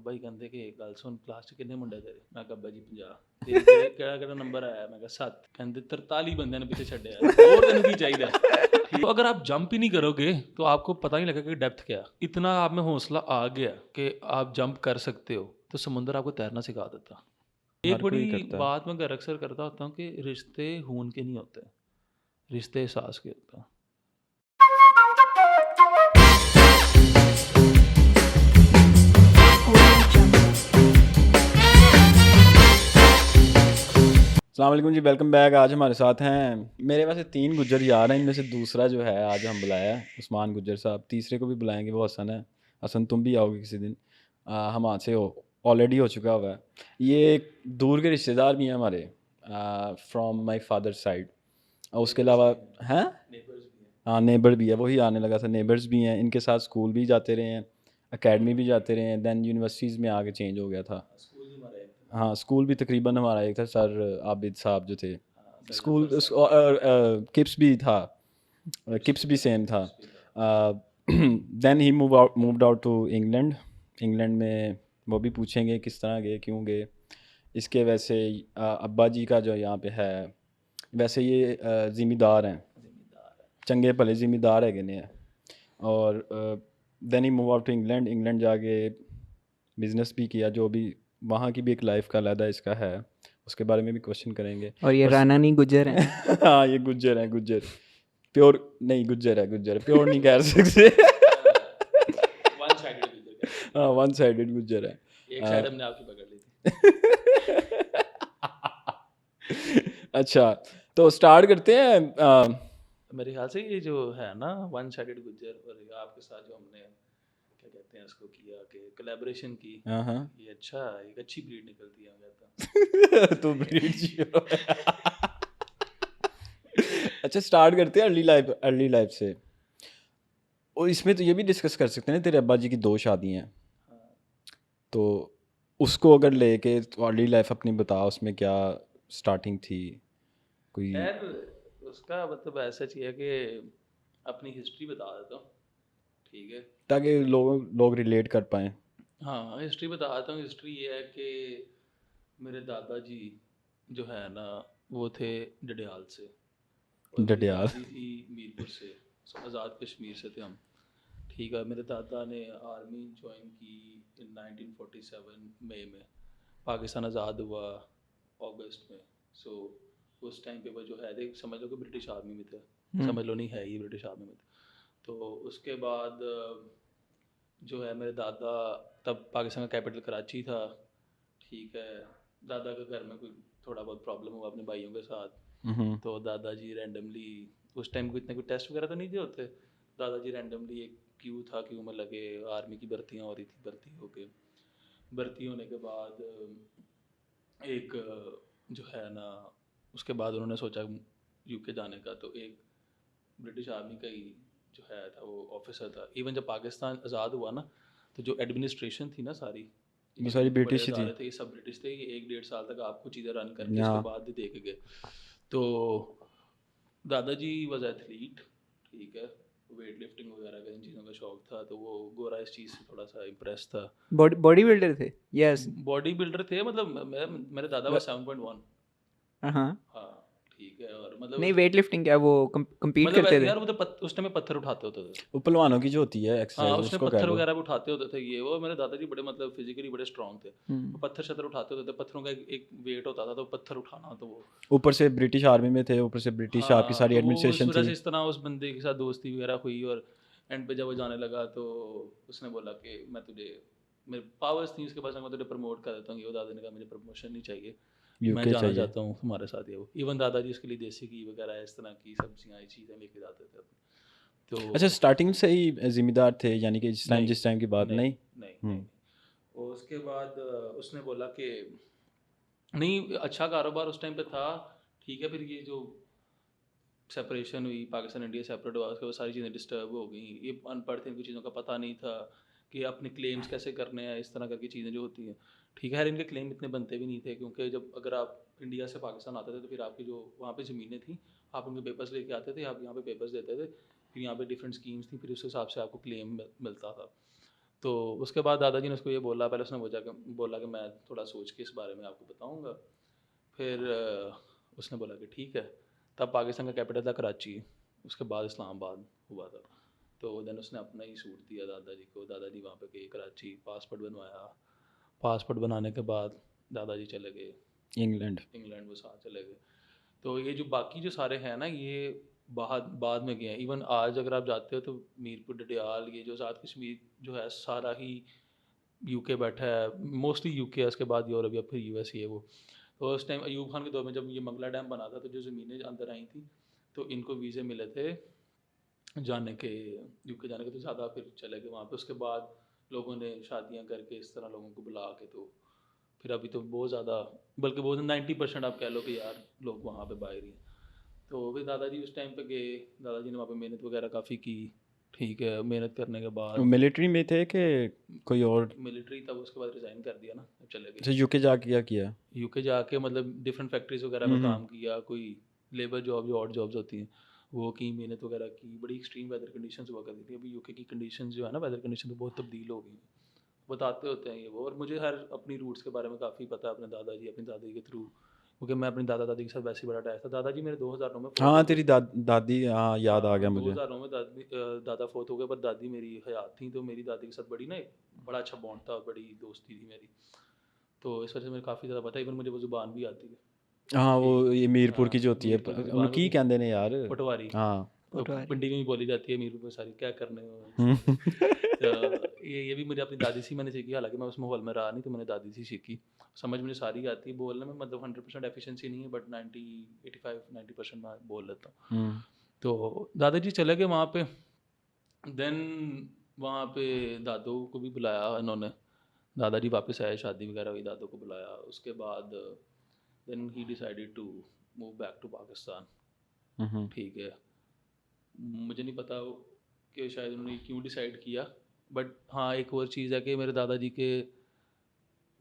ਅੱਬਾ ਜੀ ਕਹਿੰਦੇ ਕਿ ਗੱਲ ਸੁਣ ਕਲਾਸ 'ਚ ਕਿੰਨੇ ਮੁੰਡੇ ਤੇਰੇ? ਮੈਂ ਕਿਹਾ ਅੱਬਾ ਜੀ 50। ਤੇ ਕਿਹੜਾ ਨੰਬਰ ਆਇਆ? ਮੈਂ ਕਿਹਾ 7। ਕਹਿੰਦੇ 43 बंदे ने पीछे ਛੱਡਿਆ और तेन की चाहिए। तो अगर आप जंप ही नहीं करोगे तो आपको पता नहीं लगेगा कि डेप्थ क्या। इतना आप में हौसला आ गया कि आप जंप कर सकते हो तो समुंदर आपको तैरना सिखा देता। एक हर बड़ी कोई करता है। बात मैं घर अक्सर करता होता हूँ कि रिश्ते खून के नहीं होते, रिश्ते एहसास के होते हैं। अस्सलाम वालेकुम जी, वेलकम बैक। आज हमारे साथ हैं मेरे वैसे 3 गुज्जर यार हैं, इनमें से दूसरा जो है आज हम बुलाया है उस्मान गुज्जर साहब। तीसरे को भी बुलाएंगे, वो हसन है। हसन तुम भी आओगे किसी दिन। हम आज से ऑलरेडी हो चुका हुआ है। ये एक दूर के रिश्तेदार भी हैं हमारे, फ्रॉम माय फादर साइड। उसके अलावा हैं, हाँ नेबर भी है, वही आने लगा था। नेबर्स भी हैं, इनके साथ स्कूल भी जाते रहे हैं, एकेडमी भी जाते रहे हैं, दैन यूनिवर्सिटीज़ में आगे चेंज हो गया था। हाँ स्कूल भी तकरीबन हमारा एक था, सर आबिद साहब जो थे। स्कूल किप्स भी था, किप्स भी सेम था। Then he moved out to England. England में वो भी पूछेंगे किस तरह गए, क्यों गए। इसके वैसे अब्बा जी का जो यहाँ पे है, वैसे ये ज़िम्मेदार हैं, चंगे भले ज़िम्मेदार है ने। और then he move out to England. England जाके बिज़नेस भी किया, जो भी वहाँ की भी एक लाइफ का अलग इसका है, उसके बारे में भी क्वेश्चन करेंगे। और ये राना नहीं गुज्जर है। हाँ ये गुज्जर है, गुज्जर प्योर नहीं, गुज्जर है, गुज्जर प्योर नहीं कह सकते। हाँ वन साइडेड गुज्जर है। एक साइड हमने आपकी पकड़ ली थी। अच्छा तो स्टार्ट करते हैं। मेरे ख्याल से ये जो है ना वन साइडेड गुज्जर, और आपके साथ जो हमने क्या कहते हैं इसको किया कि कोलैबोरेशन की, हाँ ये अच्छा एक अच्छी ब्रीड निकलती है कहता। तो ब्रीड अच्छा स्टार्ट करते हैं अर्ली लाइफ से। और इसमें तो ये भी डिस्कस कर सकते हैं ना, तेरे अब्बा जी की 2 शादी हैं, तो उसको अगर लेके तो अर्ली लाइफ अपनी बता, उसमें क्या स्टार्टिंग थी कोई। यार उसका मतलब ऐसा चाहिए कि अपनी हिस्ट्री बता देता हूँ, ठीक है, ताकि लोग रिलेट कर पाएँ। हाँ हिस्ट्री बता देता हूँ। हिस्ट्री ये है कि मेरे दादाजी जो है ना वो थे डडियाल से, और मेरी डडियाल। दादी थी मीरपुर से, आज़ाद कश्मीर से थे हम, ठीक है। मेरे दादा ने आर्मी ज्वाइन की इन 1947 मई में, पाकिस्तान आज़ाद हुआ अगस्त में। सो उस टाइम पे वो जो है देख समझ लो कि ब्रिटिश आर्मी में थे, समझ लो नहीं है ही ब्रिटिश आर्मी में थे। तो उसके बाद जो है मेरे दादा, तब पाकिस्तान का कैपिटल कराची था, ठीक है। दादा के घर में कोई थोड़ा बहुत प्रॉब्लम हुआ अपने भाइयों के साथ, तो दादाजी रैंडमली, उस टाइम को इतने कोई टेस्ट वगैरह तो नहीं थे होते, दादाजी रैंडमली एक क्यू में लगे, आर्मी की भर्तियाँ हो रही थी, भर्ती होने के बाद एक जो है ना उसके बाद उन्होंने सोचा यूके जाने का, तो एक ब्रिटिश आर्मी का ही जो है था वो ऑफिसर था। इवन जब पाकिस्तान आज़ाद हुआ ना, तो जो एडमिनिस्ट्रेशन थी ना सारी, वो सारी ब्रिटिश ही थी। थे, ये सब ब्रिटिश थे। ये 1-1.5 साल तक आपको चीज़ें रन करके उसके बाद ही देखे गए। तो दादाजी वॉज एथलीट, ठीक है, वेट लिफ्टिंग वगैरह का इन चीज़ों का शौक था, तो वो गोरा इस चीज़ से थोड़ा सा इम्प्रेस था। बॉडी बिल्डर थे। यस बॉडी बिल्डर थे, मतलब मेरे दादा वो 7.1। हाँ ठीक है, और मतलब नहीं वेट लिफ्टिंग क्या वो compete मतलब करते थे यार वो तो उस टाइम में पत्थर उठाते होते थे। वो पहलवानों की जो होती है हाँ एक्सरसाइज, उसमें उसको कह पत्थर लो। वगैरह भी उठाते होते थे ये वो। मेरे दादाजी बड़े मतलब फिजिकली बड़े स्ट्रांग थे, वो पत्थर शत्थर उठाते होते थे, पत्थरों का एक वेट होता था, तो पत्थर उठाना, तो वो ऊपर से ब्रिटिश आर्मी में थे, ऊपर से ब्रिटिश आपकी सारी तो वो एडमिनिस्ट्रेशन इस वजह थी। से इस तरह उस बंदे के साथ दोस्ती वगैरह हुई, और एंड पे जब वो जाने लगा तो उसने बोला कि मैं तुझे, मेरे पावर्स थी उसके पास, मैं तुझे प्रमोट कर देता हूँ। ये दादा ने कहा मुझे प्रमोशन नहीं चाहिए, मैं जाना चाहता हूँ तुम्हारे साथ। ये वो इवन दादाजी उसके लिए देसी घी वगैरह इस तरह की सब्जियाँ चीज़ें लेके जाते थे। तो अच्छा स्टार्टिंग से ही जिम्मेदार थे, यानी कि जिस टाइम की बात नहीं। और उसके बाद उसने बोला कि नहीं अच्छा कारोबार उस टाइम पे था, ठीक है। फिर ये जो सेपरेशन हुई, पाकिस्तान इंडिया सेपरेट हुआ, उसके बाद सारी चीज़ें डिस्टर्ब हो गई। ये अनपढ़ थे, इनको चीज़ों का पता नहीं था कि अपने क्लेम्स कैसे करने हैं, इस तरह करके चीज़ें जो होती हैं, ठीक है। इनके क्लेम इतने बनते भी नहीं थे, क्योंकि जब अगर आप इंडिया से पाकिस्तान आते थे तो फिर आपकी जो वहाँ पे ज़मीनें थी, आप उनके पेपर्स लेके आते थे, आप यहाँ पे पेपर्स देते थे, फिर यहाँ पे डिफरेंट स्कीम्स थी, फिर उस हिसाब से आपको क्लेम मिलता था। तो उसके बाद दादाजी ने उसको ये बोला, पहले उसने बोला कि मैं थोड़ा सोच के इस बारे में आपको बताऊंगा। फिर उसने बोला कि ठीक है। तब पाकिस्तान का कैपिटल था कराची, उसके बाद इस्लामाबाद हुआ था। तो देन उसने अपना ही सूट दिया दादाजी को, दादाजी वहाँ पे गए कराची, पासपोर्ट बनवाया। पासपोर्ट बनाने के बाद दादाजी चले गए इंग्लैंड। वो साथ चले गए। तो ये जो बाकी जो सारे हैं ना, ये बाद में गए हैं। इवन आज अगर आप जाते हो तो मीरपुर डडियाल, ये जो आज़ाद कश्मीर जो है सारा ही यूके बैठा है, मोस्टली यूके है, उसके बाद यूरोप या फिर यूएस, ये वो। तो उस टाइम अयूब खान के दौर में जब ये मंगला डैम बना था, तो जो ज़मीनें अंदर आई थी, तो इनको वीज़े मिले थे जाने के, यूके जाने के, तो ज़्यादा फिर चले गए वहाँ पे। उसके बाद लोगों ने शादियाँ करके इस तरह लोगों को बुला के, तो फिर अभी तो बहुत ज़्यादा, बल्कि बहुत 90% आप कह लो कि यार लोग वहाँ पे बाहर ही हैं। तो फिर दादाजी उस टाइम पे गए, दादाजी ने वहाँ पे मेहनत वगैरह काफ़ी की। ठीक है, मेहनत करने के बाद मिलिट्री में थे कि कोई और? मिलिट्री था, उसके बाद रिज़ाइन कर दिया ना, अब चले अच्छा, गए यूके जाके क्या किया? यूके जाके। मतलब डिफरेंट फैक्ट्रीज वगैरह में काम किया, कोई लेबर जॉब जो ऑड जॉब्स होती हैं वो की, मेहनत वगैरह की। बड़ी एक्सट्रीम वेदर कंडीशंस हुआ करती थी। अभी यूके की कंडीशंस जो है ना, वेदर कंडीशन तो बहुत तब्दील हो गई हैं, बताते होते हैं ये वो। और मुझे हर अपनी रूट्स के बारे में काफ़ी पता है, अपने दादाजी अपनी दादी के थ्रू, क्योंकि मैं अपनी दादा दादी के साथ वैसे ही बड़ा अटैच था। दादाजी मेरे 2009 में फोत हाँ, हो तेरी गए। दादी, हाँ याद आ गया मुझे। 2009 में दादा फोत हो गए, पर दादी मेरी हयात थी। तो मेरी दादी के साथ बड़ी ना एक बड़ा अच्छा बॉन्ड था, बड़ी दोस्ती थी मेरी। तो इस वजह से मुझे काफ़ी ज़्यादा पता है। इवन मुझे वो ज़ुबान भी आती है। हाँ, वो ठीक, ये मीरपुर की हाँ, जो होती है, मीरपुर की उन्होंने ज़ुबान की को कहते ने यार। पटवारी, हाँ। तो पटवारी। पिंडी में भी बोली जाती है मीरपुर में सारी, क्या करने हो हम्म। तो ये भी मुझे अपनी दादी से मैंने सीखी। हालांकि मैं उस माहौल में रहा नहीं, तो मैंने दादी से सीखी। समझ मुझे सारी आती है, बोलने में मतलब 100% एफिशिएंसी नहीं है, बट 85-90% मैं बोल लेता हूँ। तो दादाजी चले गए वहाँ पे। देन वहाँ पे दादू को भी बुलाया इन्होंने, दादाजी वापस आए, शादी वगैरह हुई, दादू को बुलाया। उसके बाद then he decided to move back to Pakistan. ठीक है, मुझे नहीं पता कि शायद उन्होंने क्यों डिसाइड किया, बट हाँ एक और चीज़ है कि मेरे दादाजी के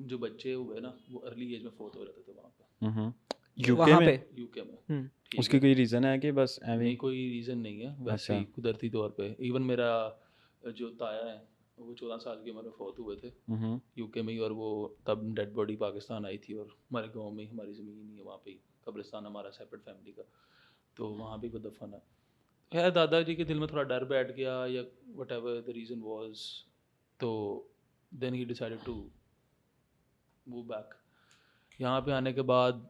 जो बच्चे हुए ना, वो अर्ली एज में फोत हो रहे थे वहाँ पे, यूके वहाँ में? पे? यूके में। हम्म। ठीक उसकी है, कोई रीज़न है कि बस नहीं एवं? कोई रीज़न नहीं है, वैसे अच्छा। ही कुदरती तौर पे। इवन मेरा जो ताया है वो 14 साल की उम्र में फोत हुए थे यूके में ही, और वो तब डेड बॉडी पाकिस्तान आई थी, और हमारे गांव में ही हमारी ज़मीन ही है वहाँ पे ही, कब्रिस्तान हमारा सेपरेट फैमिली का, तो वहाँ भी वो दफन है। खैर दादाजी के दिल में थोड़ा डर बैठ गया, या whatever the reason was, तो then he decided to move back. यहाँ पे आने के बाद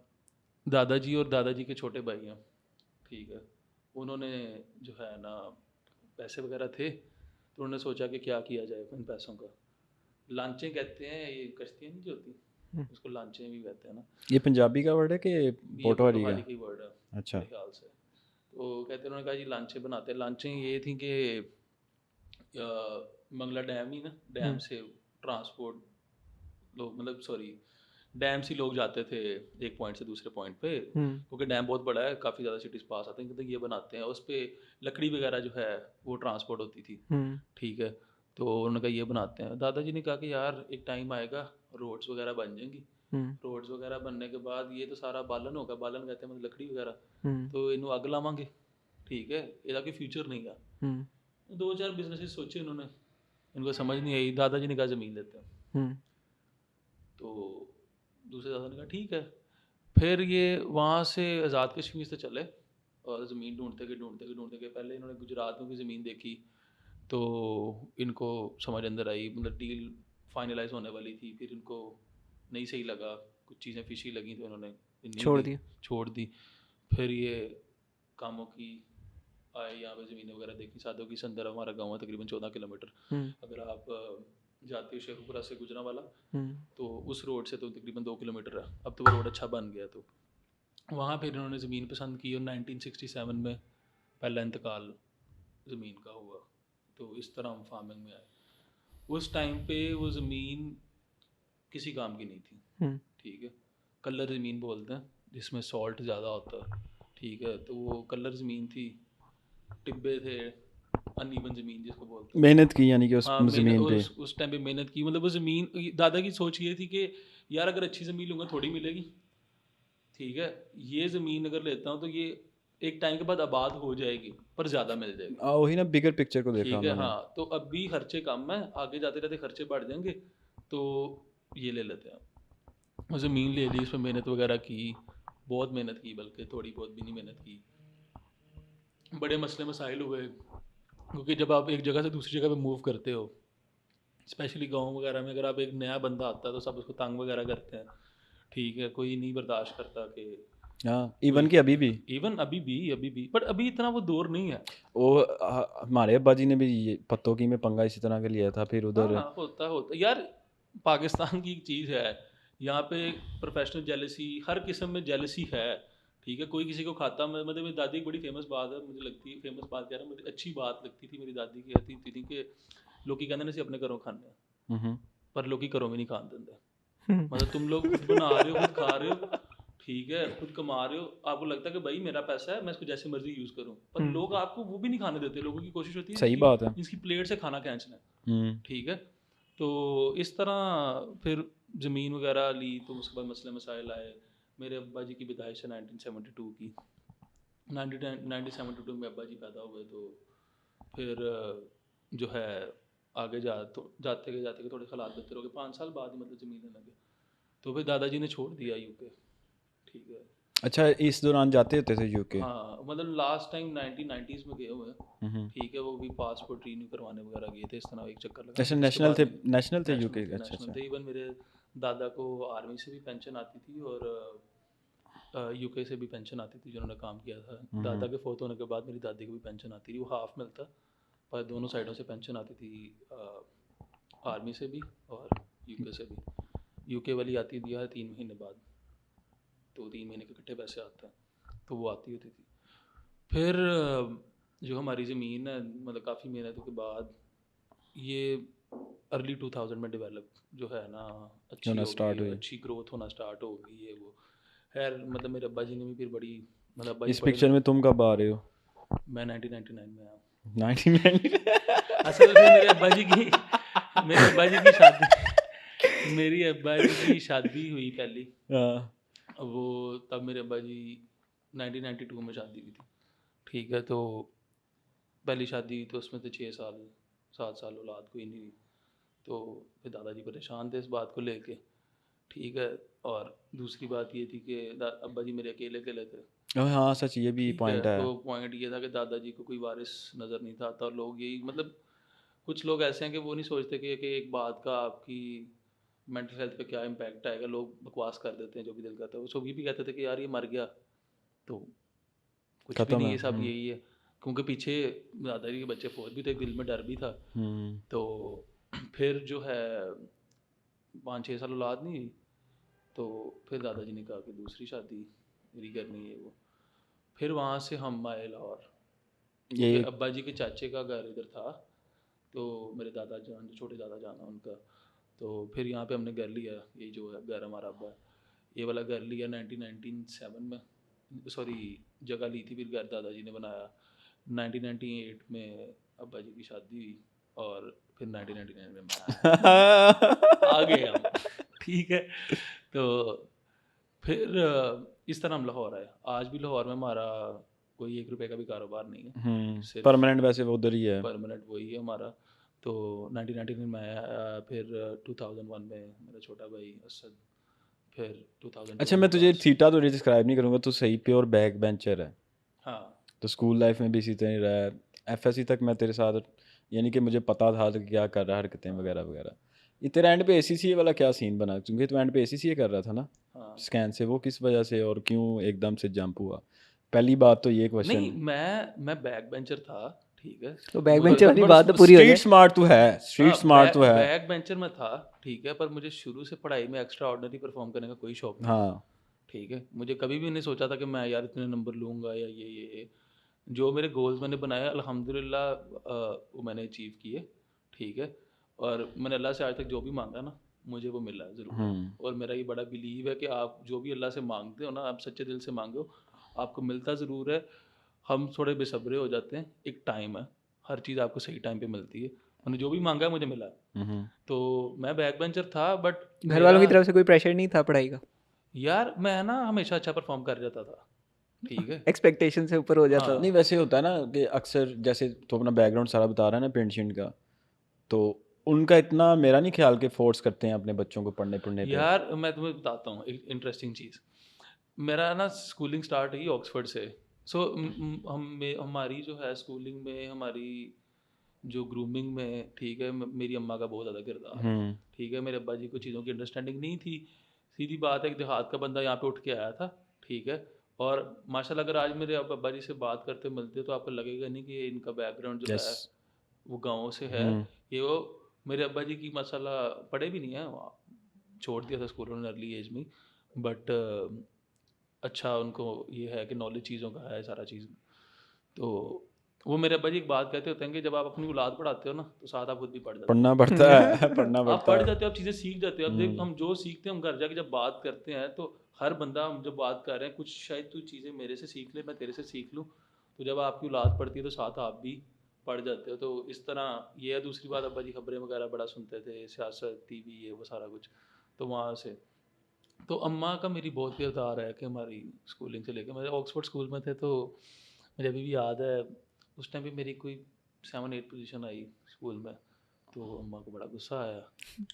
दादाजी और दादाजी के छोटे भाई हैं, ठीक है, उन्होंने जो है ना पैसे वगैरह थे, तो उन्होंने सोचा कि क्या किया जाए इन पैसों का। लांचें कहते हैं, ये कश्तियाँ नहीं जो होती, उसको लांचें भी कहते हैं ना। ये पंजाबी का वर्ड है कि ये पोटवारी का? पोटवाली की वर्ड है अच्छा। मेरे ख्याल से। तो कहते हैं, उन्होंने कहा जी लांचें बनाते हैं। लांचें ये थी कि मंगला डैम ही ना, डैम से ट्रांसपोर्ट लोग, मतलब सॉरी, डैम से लोग जाते थे एक पॉइंट से दूसरे पॉइंट पे, क्योंकि डैम बहुत बड़ा है, काफ़ी ज़्यादा सिटीज़ पास आते हैं, तो ये बनाते हैं, उस पर लकड़ी वगैरह जो है वो ट्रांसपोर्ट होती थी। ठीक है, तो उन्होंने कहा ये बनाते हैं। दादाजी ने कहा कि यार एक टाइम आएगा रोड्स वगैरह बन जाएंगी, रोड्स वगैरह बनने के बाद ये तो सारा बालन होगा, बालन कहते हैं मतलब लकड़ी वगैरह, तो इन्हों अग लावांगे, ठीक है, इसका कोई फ्यूचर नहीं है। 2-4 बिजनेस सोचे इन्होंने, इनको समझ नहीं आई। दादाजी ने कहा ज़मीन लेते हैं, तो दूसरे दादा ने कहा ठीक है। फिर ये वहाँ से आज़ाद कश्मीर से चले और ज़मीन ढूंढते गए। पहले इन्होंने गुजरात में भी ज़मीन देखी, तो इनको समझ अंदर आई, मतलब डील फाइनलाइज होने वाली थी, फिर इनको नहीं सही लगा, कुछ चीज़ें फिशी लगी, तो इन्होंने छोड़ दी। फिर ये कामों की आए, यहाँ पे ज़मीनें वगैरह देखी। साधो की संदर हमारा गाँव है तकरीबन 14 किलोमीटर। अगर आप जाते हो शेखुपुरा से गुजरांवाला, तो उस रोड से तो तकरीबन 2 किलोमीटर है। अब तो वो रोड अच्छा बन गया। तो वहाँ फिर इन्होंने ज़मीन पसंद की, और 1967 में पहला इंतकाल ज़मीन का हुआ। तो इस तरह हम फार्मिंग में आए। उस टाइम पे वो ज़मीन किसी काम की नहीं थी, ठीक है, कलर ज़मीन बोलते हैं जिसमें सॉल्ट ज़्यादा होता है, ठीक है, तो वो कलर ज़मीन थी, टिब्बे थे, अनइवन ज़मीन जिसको बोलते हैं। मेहनत की यानी कि उस हाँ, ज़मीन पे? उस टाइम पे मेहनत की। मतलब वो ज़मीन, दादा की सोच ये थी कि यार अगर अच्छी ज़मीन लूँगा थोड़ी मिलेगी, ठीक है, ये ज़मीन अगर लेता हूँ तो ये एक टाइम के बाद आबाद हो जाएगी पर ज़्यादा मिल जाएगी। वही ना, बिगर पिक्चर को देखा ठीक है, हमने। हाँ। तो अभी खर्चे कम है, आगे जाते रहते खर्चे बढ़ जाएंगे, तो ये ले लेते हैं। वो ज़मीन ले ली, उसमें मेहनत वगैरह की, बहुत मेहनत की, बल्कि थोड़ी बहुत भी नहीं मेहनत की। बड़े मसले मसाइल हुए, क्योंकि जब आप एक जगह से दूसरी जगह पे मूव करते हो, स्पेशली गांव वगैरह में, अगर आप एक नया बंदा आता है तो सब उसको तंग वगैरह करते हैं। ठीक है, कोई नहीं बर्दाश्त करता कि हाँ, इवन कि अभी भी इवन अभी भी, बट अभी इतना वो दौर नहीं है। वो हमारे अब्बा जी ने भी ये पत्तों की में पंगा इसी तरह का लिया था, फिर उधर हाँ, होता यार, पाकिस्तान की एक चीज़ है, यहाँ पे प्रोफेशनल जेलसी, हर किस्म में जेलसी है। ठीक है, कोई किसी को खाता, मतलब मेरी दादी की बड़ी फेमस बात है, मुझे लगती है, फेमस बात कह रहा हूँ, मुझे अच्छी बात लगती थी, मेरी दादी की कहती थी कि लोग कहते हैं अपने घरों खाने, हम्म, पर लोग घरों में नहीं खान देंगे। मतलब तुम लोग खुद बना रहे हो, खुद खा रहे हो, ठीक है, खुद कमा रहे हो, आपको लगता है कि भाई मेरा पैसा है, मैं इसको जैसे मर्जी यूज़ करूँ, पर लोग आपको वो भी नहीं खाने देते। लोगों की कोशिश होती है सही बात है। इसकी प्लेट से खाना खींचना है। हम्म, ठीक है, तो इस तरह फिर ज़मीन वगैरह ली, तो उसके बाद मसले मसाइल आए। मेरे अब्बा जी की पैदाइश है 1972 की, 1972 में अब्बा जी पैदा हुए। तो फिर जो है आगे जाते गए थोड़े हालात बेहतर हो गए, 5 साल बाद ही मतलब ज़मीन लेने लगे। तो फिर दादाजी ने छोड़ दिया यूके। ठीक है, अच्छा, इस दौरान जाते होते थे यूके? हाँ, मतलब लास्ट टाइम 1990s में गए हुए हैं। हम्म, ठीक है, वो भी पासपोर्ट रिन्यू करवाने वगैरह गए थे, इस तरह एक चक्कर लगा। अच्छा, उसके नेशनल बाद थे, नहीं, नेशनल थे यूके? अच्छा नेशनल अच्छा। थे। इवन मेरे दादा को आर्मी से भी पेंशन आती थी और यूके से भी पेंशन आती थी, जिन्होंने काम किया था। दादा के फोत होने के बाद मेरी दादी को भी पेंशन आती थी, वो हाफ मिलता, पर दोनों साइडों से पेंशन आती थी, आर्मी से भी और यूके से भी। यूके वाली आती थी 3 महीने बाद, तो 3 महीने के इकट्ठे पैसे आते हैं, तो वो आती होती थी। फिर जो हमारी ज़मीन है, मतलब काफ़ी मेहनतों के बाद ये अर्ली 2000 में डेवलप जो है ना अच्छी होना हो स्टार्ट गई, हुई। अच्छी ग्रोथ होना स्टार्ट हो गई है वो। खैर मतलब मेरे अब्बा जी ने भी फिर बड़ी, मतलब अब्बा जी इस पढ़े पिक्चर में तुम कब आ रहे हो? मैं 1999 में आया हूँ। 1990? असल में मेरे अब्बा जी की शादी मेरी अब्बा जी की शादी हुई पहली, हाँ, वो तब मेरे अब्बा जी 1992 में शादी हुई थी। ठीक है, तो पहली शादी हुई तो उसमें तो 7 साल औलाद कोई नहीं हुई, तो फिर दादाजी परेशान थे इस बात को लेके। ठीक है, और दूसरी बात ये थी कि अब्बा जी मेरे अकेले अकेले थे। हाँ सच, ये भी ठीक है, पॉइंट है। तो पॉइंट ये था कि दादाजी को कोई वारिस नज़र नहीं था आता, और लोग यही, मतलब कुछ लोग ऐसे हैं कि वो नहीं सोचते कि एक बात का आपकी मेंटल हेल्थ पे क्या इम्पैक्ट आएगा। लोग बकवास कर देते हैं जो भी दिल करता है। वो सब ये भी कहते थे कि यार ये मर गया तो कुछ भी खत्म नहीं, है। ये सब यही है, क्योंकि पीछे दादाजी के बच्चे फौज भी थे, दिल में डर भी था। तो फिर जो है 5-6 साल औलाद नहीं हुई, तो फिर दादाजी ने कहा कि दूसरी शादी मेरी करनी है वो। फिर वहाँ से हम आए लाहौर, क्योंकि ये अब्बा जी के चाचे का घर इधर था, तो मेरे दादा जान, जो छोटे दादा जान है उनका, तो फिर यहाँ पे हमने घर लिया। ये जो है घर हमारा अब्बा, ये वाला घर लिया 1997 में, सॉरी जगह ली थी, फिर घर दादाजी ने बनाया। 1998 में अब्बा जी की शादी हुई, और फिर 1999 में मैं आ गए हम। ठीक है, तो फिर इस तरह हम लाहौर आए। आज भी लाहौर में हमारा कोई 1 रुपए का भी कारोबार नहीं है, सिर्फ परमानेंट वैसे वो उधर ही है। परमानेंट वही है हमारा। तो 1999 में आया, फिर 2001 में मेरा छोटा भाई असद, फिर 2002 अच्छा, में मैं तुझे बास। थीटा तो डिस्क्राइब नहीं करूँगा, तो सही प्योर बैक बेंचर है। हाँ, तो स्कूल लाइफ में भी इसी तरह ही रहा है। एफएससी तक मैं तेरे साथ, यानी कि मुझे पता था कि क्या कर रहा है, हरकतें वगैरह वगैरह। ये तेरा एंड पे एसीसीए वाला क्या सीन बना? क्योंकि तू एंड पे एसीसीए कर रहा था ना हाँ। स्कैन से, वो किस वजह से और क्यों एकदम से जंप हुआ? पहली बात तो ये नहीं, क्वेश्चन। मैं बैक बेंचर था। ठीक है, तो बैक मुझे- बेंचर वाली बात तो पूरी हो स्ट्रीट जाए। स्मार्ट तो है, स्ट्रीट हाँ, स्मार्ट तो है। बैक बेंचर में था। ठीक है, पर मुझे शुरू से पढ़ाई में एक्स्ट्रा ऑर्डिनरी परफॉर्म करने का कोई शौक नहीं था। हाँ, ठीक है, मुझे कभी भी नहीं सोचा था कि मैं यार इतने नंबर लूँगा या ये। जो मेरे गोल्स मैंने बनाए अल्हम्दुलिल्लाह वो मैंने अचीव किए। ठीक है, और मैंने अल्लाह से आज तक जो भी मांगा ना, मुझे वो मिला है ज़रूर। और मेरा ये बड़ा बिलीव है कि आप जो भी अल्लाह से मांगते हो ना, आप सच्चे दिल से मांगो, आपको मिलता ज़रूर है। हम थोड़े बेसब्रे हो जाते हैं, एक टाइम है, हर चीज़ आपको सही टाइम पे मिलती है। मैंने जो भी मांगा है मुझे मिला है। तो मैं बैक बेंचर था, बट घर वालों की तरफ से कोई प्रेशर नहीं था पढ़ाई का? यार मैं ना हमेशा अच्छा परफॉर्म कर जाता था। ठीक है। एक्सपेक्टेशन से ऊपर हो जाता हाँ। था। नहीं वैसे होता है ना कि अक्सर जैसे तो अपना बैकग्राउंड सारा बता रहा है ना पेंशन का, तो उनका इतना मेरा नहीं ख्याल कि फोर्स करते हैं अपने बच्चों को पढ़ने पढ़ने पे। यार मैं तुम्हें बताता हूँ एक इंटरेस्टिंग चीज़। मेरा ना स्कूलिंग स्टार्ट हुई ऑक्सफोर्ड से। सो हमारी जो है स्कूलिंग में हमारी जो ग्रूमिंग में, ठीक है, मेरी अम्मा का बहुत ज़्यादा किरदार है। ठीक है, मेरे अब्बा जी को चीज़ों की अंडरस्टैंडिंग नहीं थी। सीधी बात है, एक देहात का बंदा यहाँ पे उठ के आया था, ठीक है। और माशाल्लाह अगर आज मेरे आप अब्बा जी से बात करते मिलते तो आपको लगेगा नहीं कि इनका बैकग्राउंड जो यस। है वो गाँव से है। ये वो मेरे अब्बा जी की माशाल्लाह पढ़े भी नहीं है, छोड़ दिया था स्कूल उन्होंने अर्ली एज में, बट अच्छा उनको ये है कि नॉलेज चीज़ों का है सारा चीज़। तो वो मेरे अब्बा जी एक बात कहते होते हैं कि जब आप अपनी औलाद पढ़ाते हो ना तो साथ आप खुद भी पढ़ जाते पढ़ना हो। पड़ता है पढ़ना आप पड़ता पढ़ है। जाते हो, आप चीज़ें सीख जाते हो। अब देख हम जो सीखते हैं हम घर जाके जब बात करते हैं तो हर बंदा, हम जब बात कर रहे हैं कुछ शायद तू चीज़ें मेरे से सीख ले, मैं तेरे से सीख लूँ, तो जब आपकी औलाद पढ़ती है तो साथ आप भी पढ़ जाते हो। तो इस तरह ये है। दूसरी बात, अब्बा जी खबरें वगैरह बड़ा सुनते थे, सियासत, टीवी, ये वो सारा कुछ, तो वहाँ से। तो अम्मा का मेरी बहुत किरदार है कि हमारी स्कूलिंग से लेकर, मेरे ऑक्सफोर्ड स्कूल में थे तो मुझे अभी भी याद है उस टाइम पे मेरी कोई 7-8 पोजीशन आई स्कूल में, तो अम्मा को बड़ा गुस्सा आया।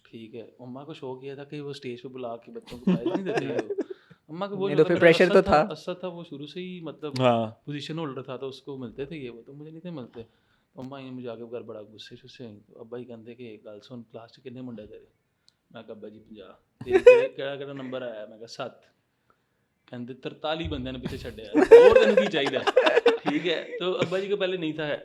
ठीक है, अम्मा को शौक ये था कि वो स्टेज पे बुला के बच्चों को प्राइज़ नहीं देते ये वो। अम्मा को वो नहीं नहीं तो पता, फिर मेरा प्रेशर तो था। असद था वो शुरू से ही, मतलब हाँ पोजीशन होल्डर था तो उसको मिलते थे ये वो, तो मुझे नहीं थे मिलते। तो अम्मा ही मुझे आके घर बड़ा गुस्से शुस्से हुई, तो अब्बा ही कहते कि गल सुन क्लास च किन्ने मुंडे तेरे। मैं कहा अब्बा जी 50। तेरे केड़ा नंबर आया? मैं कहा 7। कहते 43 बंदे ने पीछे छड़े और तेन की चाहिए। ठीक है, तो अब्बा जी को पहले नहीं था है।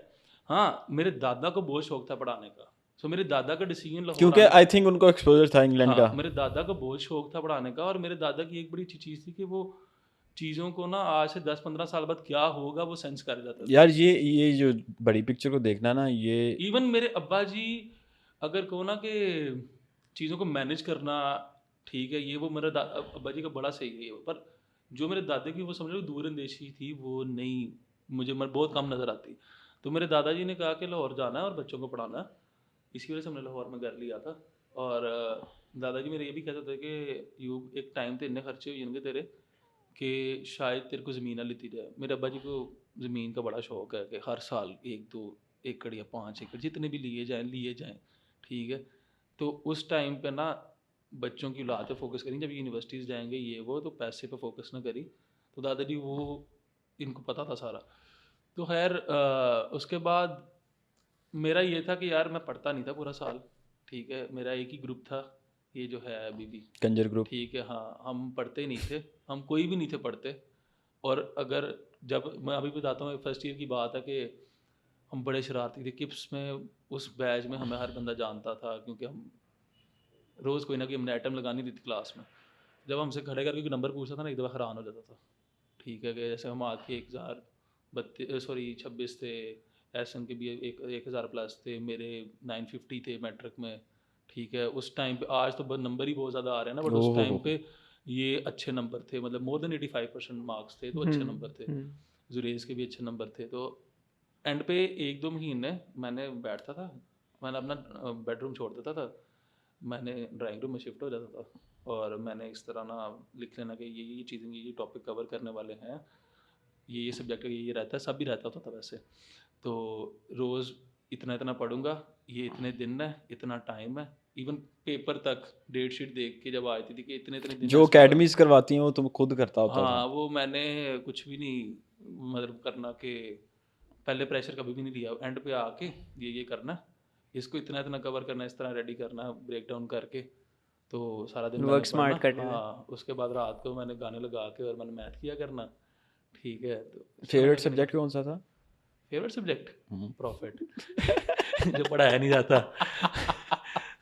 हाँ, मेरे दादा को बहुत शौक था पढ़ाने का। सो मेरे दादा का डिसीजन लाहौर क्योंकि आने। आई थिंक उनको एक्सपोजर था इंग्लैंड का। हाँ, मेरे दादा को बहुत शौक था पढ़ाने का, और मेरे दादा की एक बड़ी अच्छी चीज़ थी कि वो चीज़ों को ना आज से 10-15 साल बाद क्या होगा वो सेंस कर जाता था। यार ये जो बड़ी पिक्चर को देखना ना ये इवन मेरे अब्बा जी अगर कहो ना कि चीज़ों को मैनेज करना, ठीक है, ये वो मेरा अब्बा जी का बड़ा सही है ये, पर जो मेरे दादा की वो समझ लो दूरअंदेशी थी वो नहीं, मुझे बहुत कम नज़र आती। तो मेरे दादाजी ने कहा कि लाहौर जाना है और बच्चों को पढ़ाना है, इसी वजह से हमने लाहौर में घर लिया था। और दादाजी मेरे ये भी कहते थे कि यू एक टाइम तो इतने खर्चे हो जाएंगे तेरे कि शायद तेरे को ज़मीन ना लेती जाए। मेरे अब्बा जी को ज़मीन का बड़ा शौक है कि हर साल 1-2 एकड़ या 5 एकड़ जितने भी लिए जाएँ, ठीक है। तो उस टाइम पे ना बच्चों की औलाद पे फोकस करी, जब यूनिवर्सिटीज़ जाएंगे ये वो तो पैसे पे फोकस ना करी। तो दादाजी वो इनको पता था सारा। तो खैर उसके बाद मेरा ये था कि यार मैं पढ़ता नहीं था पूरा साल, ठीक है, मेरा एक ही ग्रुप था, ये जो है अभी भी, कंजर ग्रुप। ठीक है। हाँ, हम पढ़ते ही नहीं थे, हम कोई भी नहीं थे पढ़ते। और अगर जब मैं अभी बताता हूँ, फर्स्ट ईयर की बात है कि हम बड़े शरारती थे, किप्स में उस बैच में हमें हर बंदा जानता था, क्योंकि हम रोज़ कोई ना कोई हमने आइटम लगानी थी क्लास में। जब हमसे खड़े करके कोई नंबर पूछता था ना, एक दफ़ा हैरान हो जाता था। ठीक है, कि जैसे हम आके 26 थे, एसएम के भी 1000 प्लस थे, मेरे 950 थे मैट्रिक में। ठीक है, उस टाइम पे, आज तो नंबर ही बहुत ज़्यादा आ रहे हैं ना, बट उस ओहो टाइम पे ये अच्छे नंबर थे, मतलब मोर देन 85% मार्क्स थे, तो अच्छे नंबर थे। जुरेज के भी अच्छे नंबर थे। तो एंड पे 1-2 महीने मैंने बैठता था, मैंने अपना बेडरूम छोड़ देता था, मैंने ड्राइंग रूम में शिफ्ट हो जाता था, और मैंने इस तरह ना लिख लेना कि ये चीज़ें, ये टॉपिक कवर करने वाले हैं, ये सब्जेक्ट ये रहता है, सब भी रहता होता था वैसे। तो रोज़ इतना इतना पढ़ूंगा, ये इतने दिन है, इतना टाइम है। इवन पेपर तक डेट शीट देख के जब आती थी कि इतने इतने दिन जो इसके बाद। अकेडमीज करवाती हैं वो तुम खुद करता होता था। हाँ, वो मैंने कुछ भी नहीं मतलब करना कि पहले प्रेशर कभी भी नहीं लिया। एंड पे आके ये करना, इसको इतना इतना कवर करना, इस तरह रेडी करना ब्रेक डाउन करके, तो सारा दिन मैंने वर्क स्मार्ट पढ़ना। करते थे। हाँ, उसके बाद रात को मैंने गाने लगा के और मैंने मैथ किया करना। ठीक है, तो इस तरह फेवरेट करके सब्जेक्ट कौन सा था? फेवरेट सब्जेक्ट प्रॉफिट जो पढ़ाया नहीं जाता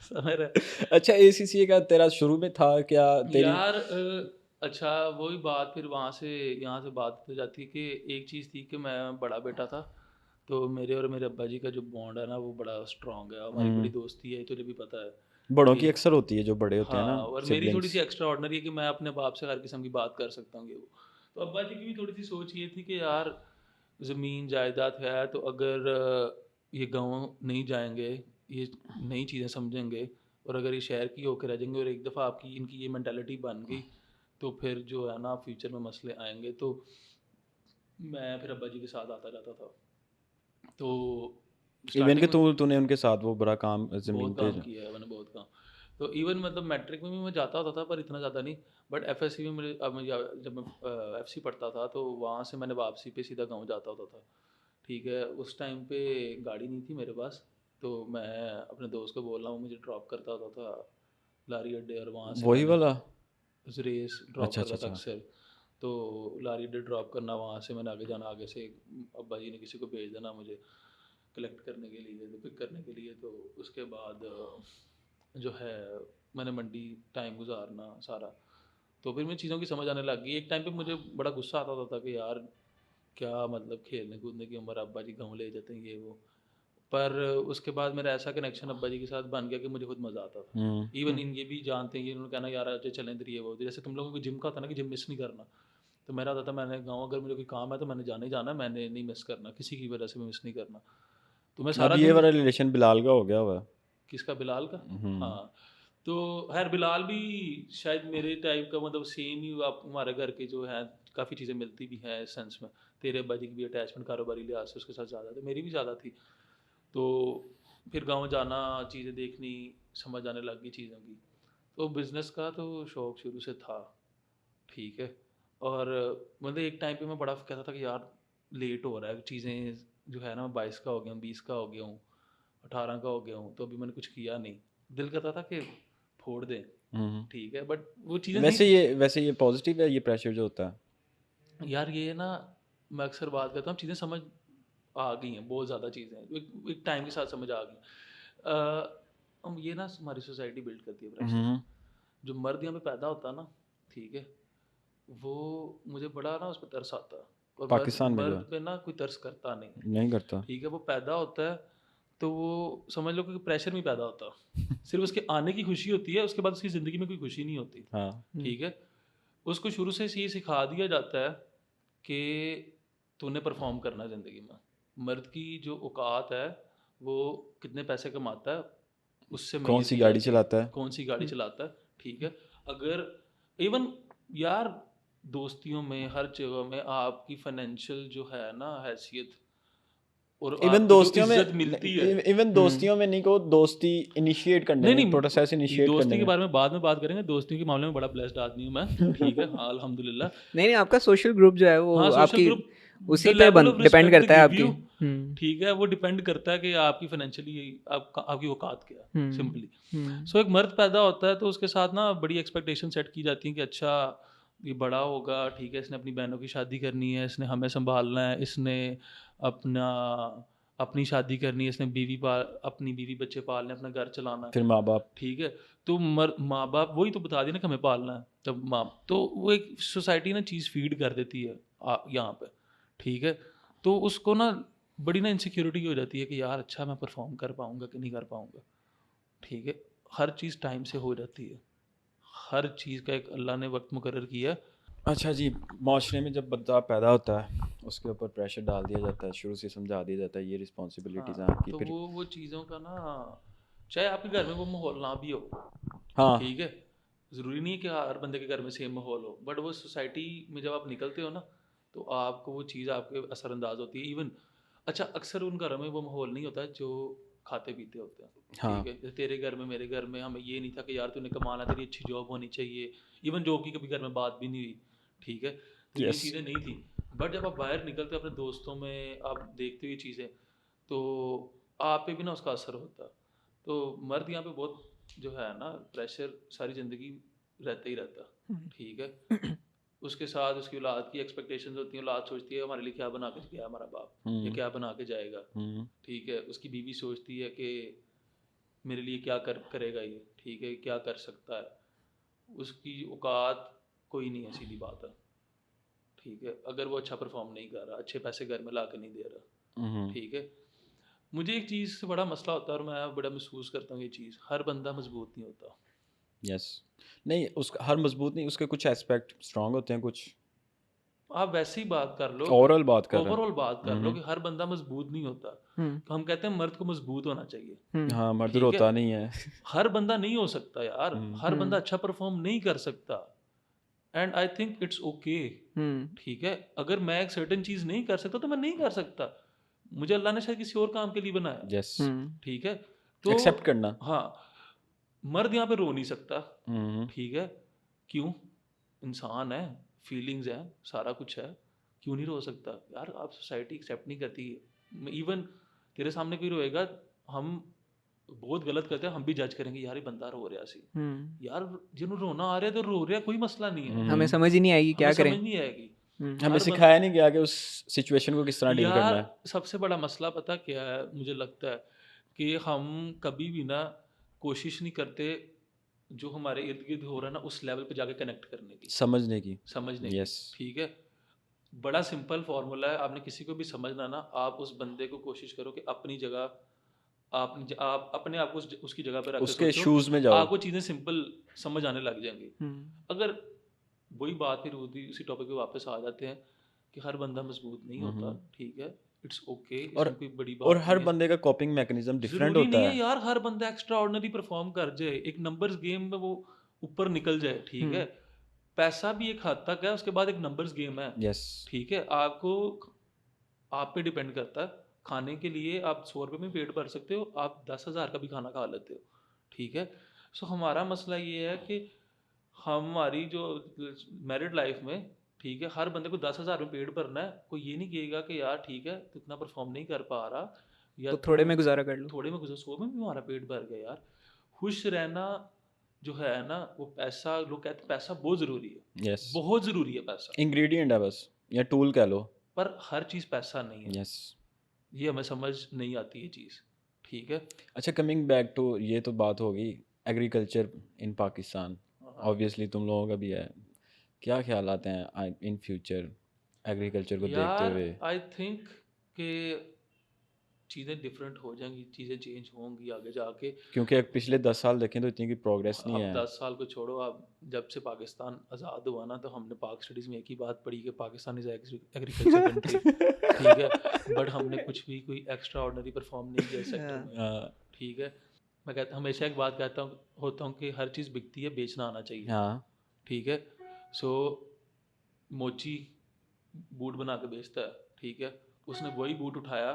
समझ रहे। अच्छा एसीसीए का तेरा शुरू में था क्या तेरी? यार अच्छा वही बात, फिर वहाँ से यहाँ से बात हो जाती है कि एक चीज़ थी कि मैं बड़ा बेटा था, तो मेरे और मेरे अब्बा जी का जो बॉन्ड है ना वो बड़ा स्ट्रांग है, हमारी बड़ी दोस्ती है, तुझे भी पता है बड़ों कि। की अक्सर होती है जो बड़े होते हैं ना हाँ, और मेरी थोड़ी सिबलिंग्स। सी एक्स्ट्रा ऑर्डनरी है कि मैं अपने बाप से हर किस्म की बात कर सकता हूँ ये वो। तो अब्बा जी की भी थोड़ी सी सोच ये थी कि यार ज़मीन जायदाद है, तो अगर ये गाँव नहीं जाएंगे, ये नई चीज़ें समझेंगे, और अगर ये शहर की होकर रह जाएंगे और एक दफ़ा आपकी इनकी ये मैंटालिटी बन गई, तो फिर जो है ना फ्यूचर में मसले आएंगे। तो मैं फिर अब्बा जी के साथ आता जाता था। तो इवन कि स्टार्टिंग में तूने उनके साथ वो बड़ा काम ज़मीन बहुत पे काम किया है मैंने, बहुत काम। तो इवन मतलब मैट्रिक में भी मैं जाता होता था पर इतना ज़्यादा नहीं। बट एफएससी में मुझे अब मुझे जब मैं एफसी पढ़ता था तो वहाँ से मैंने वापसी पे सीधा गांव जाता होता था। ठीक है, उस टाइम पे गाड़ी नहीं थी मेरे पास, तो मैं अपने दोस्त को बोल रहा हूँ मुझे ड्रॉप करता होता था लारी अड्डे, और वहाँ से वही मैंने वाला। उस रेस ड्रॉप अच्छा अच्छा करता था अच्छा। अक्सर। तो लारी अड्डे ड्रॉप करना, वहाँ से मैंने आगे जाना, आगे से अब्बा जी ने किसी को भेज देना मुझे कलेक्ट करने के लिए, तो पिक करने के लिए। तो उसके बाद जो है मैंने मंडी टाइम गुजारना सारा। तो फिर मुझे चीज़ों की समझ आने लग गई। एक टाइम पे मुझे बड़ा गुस्सा आता था कि यार क्या मतलब खेलने कूदने की उम्र, अब्बा जी गाँव ले जाते हैं ये वो। पर उसके बाद मेरा ऐसा कनेक्शन अब्बा जी के साथ बन गया कि मुझे खुद मज़ा आता था। इवन इन ये भी जानते हैं कि उन्होंने कहना यार आज चलें इधर ये वो, जैसे तुम लोगों को जिम का होता है ना कि जिम मिस नहीं करना, तो मेरा होता था मैंने गाँव अगर मुझे कोई काम है तो मैंने जाना ही जाना है, मैंने नहीं मिस करना, किसी की वजह से भी मिस नहीं करना। तो मैं अब सारा ये दिन वाला रिलेशन बिलाल का हो गया हुआ है। किसका, बिलाल का? हम्म। हाँ। तो खैर बिलाल भी शायद मेरे टाइप का, मतलब सेम ही आप हमारे घर के जो हैं काफ़ी चीज़ें मिलती भी हैं इस सेंस में। तेरे अब्बा जी की भी अटैचमेंट कारोबारी लिहाज से उसके साथ ज़्यादा थी, मेरी भी ज़्यादा थी। तो फिर गाँव जाना, चीज़ें देखनी, समझ आने लग गई चीज़ों की। तो बिज़नेस का तो शौक शुरू से था। ठीक है। और मतलब एक टाइम पे मैं बड़ा कहता था कि यार लेट हो रहा है, चीज़ें जो है ना, मैं 22 का हो गया हूँ, 20 का हो गया हूँ, 18 का हो गया हूँ, तो अभी मैंने कुछ किया नहीं। दिल करता था कि फोड़ दें। हम्म। ठीक है, बट वो चीज़ें नहीं वैसे ये पॉजिटिव है ये प्रेशर जो होता है। यार, ये ना मैं अक्सर बात करता हूँ, चीज़ें समझ आ गई हैं, बहुत ज़्यादा चीज़ें एक टाइम के साथ समझ आ गई। हम ये ना हमारी सोसाइटी बिल्ड करती है प्रेशर। हम्म। जो मर्द यहाँ पे पैदा होता है ना, ठीक है, वो मुझे बड़ा ना उस पर तरस आता है। और मर्द पाकिस्तान में जो मर्द है पे ना कोई तरस करता नहीं। नहीं करता। ठीक है, वो पैदा होता है तो वो समझ लो कि प्रेशर में पैदा होता है। सिर्फ उसके आने की खुशी होती है, उसके बाद उसकी ज़िंदगी में कोई खुशी नहीं होती। हाँ। ठीक है, उसको शुरू से ये सिखा दिया जाता है कि तूने परफॉर्म करना है ज़िंदगी में। मर्द की जो औकात है वो कितने पैसे कमाता है उससे कौन मेज़र सी की गाड़ी जाती है, चलाता है। कौन सी गाड़ी चलाता है। ठीक है, अगर इवन यार दोस्तियों में हर जगह में आपकी फाइनेंशियल जो है ना हैसियत और इवन आपको जो दोस्तियों इज्जत मिलती है। में इवन दोस्तियों में नहीं को दोस्ती इनिशिएट करने नहीं में प्रोसेस नहीं, इनिशिएट दोस्ती करने के में। बारे में बाद में बात करेंगे। दोस्ती के मामले में बड़ा ब्लेस्ड आदमी हूँ मैं। ठीक है, हाँ अल्हम्दुलिल्लाह। नहीं नहीं, आपका सोशल ग्रुप जो है वो हाँ, सोशल आपकी ग्रुप, द उसी पे लेवल ऑफ डिपेंड रिस्पेक्ट दे करता है गिव आपकी। यू। ठीक है, वो डिपेंड करता है कि आपकी फाइनेंशियली आपकी औकात क्या है, सिंपली। सो एक मर्द पैदा होता है तो उसके साथ ना बड़ी एक्सपेक्टेशन सेट की जाती है कि अच्छा ये बड़ा होगा, ठीक है, इसने अपनी बहनों की शादी करनी है, इसने हमें संभालना है, इसने अपना अपनी शादी करनी है, इसने अपनी बीवी बच्चे पालने, अपना घर चलाना है। फिर माँ बाप। ठीक है, तो माँ बाप वही तो बता दिया ना कि हमें पालना है। तब माँ तो वो एक सोसाइटी ना चीज़ फीड कर देती है यहाँ पे। ठीक है, तो उसको ना बड़ी ना इनसिक्योरिटी हो जाती है कि यार अच्छा मैं परफॉर्म कर पाऊँगा कि नहीं कर पाऊँगा। ठीक है, हर चीज़ टाइम से हो जाती है, हर चीज़ का एक अल्लाह ने वक्त मुकर्रर किया है। अच्छा जी, माशरे में जब बंदा पैदा होता है उसके ऊपर प्रेशर डाल दिया जाता है, शुरू से समझा दिया जाता है ये रिस्पॉन्सिबिलिटीज़ हैं हाँ, आपकी। तो फिर वो चीज़ों का ना, चाहे आपके घर में वो माहौल ना भी हो, हाँ। ठीक है, ज़रूरी नहीं है कि हर बंदे के घर में सेम माहौल हो, बट वो सोसाइटी में जब आप निकलते हो ना तो आपको वो चीज़ आपके असरअंदाज होती है। इवन अच्छा अक्सर उन घरों में वो माहौल नहीं होता है जो खाते पीते होते हैं। हाँ। ठीक है, जैसे तेरे घर में मेरे घर में हमें ये नहीं था कि यार तूने कमाना, तेरी अच्छी जॉब होनी चाहिए। इवन जॉब की कभी घर में बात भी नहीं हुई। ठीक है, तो ये यस। चीज़ें नहीं थी। बट जब आप बाहर निकलते हो अपने दोस्तों में, आप देखते हो ये चीज़ें, तो आप पे भी ना उसका असर होता है। तो मर्द यहाँ पे बहुत जो है ना प्रेशर सारी ज़िंदगी रहता ही रहता है। ठीक है, उसके साथ उसकी औलाद की एक्सपेक्टेशंस होती हैं। औलाद सोचती है हमारे लिए क्या बना के गया हमारा बाप, ये क्या बना के जाएगा। ठीक है, उसकी बीवी सोचती है कि मेरे लिए क्या करेगा ये, ठीक है, क्या कर सकता है। उसकी औकात कोई नहीं है, सीधी बात है। ठीक है, अगर वो अच्छा परफॉर्म नहीं कर रहा, अच्छे पैसे घर में ला के नहीं दे रहा। ठीक है, मुझे एक चीज़ से बड़ा मसला होता है और मैं बड़ा महसूस करता हूँ ये चीज़, हर बंदा मजबूत नहीं होता। यस। नहीं उसका हर मजबूत नहीं, उसके कुछ एस्पेक्ट स्ट्रांग होते हैं, कुछ आप वैसे ही बात कर लो, ओवरऑल बात कर रहे ओवरऑल बात कर लो हैं। कि हर बंदा मजबूत नहीं होता। तो हम कहते हैं मर्द को मजबूत होना चाहिए। हाँ, मर्द ठीक है, रोता नहीं है। हर बंदा नहीं हो सकता यार, हर बंदा अच्छा परफॉर्म नहीं कर सकता। And I think it's okay. ठीक है, अगर मैं एक सर्टेन चीज़ नहीं कर सकता तो मैं नहीं कर सकता, मुझे अल्लाह ने शायद किसी और काम के लिए बनाया। यस, ठीक है, तो एक्सेप्ट करना। हाँ, मर्द यहाँ पे रो नहीं सकता। हम्म, ठीक है, क्यों? इंसान है, फीलिंग्स हैं, सारा कुछ है, क्यों नहीं रो सकता यार? आप सोसाइटी एक्सेप्ट नहीं करती। इवन तेरे सामने कोई रोएगा, हम बहुत गलत करते हैं, हम भी जज करेंगे यार ये बंदा रो रहा सी, यार जिन्होंने रोना आ रहा है तो रो रहा, कोई मसला नहीं है। हमें समझ ही नहीं आएगी क्या हमें करें। समझ नहीं आएगी। हमें हर सिखाया नहीं गया कि उस सिचुएशन को किस तरह डील करना यार है। सबसे बड़ा मसला पता क्या है, मुझे लगता है कि हम कभी भी ना कोशिश नहीं करते जो हमारे इर्द गिर्द हो रहा है ना उस लेवल पे जाके कनेक्ट करने की, समझने की। समझने की। यस, ठीक है, बड़ा सिंपल फॉर्मूला है, आपने किसी को भी समझना ना, आप उस बंदे को कोशिश करो कि अपनी जगह आप अपने आप को उसकी जगह पे रख के उसके सोचो, शूज में जाओ। आपको चीज़ें सिंपल समझ आने लग जाएंगी। अगर वही बात फिर उसी टॉपिक पे वापस आ जाते हैं कि हर बंदा मजबूत नहीं होता। ठीक है, इट्स ओके, और इसमें कोई बड़ी और बात हर नहीं है। बंदे का कॉपिंग मैकेनिज्म डिफरेंट जरूरी होता नहीं है है। यार हर बंदा एक्स्ट्रा ऑर्डिनरी परफॉर्म कर जाए, एक नंबर्स गेम में वो ऊपर निकल जाए। ठीक है, पैसा भी एक हद तक है, उसके बाद एक नंबर्स गेम है। यस, ठीक है, आपको आप पे डिपेंड करता है। खाने के लिए आप 100 रुपये में पेट भर सकते हो, आप 10,000 का भी खाना खा लेते हो। ठीक है, सो हमारा मसला ये है कि हमारी जो मैरिड लाइफ में, ठीक है, हर बंदे को 10,000 में पेट भरना है। कोई ये नहीं कहेगा कि यार ठीक है तू इतना परफॉर्म नहीं कर पा रहा, या तो थोड़े तू में गुजारा कर लो। थोड़े में गुजर, 100 में भी हमारा पेट भर गया यार। खुश रहना जो है ना, वो पैसा, लोग कहते हैं पैसा बहुत ज़रूरी है, यस, बहुत ज़रूरी है पैसा, इंग्रेडिएंट है बस, या टूल कह लो। पर हर चीज़ पैसा नहीं है। यस। ये हमें समझ नहीं आती ये चीज़। ठीक है, अच्छा, कमिंग बैक टू, ये तो बात होगी एग्रीकल्चर इन पाकिस्तान, ऑब्वियसली तुम लोगों का भी है। क्या ख्याल आते हैं इन फ्यूचर एग्रीकल्चर को देखते यार हुए? आई थिंक कि चीज़ें डिफरेंट हो जाएंगी, चीज़ें चेंज होंगी आगे जाके। क्योंकि अब पिछले 10 साल देखें तो इतनी की प्रोग्रेस नहीं अब है। 10 साल को छोड़ो, अब जब से पाकिस्तान आज़ाद हुआ ना, तो हमने पाक स्टडीज़ में एक ही बात पढ़ी कि पाकिस्तान इज़ एग्रीकल्चर कंट्री। ठीक है, बट हमने कुछ भी कोई एक्स्ट्रा ऑर्डिनरी परफॉर्म नहीं किया इस सेक्टर में। ठीक है, मैं हमेशा एक बात कहता हूँ कि हर चीज़ बिकती है, बेचना आना चाहिए। हाँ, ठीक है, सो मोची बूट बना के बेचता है। ठीक है, उसने वही बूट उठाया,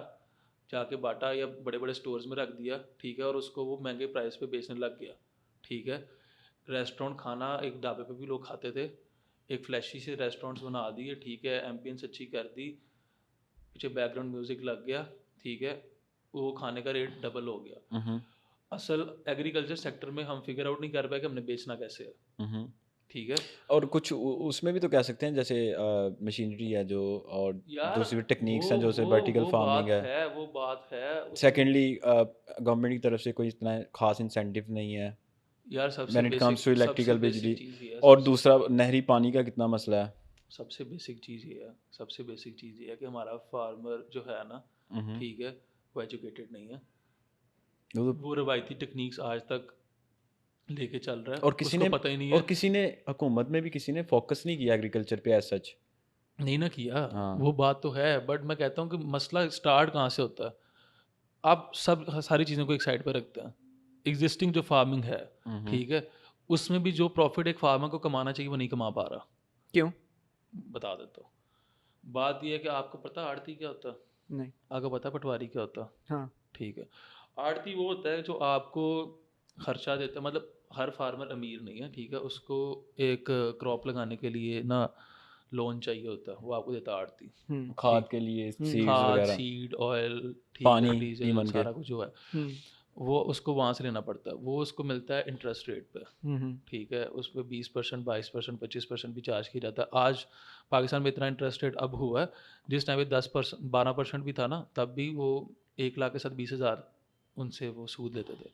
जाके बाटा या बड़े बड़े स्टोर्स में रख दिया। ठीक है, और उसको वो महंगे प्राइस पे बेचने लग गया। ठीक है, रेस्टोरेंट खाना एक ढाबे पे भी लोग खाते थे, एक फ्लैशी से रेस्टोरेंट्स बना दिए। ठीक है, एम्बियंस अच्छी कर दी, पीछे बैकग्राउंड म्यूजिक लग गया। ठीक है, वो खाने का रेट डबल हो गया। असल एग्रीकल्चर सेक्टर में हम फिगर आउट नहीं कर पाए कि हमने बेचना कैसे है। ठीक है, और कुछ उसमें भी तो कह सकते हैं, जैसे मशीनरी है जो, और यार दूसरी टेक्निक्स वो हैं जैसे वो वर्टिकल वो फार्मिंग बात है। है, वो बात है उसमें। सेकेंडली, गवर्नमेंट की तरफ से कोई इतना खास इंसेंटिव नहीं है यार सबसे when it comes to basic electrical बिजली। चीज़ ये है, और दूसरा नहरी पानी का कितना मसला है। सबसे बेसिक चीज़ ये है, सबसे बेसिक चीज़ ये है कि हमारा फार्मर जो है ना, ठीक है, वो एजुकेटेड नहीं है। वो रवायती टेक्निक्स आज तक लेके चल रहा है, और किसी उसको ने पता ही नहीं और है। किसी ने हुकूमत में भी किसी ने फोकस नहीं किया एग्रीकल्चर पे एज सच। नहीं ना किया, हाँ। वो बात तो है, बट मैं कहता हूँ कि मसला स्टार्ट कहाँ से होता है। आप सब सारी चीज़ों को एक साइड पर रखते हैं, एग्जिस्टिंग जो फार्मिंग है, ठीक है, उसमें भी जो प्रॉफिट एक फार्मर को कमाना चाहिए वो नहीं कमा पा रहा। क्यों? बता देता हूँ। बात यह है कि आपको पता आड़ती क्या होता है? नहीं। आपको पता पटवारी क्या होता है? हाँ। ठीक है, आड़ती वो होता है जो आपको खर्चा देता है। मतलब हर फार्मर अमीर नहीं है, ठीक है, उसको एक क्रॉप लगाने के लिए ना लोन चाहिए होता है, वो आपको देता है आड़ती। खाद के लिए सीड्स खाद, वगैरह, सीड, ऑयल, पानी, ठीक है, डीजल, ईमन के। सारा कुछ जो है वो उसको वहाँ से लेना पड़ता है। वो उसको मिलता है इंटरेस्ट रेट पे। ठीक है, उस पर 20%, 22%, 25% भी चार्ज किया जाता है। आज पाकिस्तान में इतना इंटरेस्ट रेट अब हुआ है, जिस टाइम पे 10%, 12% भी था ना, तब भी वो 1 लाख के साथ 20,000 उनसे वो सूद लेते थे।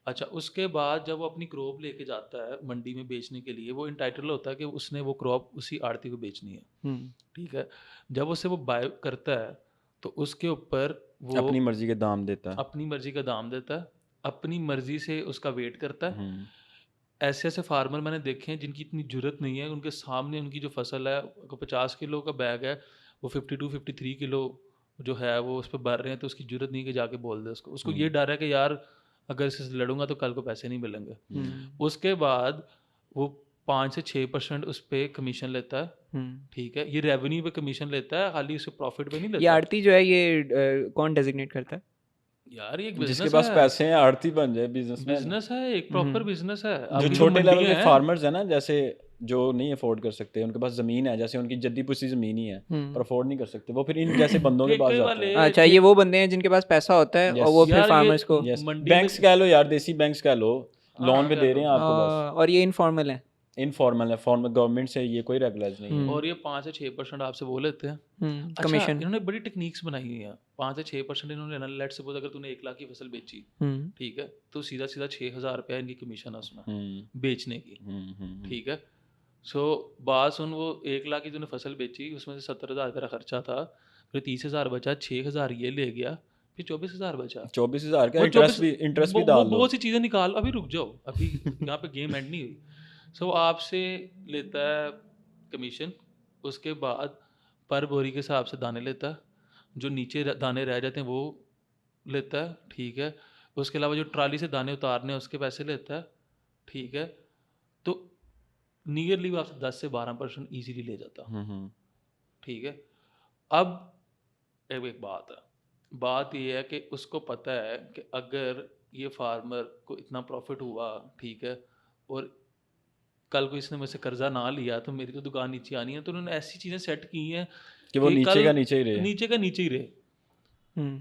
अच्छा, उसके बाद जब वो अपनी क्रॉप लेके जाता है मंडी में बेचने के लिए, वो इंटाइटल होता है कि उसने वो क्रॉप उसी आड़ती को बेचनी है। ठीक है, जब उससे वो बाय करता है तो उसके ऊपर वो अपनी मर्जी के दाम देता है। अपनी मर्जी का दाम देता है, अपनी मर्जी से उसका वेट करता है। ऐसे ऐसे फार्मर मैंने देखे हैं जिनकी इतनी जरूरत नहीं है, उनके सामने उनकी जो फसल है, 50 किलो का बैग है, वो 52, 53 किलो जो है वो उस पर भर रहे हैं, तो उसकी जरूरत नहीं कि जाके बोल दे उसको ये डर है कि यार अगर इससे लड़ूंगा तो कल को पैसे नहीं मिलेंगे। उसके बाद वो 5 से 6% उस पर कमीशन लेता है, ठीक है। ये रेवेन्यू पे कमीशन लेता है, खाली उसे प्रॉफिट पे नहीं ये लेता। आरती जो है ये कौन डेजिग्नेट करता है? यार ये एक जिसके बिजनेस पास है, पैसे हैं आड़ती बन जाए, बिजनेसमैन। बिजनेस है, एक प्रॉपर बिजनेस है। जो आपकी छोटे लेवल मंडियां के हैं, फार्मर्स है ना, जैसे जो नहीं अफोर्ड कर सकते, उनके पास ज़मीन है, जैसे उनकी जद्दी पुसी ज़मीन ही है पर अफोर्ड नहीं कर सकते, वो फिर इन जैसे बंदों के पास ठेके जाते वाले हैं। अच्छा, ये वो बंदे हैं जिनके पास पैसा होता है और वो फिर यार ये फार्मर्स को यस, मंडी में बैंक्स कह लो यार, देसी बैंक्स कह लो, लोन हाँ, पे कह दे लो। रहे हैं आपको बस। और ये इनफॉर्मल है। इनफॉर्मल है, फॉर्मल गवर्नमेंट से ये कोई रेगुलाइज नहीं है। और ये 5 से 6% आपसे वो लेते हैं। अच्छा, कमीशन। इन्होंने बड़ी टेक्निक्स बनाई हुई हैं। 5 से 6% इन्होंने लेना। लेट्स सपोज अगर तूने 1 लाख की फसल बेची, ठीक है, तो सीधा सीधा 6,000 रुपया इनकी कमीशन है उसमें बेचने की, ठीक है। सो बात सुन, वो 1 लाख की तूने फसल बेची, उसमें से 70,000 तेरा खर्चा था, फिर 30,000 बचा, 6,000 ये ले गया, फिर 24,000 बचा। 24,000 का वो इंटरेस्ट भी डाल लो। बहुत सी चीज़ें निकाल, अभी रुक जाओ, अभी यहाँ पे गेम एंड नहीं हुई। सो आपसे लेता है कमीशन, उसके बाद पर बोरी के हिसाब से दाने लेता है, जो नीचे दाने रह जाते हैं वो लेता है, ठीक है। उसके अलावा जो ट्राली से दाने उतारने हैं उसके पैसे लेता है, ठीक है। तो नियरली वो आपसे 10 से 12% ईजीली ले जाता, ठीक है। अब एक बात है, बात ये है कि उसको पता है कि अगर ये फार्मर को इतना प्रॉफिट हुआ, ठीक है, और कल को इसने मुझसे कर्जा ना लिया तो मेरी तो दुकान नीचे आनी है। तो उन्होंने ऐसी चीज़ें सेट की हैं कि वो नीचे कल का नीचे ही रहे। नीचे का नीचे ही रहे,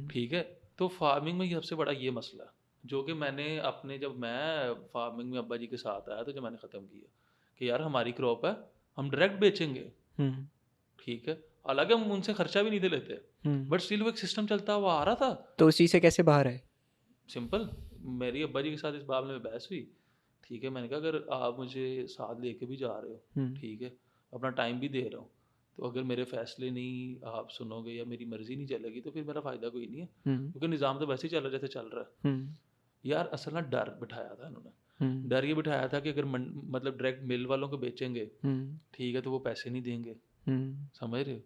ठीक है। तो फार्मिंग में सबसे बड़ा ये मसला है, जो कि मैंने अपने, जब मैं फार्मिंग में अब्बा जी के साथ आया तो जब मैंने ख़त्म किया कि यार हमारी क्रॉप है, हम डायरेक्ट बेचेंगे, ठीक है। हालांकि हम उनसे खर्चा भी नहीं थे लेते, बट स्टिल वो एक सिस्टम चलता हुआ आ रहा था। तो उसी से कैसे बाहर है? सिंपल, मेरी अब्बा जी के साथ इस मामले में बहस हुई, ठीक है। मैंने कहा अगर आप मुझे साथ लेके भी जा रहे हो, ठीक है, अपना टाइम भी दे रहा हूँ, तो अगर मेरे फैसले नहीं आप सुनोगे या मेरी मर्जी नहीं चलेगी तो फिर मेरा फ़ायदा कोई नहीं है, क्योंकि निज़ाम तो वैसे ही चल रहा जैसे चल रहा है। यार असल ना डर बिठाया था इन्होंने, डर ये बिठाया था कि अगर मतलब डायरेक्ट मिल वालों को बेचेंगे, ठीक है, तो वो पैसे नहीं देंगे, समझ रहे हो।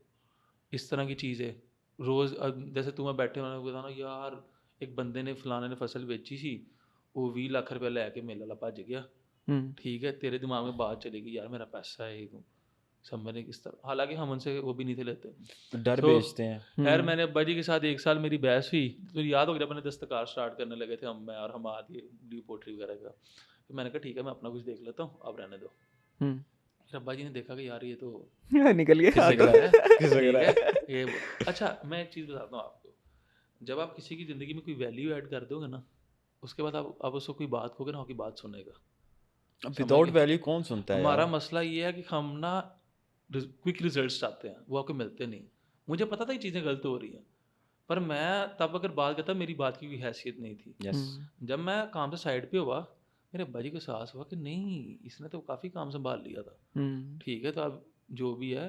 इस तरह की चीज़ें रोज़, जैसे तुम्हें बैठे होने को बताना, यार एक बंदे ने फलाने ने फसल बेची थी, वो 20 लाख रुपया लैके मेरे वाला भज गया, ठीक है, तेरे दिमाग में बात चलेगी यार मेरा पैसा है, समझने किस तरह। हालांकि हम उनसे वो भी नहीं थे लेते, डर तो बेचते हैं। खैर मैंने अब्बा जी के साथ 1 साल मेरी बहस हुई। तो याद हो गया, मैंने दस्तकार स्टार्ट करने लगे थे हम, मैं और हम आदि ड्यू पोट्री वगैरह का। तो मैंने कहा ठीक है मैं अपना कुछ देख लेता हूँ, अब रहने दो। फिर अब्बा जी ने देखा कि यार ये तो निकल गया खिसक रहा है, खिसक ठीक रहा है, है। ये अच्छा मैं एक चीज़ बताता हूँ आपको, जब आप किसी की ज़िंदगी में कोई वैल्यू ऐड कर दोगे ना, उसके बाद आप उसको कोई बात कहोगे ना, आपकी बात सुनेगा। विदाउट वैल्यू कौन सुनता है हमारा यार? मसला ये है कि हम ना क्विक रिजल्ट्स चाहते हैं, वो आपको मिलते नहीं। मुझे पता था ये चीज़ें गलत हो रही हैं, पर मैं तब अगर बात करता मेरी बात की कोई हैसियत नहीं थी। यस, जब मैं काम से साइड पे हुआ, मेरे अब्बा जी को एहसास हुआ कि नहीं इसने तो काफ़ी काम संभाल लिया था, ठीक है, तो अब जो भी है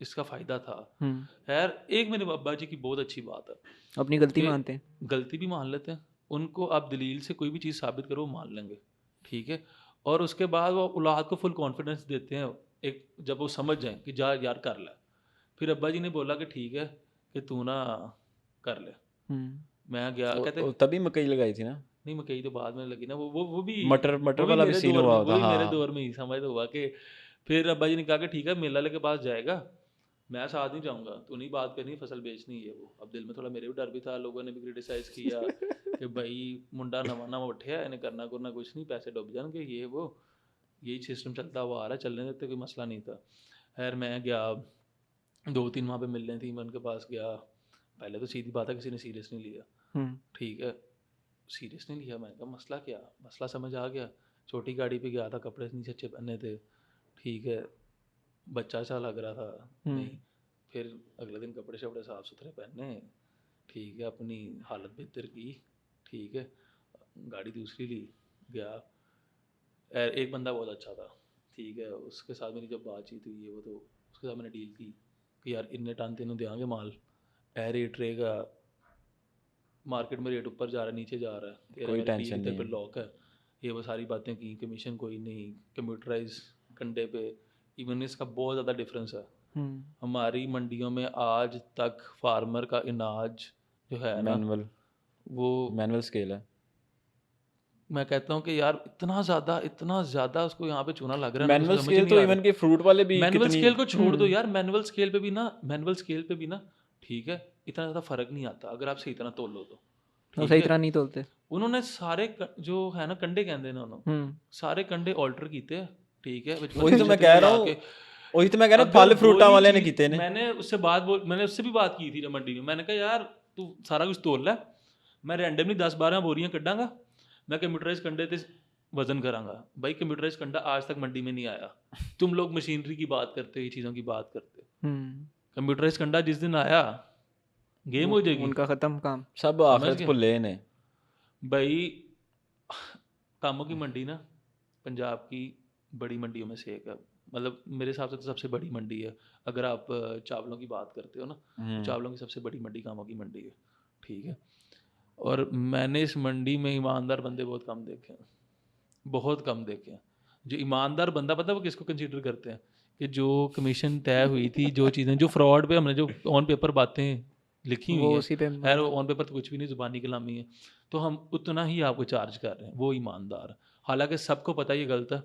इसका फ़ायदा था। खैर एक मेरे अब्बा जी की बहुत अच्छी बात है, अपनी गलती कि मानते हैं। गलती भी मान लेते हैं, उनको आप दलील से कोई भी चीज़ साबित करो वो मान लेंगे, ठीक है। और उसके बाद वो औलाद को फुल कॉन्फिडेंस देते हैं, एक जब वो समझ जाएं कि जा यार कर ले। फिर अब्बा जी ने बोला कि ठीक है कि तू ना कर ले। मैं गया, कहते तभी मकई लगाई थी ना? नहीं मकई तो बाद में लगी ना, वो भी मटर वो भी वाला भी मेरे सीन दौर हुआ में, होता, वो भी मेरे हाँ। दौर में ही समझ तो हुआ कि फिर अब्बा जी ने कहा कि ठीक है मेला के पास जाएगा, मैं साथ नहीं जाऊंगा, तू नहीं बात करनी, फसल बेचनी है वो। अब दिल में थोड़ा मेरे भी डर भी था, लोगों ने भी क्रिटिसाइज़ किया कि भाई मुंडा नवा नवा उठिया, इन्हें करना करना कुछ नहीं, पैसे डूब जाएंगे, ये वो यही सिस्टम चलता हुआ आ रहा है, चलने देते कोई मसला नहीं था। खैर मैं गया, 2-3 वहाँ पे मिलने थी, मैं उनके पास गया। पहले तो सीधी बात है किसी ने सीरियस नहीं लिया, ठीक है, सीरियस नहीं लिया। मैंने कहा मसला क्या, मसला समझ आ गया। छोटी गाड़ी पे गया था, कपड़े नीचे अच्छे पहने थे, ठीक है, बच्चा सा लग रहा था नहीं। फिर अगले दिन कपड़े शपड़े साफ़ सुथरे पहने, ठीक है, अपनी हालत बेहतर की, ठीक है, गाड़ी दूसरी ली, गया। एक बंदा बहुत अच्छा था, ठीक है, उसके साथ मेरी जब बातचीत हुई है वो, तो उसके साथ मैंने डील की कि यार इन्ने टन तेनों देंगे माल, ए रेट रहेगा, मार्केट में रेट ऊपर जा रहा है नीचे जा रहा है, तेरा कोई मेरा टेंशन डील नहीं पे है। लॉक है, ये वो सारी बातें की, कमीशन कोई नहीं, कंप्यूटराइज कंडे पे। इवन इसका बहुत ज़्यादा डिफरेंस है। हमारी मंडियों में आज तक फार्मर का अनाज जो है ना, मैनुअल वो मैनुअल स्केल है। मैं कहता हूँ कि यार इतना ज़्यादा उसको यहाँ पे चूना लग रहा है ना, मैनुअल मुझे समझ स्केल नहीं तो आ इवन रहा। के फ्रूट वाले भी मैनुअल कितनी स्केल को छोड़ दो यार, मैनुअल स्केल पे भी ना ठीक है, इतना ज़्यादा फर्क नहीं आता अगर आप सही तरह तोल लो तो, वो ठीक सही है। तरह नहीं तोलते। उन्होंने सारे जो है ना कंडे कहते हैं उन्होंने, सारे कंडे ऑल्टर कीते हैं, ठीक है, विच वही तो मैं पत्ते कह पुत्ते रहा ला हूँ, के। वही तो मैं कह रहा हूँ, अगर फल फ्रूटा वही वाले ने चीज़ कीते ने। मैंने उससे भी बात की थी जब मंडी में, मैंने कहा यार तू सारा कुछ तोल लै, मैं रैंडमली 10-12 बोरियां कड्डांगा, मैं कंप्यूटराइज कंडे ते वजन करांगा। भाई कंप्यूटराइज कंडा आज तक मंडी में नहीं आया, तुम लोग मशीनरी की बात करते हो, ये चीज़ों की बात करते हो। कंप्यूटराइज कंडा जिस दिन आया गेम हो जाएगी, उनका ख़त्म काम। सब समझ आखिरत गए को ले ने। भाई। कामों की मंडी ना पंजाब की बड़ी मंडियों में से एक है, मतलब मेरे हिसाब से तो सबसे बड़ी मंडी है। अगर आप चावलों की बात करते हो ना, तो चावलों की सबसे बड़ी मंडी कामों की मंडी है, ठीक है। और मैंने इस मंडी में ईमानदार बंदे बहुत कम देखे हैं, बहुत कम देखे हैं। जो ईमानदार बंदा पता है वो किसको कंसीडर करते हैं, कि जो कमीशन तय हुई थी, जो चीज़ें जो फ्रॉड पे हमने जो ऑन पेपर बातें लिखी हुई वो हैं, उसी पे खैर ऑन पेपर तो कुछ भी नहीं, ज़ुबानी कलामी है, तो हम उतना ही आपको चार्ज कर रहे हैं, वो ईमानदार है। हालांकि सबको पता है ये गलत है,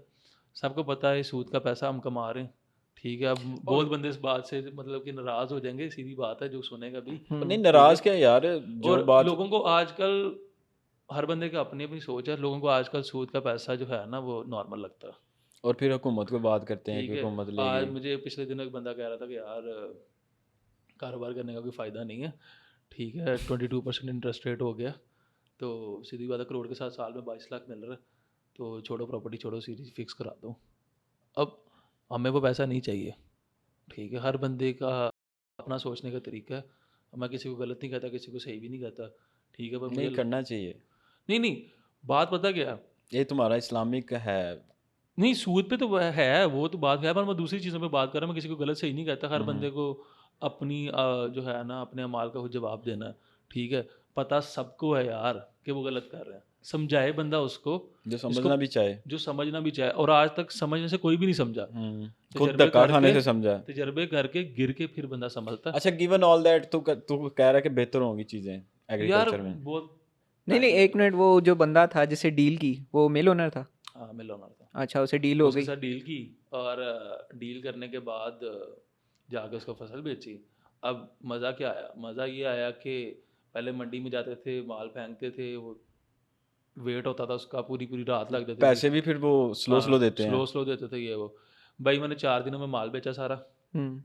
सबको पता है सूद का पैसा हम कमा रहे हैं, ठीक है। अब बहुत बंदे इस बात से मतलब कि नाराज़ हो जाएंगे, सीधी बात है, जो सुनेगा भी, नहीं ठीक नाराज है। क्या यार, जो और बात लोगों को आजकल हर बंदे की अपनी अपनी सोच है, लोगों को आजकल सूद का पैसा जो है ना वो नॉर्मल लगता है, और फिर हुकूमत को बात करते हैं ठीक कि है। हुकूमत आज लेगी। मुझे पिछले दिनों एक बंदा कह रहा था कि यार कारोबार करने का कोई फ़ायदा नहीं है, ठीक है, 22% इंटरेस्ट रेट हो गया, तो सीधी बात है करोड़ के साथ साल में 22 लाख मिल रहा है, तो छोड़ो प्रॉपर्टी छोड़ो, सीरीज फिक्स करा दो। अब हमें वो पैसा नहीं चाहिए, ठीक है। हर बंदे का अपना सोचने का तरीका है, मैं किसी को गलत नहीं कहता, किसी को सही भी नहीं कहता, ठीक है। पर नहीं मुझे करना चाहिए, नहीं, बात पता क्या है? ये तुम्हारा इस्लामिक है। नहीं, सूद पे तो है, वो तो बात है, पर मैं दूसरी चीज़ों पे बात कर रहा हूँ, मैं किसी को गलत सही नहीं कहता। हर बंदे को अपनी जो है ना अपने अमाल का खुद जवाब देना है, ठीक है। पता सबको है यार कि वो गलत कर रहे हैं, समझाए बंदा उसको जो इसको, समझना भी चाहे। जो समझना भी चाहे, और आज तक समझने से कोई भी नहीं समझा, खुद तजर्बे धक्का खाने करके से समझा। तजर्बे करके गिर के फिर बंदा समझता है। अच्छा गिवन ऑल दैट, तू कह रहा है कि बेहतर होंगी चीज़ें यार एग्रीकल्चर में। बहुत नहीं नहीं, टाइम एक मिनट, वो जो बंदा था जिससे डील की, वो मेल ओनर था? हाँ, मिल ऑनर था, अच्छा, उसे डील हो उसके गई। साथ डील की, और डील करने के बाद जाके उसको फसल बेची। अब मज़ा क्या आया? मज़ा ये आया कि पहले मंडी में जाते थे, माल फेंकते थे, वो वेट होता था उसका, पूरी पूरी रात लग जाती थी। पैसे भी फिर वो स्लो स्लो देते हैं। स्लो स्लो देते थे ये वो। भाई मैंने 4 दिनों में माल बेचा सारा,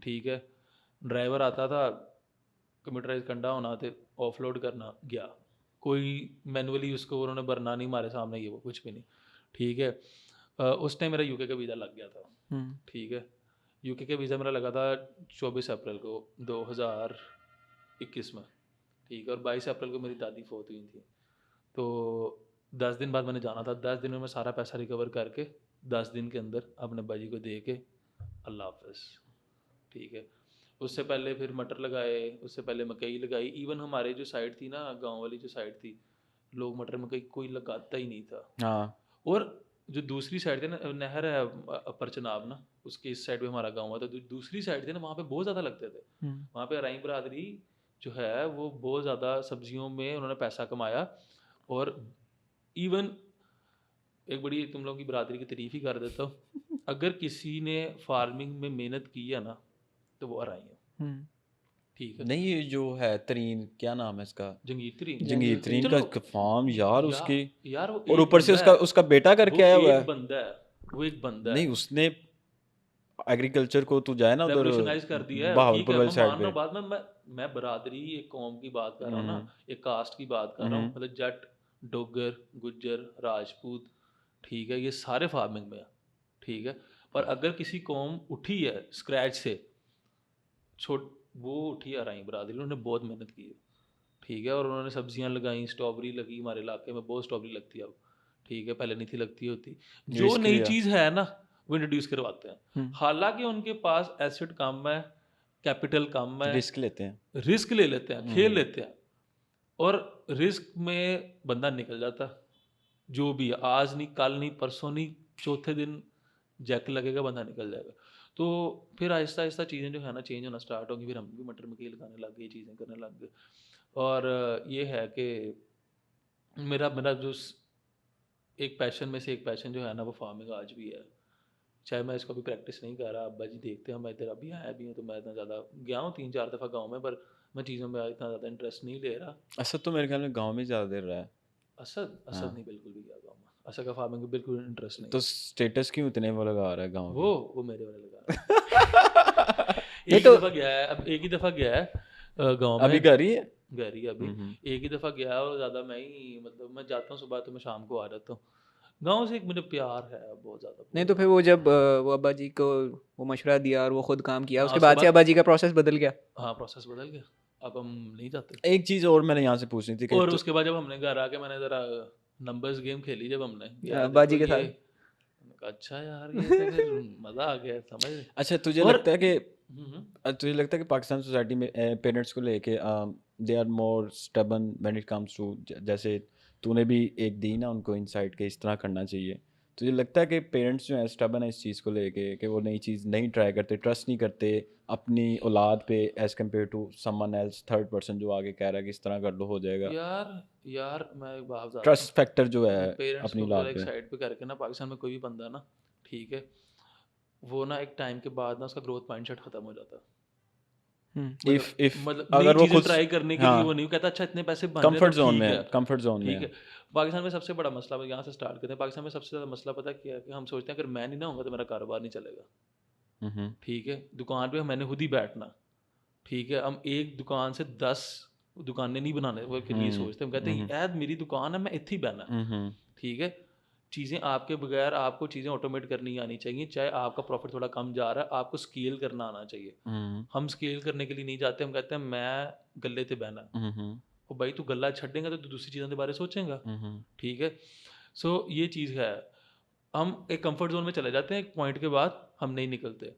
ठीक है। ड्राइवर आता था, कंप्यूटराइज कंडा होना थे, ऑफलोड करना गया, कोई मैनुअली उसको उन्होंने भरना नहीं हमारे सामने, ये वो कुछ भी नहीं, ठीक है। उस टाइम मेरा यूके का वीज़ा लग गया था, ठीक है। यूके का वीज़ा मेरा लगा था 24 अप्रैल को 2021 में, ठीक है। और 22 अप्रैल को मेरी दादी फोत हुई थी, तो 10 दिन बाद मैंने जाना था। 10 दिन में मैं सारा पैसा रिकवर करके 10 दिन के अंदर अपने बाजी को दे के अल्लाह हाफ़िज़, ठीक है। उससे पहले फिर मटर लगाए, उससे पहले मकई लगाई। इवन हमारे जो साइड थी ना, गांव वाली जो साइड थी, लोग मटर मकई कोई लगाता ही नहीं था। हाँ और जो दूसरी साइड थी ना, नहर है अपर चनाब ना, उसके इस साइड पे हमारा गांव था, तो दूसरी साइड थी ना, वहाँ पे बहुत ज़्यादा लगते थे। वहाँ पे अराई बरादरी जो है वो बहुत ज़्यादा सब्जियों में उन्होंने पैसा कमाया। और इवन एक बड़ी तुम लोगों की बरादरी की तारीफ़ ही कर देता हूँ, अगर किसी ने फार्मिंग में मेहनत की है ना, तो वो अराई है, ठीक है। नहीं, ये जो है तरीन, क्या नाम है इसका, जंगीर तरीन, जंगीर तरीन चलो का फार्म यार या, उसकी। यार वो और एक ऊपर से बंदा उसका है, उसका बेटा करके वो आया हुआ एक है। बंदा है, वो एक बंदा नहीं है, उसने एग्रीकल्चर को, तू जाए ना उधर रेवोल्यूशनाइज कर दिया है, ठीक बहावलपुर है। वाली मैं साइड मान रहा पे। हूँ, बाद में मैं बरादरी एक कौम की बात कर रहा हूँ ना, एक कास्ट की बात कर रहा हूँ, मतलब जट, डोगर, गुज्जर, राजपूत, ठीक है, ये सारे फार्मिंग में है, ठीक है। पर अगर किसी कौम उठी है स्क्रैच से, छोट वो उठी है अराई बरादरी, उन्होंने बहुत मेहनत की है, ठीक है। और उन्होंने सब्जियां लगाई, स्ट्रॉबेरी लगी, हमारे इलाके में बहुत स्ट्रॉबेरी लगती है अब, ठीक है, पहले नहीं थी लगती होती। जो रिस्क नई लिया। चीज़ है ना वो इंट्रोड्यूस करवाते हैं, हालांकि उनके पास एसेट कम है, कैपिटल कम है, रिस्क लेते हैं। रिस्क ले लेते हैं, खेल लेते हैं, और रिस्क में बंदा निकल जाता है। जो भी है, आज नहीं, कल नहीं, परसों नहीं, चौथे दिन जैक लगेगा, बंदा निकल जाएगा। तो फिर आहिस्ता आहिस्ता चीज़ें जो है ना चेंज होना स्टार्ट होंगी, फिर हम भी मटर मकई लगाने लग गए, चीज़ें करने लग गए। और ये है कि मेरा मेरा जो एक पैशन में से एक पैशन जो है ना वो फार्मिंग आज भी है। चाहे मैं इसको अभी प्रैक्टिस नहीं कर रहा, अब्बा जी देखते हैं, मैं इधर अभी आया भी हूँ तो मैं इतना ज़्यादा गया हूँ 3-4 दफ़ा गाँव में, पर मैं चीज़ों में इतना ज़्यादा इंटरेस्ट नहीं ले रहा। असद तो मेरे ख्याल में गाँव में ज़्यादा देर रहा है। असद हाँ, नहीं, बिल्कुल भी गया गाँव में। असद का फार्मिंग में बिल्कुल इंटरेस्ट नहीं तो है। स्टेटस क्यों इतने वो लगा रहा है गाँव के? वो मेरे वाले लगा रहा है। नहीं एक ही तो दफ़ा गया है, अब एक ही दफ़ा गया है गाँव अभी में, कर रही है? घर ही अभी। एक ही दफ़ा गया और ज़्यादा मैं ही मतलब मैं जाता हूँ सुबह तो मैं शाम को आ जाता हूँ। गाँव से एक मुझे प्यार है बहुत ज़्यादा। नहीं तो फिर वो जब वो अब्बा जी को वो मशवरा दिया और वो खुद काम किया, हाँ, उसके उसके बाद से बाद अब्बा जी का प्रोसेस बदल गया। हाँ, प्रोसेस बदल गया। अब हम नहीं जाते। एक चीज़ और मैंने यहाँ से पूछनी थी कि और तो उसके बाद जब हमने घर आके मैंने ज़रा नंबर्स गेम खेली जब हमने, यार अब्बा जी देखो के ये, साथ। मैंने कहा अच्छा यार ये तो फिर मज़ा आ गया, समझ रहे? अच्छा तुझे और लगता है कि हम्म, तुझे लगता है कि पाकिस्तान सोसाइटी में पेरेंट्स को लेके they are more stubborn when it comes to, जैसे तूने भी एक दी ना उनको इनसाइट के इस तरह करना चाहिए, तुझे लगता है कि पेरेंट्स जो है स्टबन है इस चीज़ को लेके कि वो नई चीज़ नहीं ट्राई करते, ट्रस्ट नहीं करते अपनी औलाद पे as compare to someone else, third person जो आगे कह रहा है कि इस तरह कर लो हो जाएगा, यार यार मैं एक बात बताता हूँ। ट्रस्ट फैक्टर जो है पेरेंट्स अपनी को जरा औलाद एक पे? साइड पे करके ना, पाकिस्तान में कोई भी बंदा ना, ठीक है, वो ना एक टाइम के बाद ना उसका ग्रोथ माइंडसेट खत्म हो जाता है। इफ मतलब नई अगर वो चीज़ें खुद ट्राई करने के लिए वो हाँ नहीं कहता अच्छा इतने पैसे बन रहे हैं कंफर्ट तो जोन ठीक है। में, कंफर्ट जोन ठीक में है, पाकिस्तान में सबसे बड़ा मसला, यहाँ से स्टार्ट करते हैं। पाकिस्तान में सबसे ज़्यादा मसला पता क्या है कि हम सोचते हैं अगर मैं नहीं ना होऊंगा तो मेरा कारोबार नहीं चलेगा। हम्म ठीक है, दुकान पे मैंने खुद ही बैठना। ठीक है, हम एक दुकान से 10 दुकानें नहीं बनाने वो के लिए सोचते, हम कहते हैं यार मेरी दुकान है, मैं इतनी बहना। हम्म ठीक है, चीज़ें आपके बगैर आपको चीज़ें ऑटोमेट करनी आनी चाहिए। चाहे आपका प्रॉफिट थोड़ा कम जा रहा है, आपको स्केल करना आना चाहिए। हम स्केल करने के लिए नहीं जाते, हम कहते हैं मैं गले ते बहना। और भाई तू गला छड़ेगा तो तू दूसरी चीज़ों के बारे सोचेगा। ठीक है, सो ये चीज़ है, हम एक कंफर्ट जोन में चले जाते हैं, एक पॉइंट के बाद हम नहीं निकलते।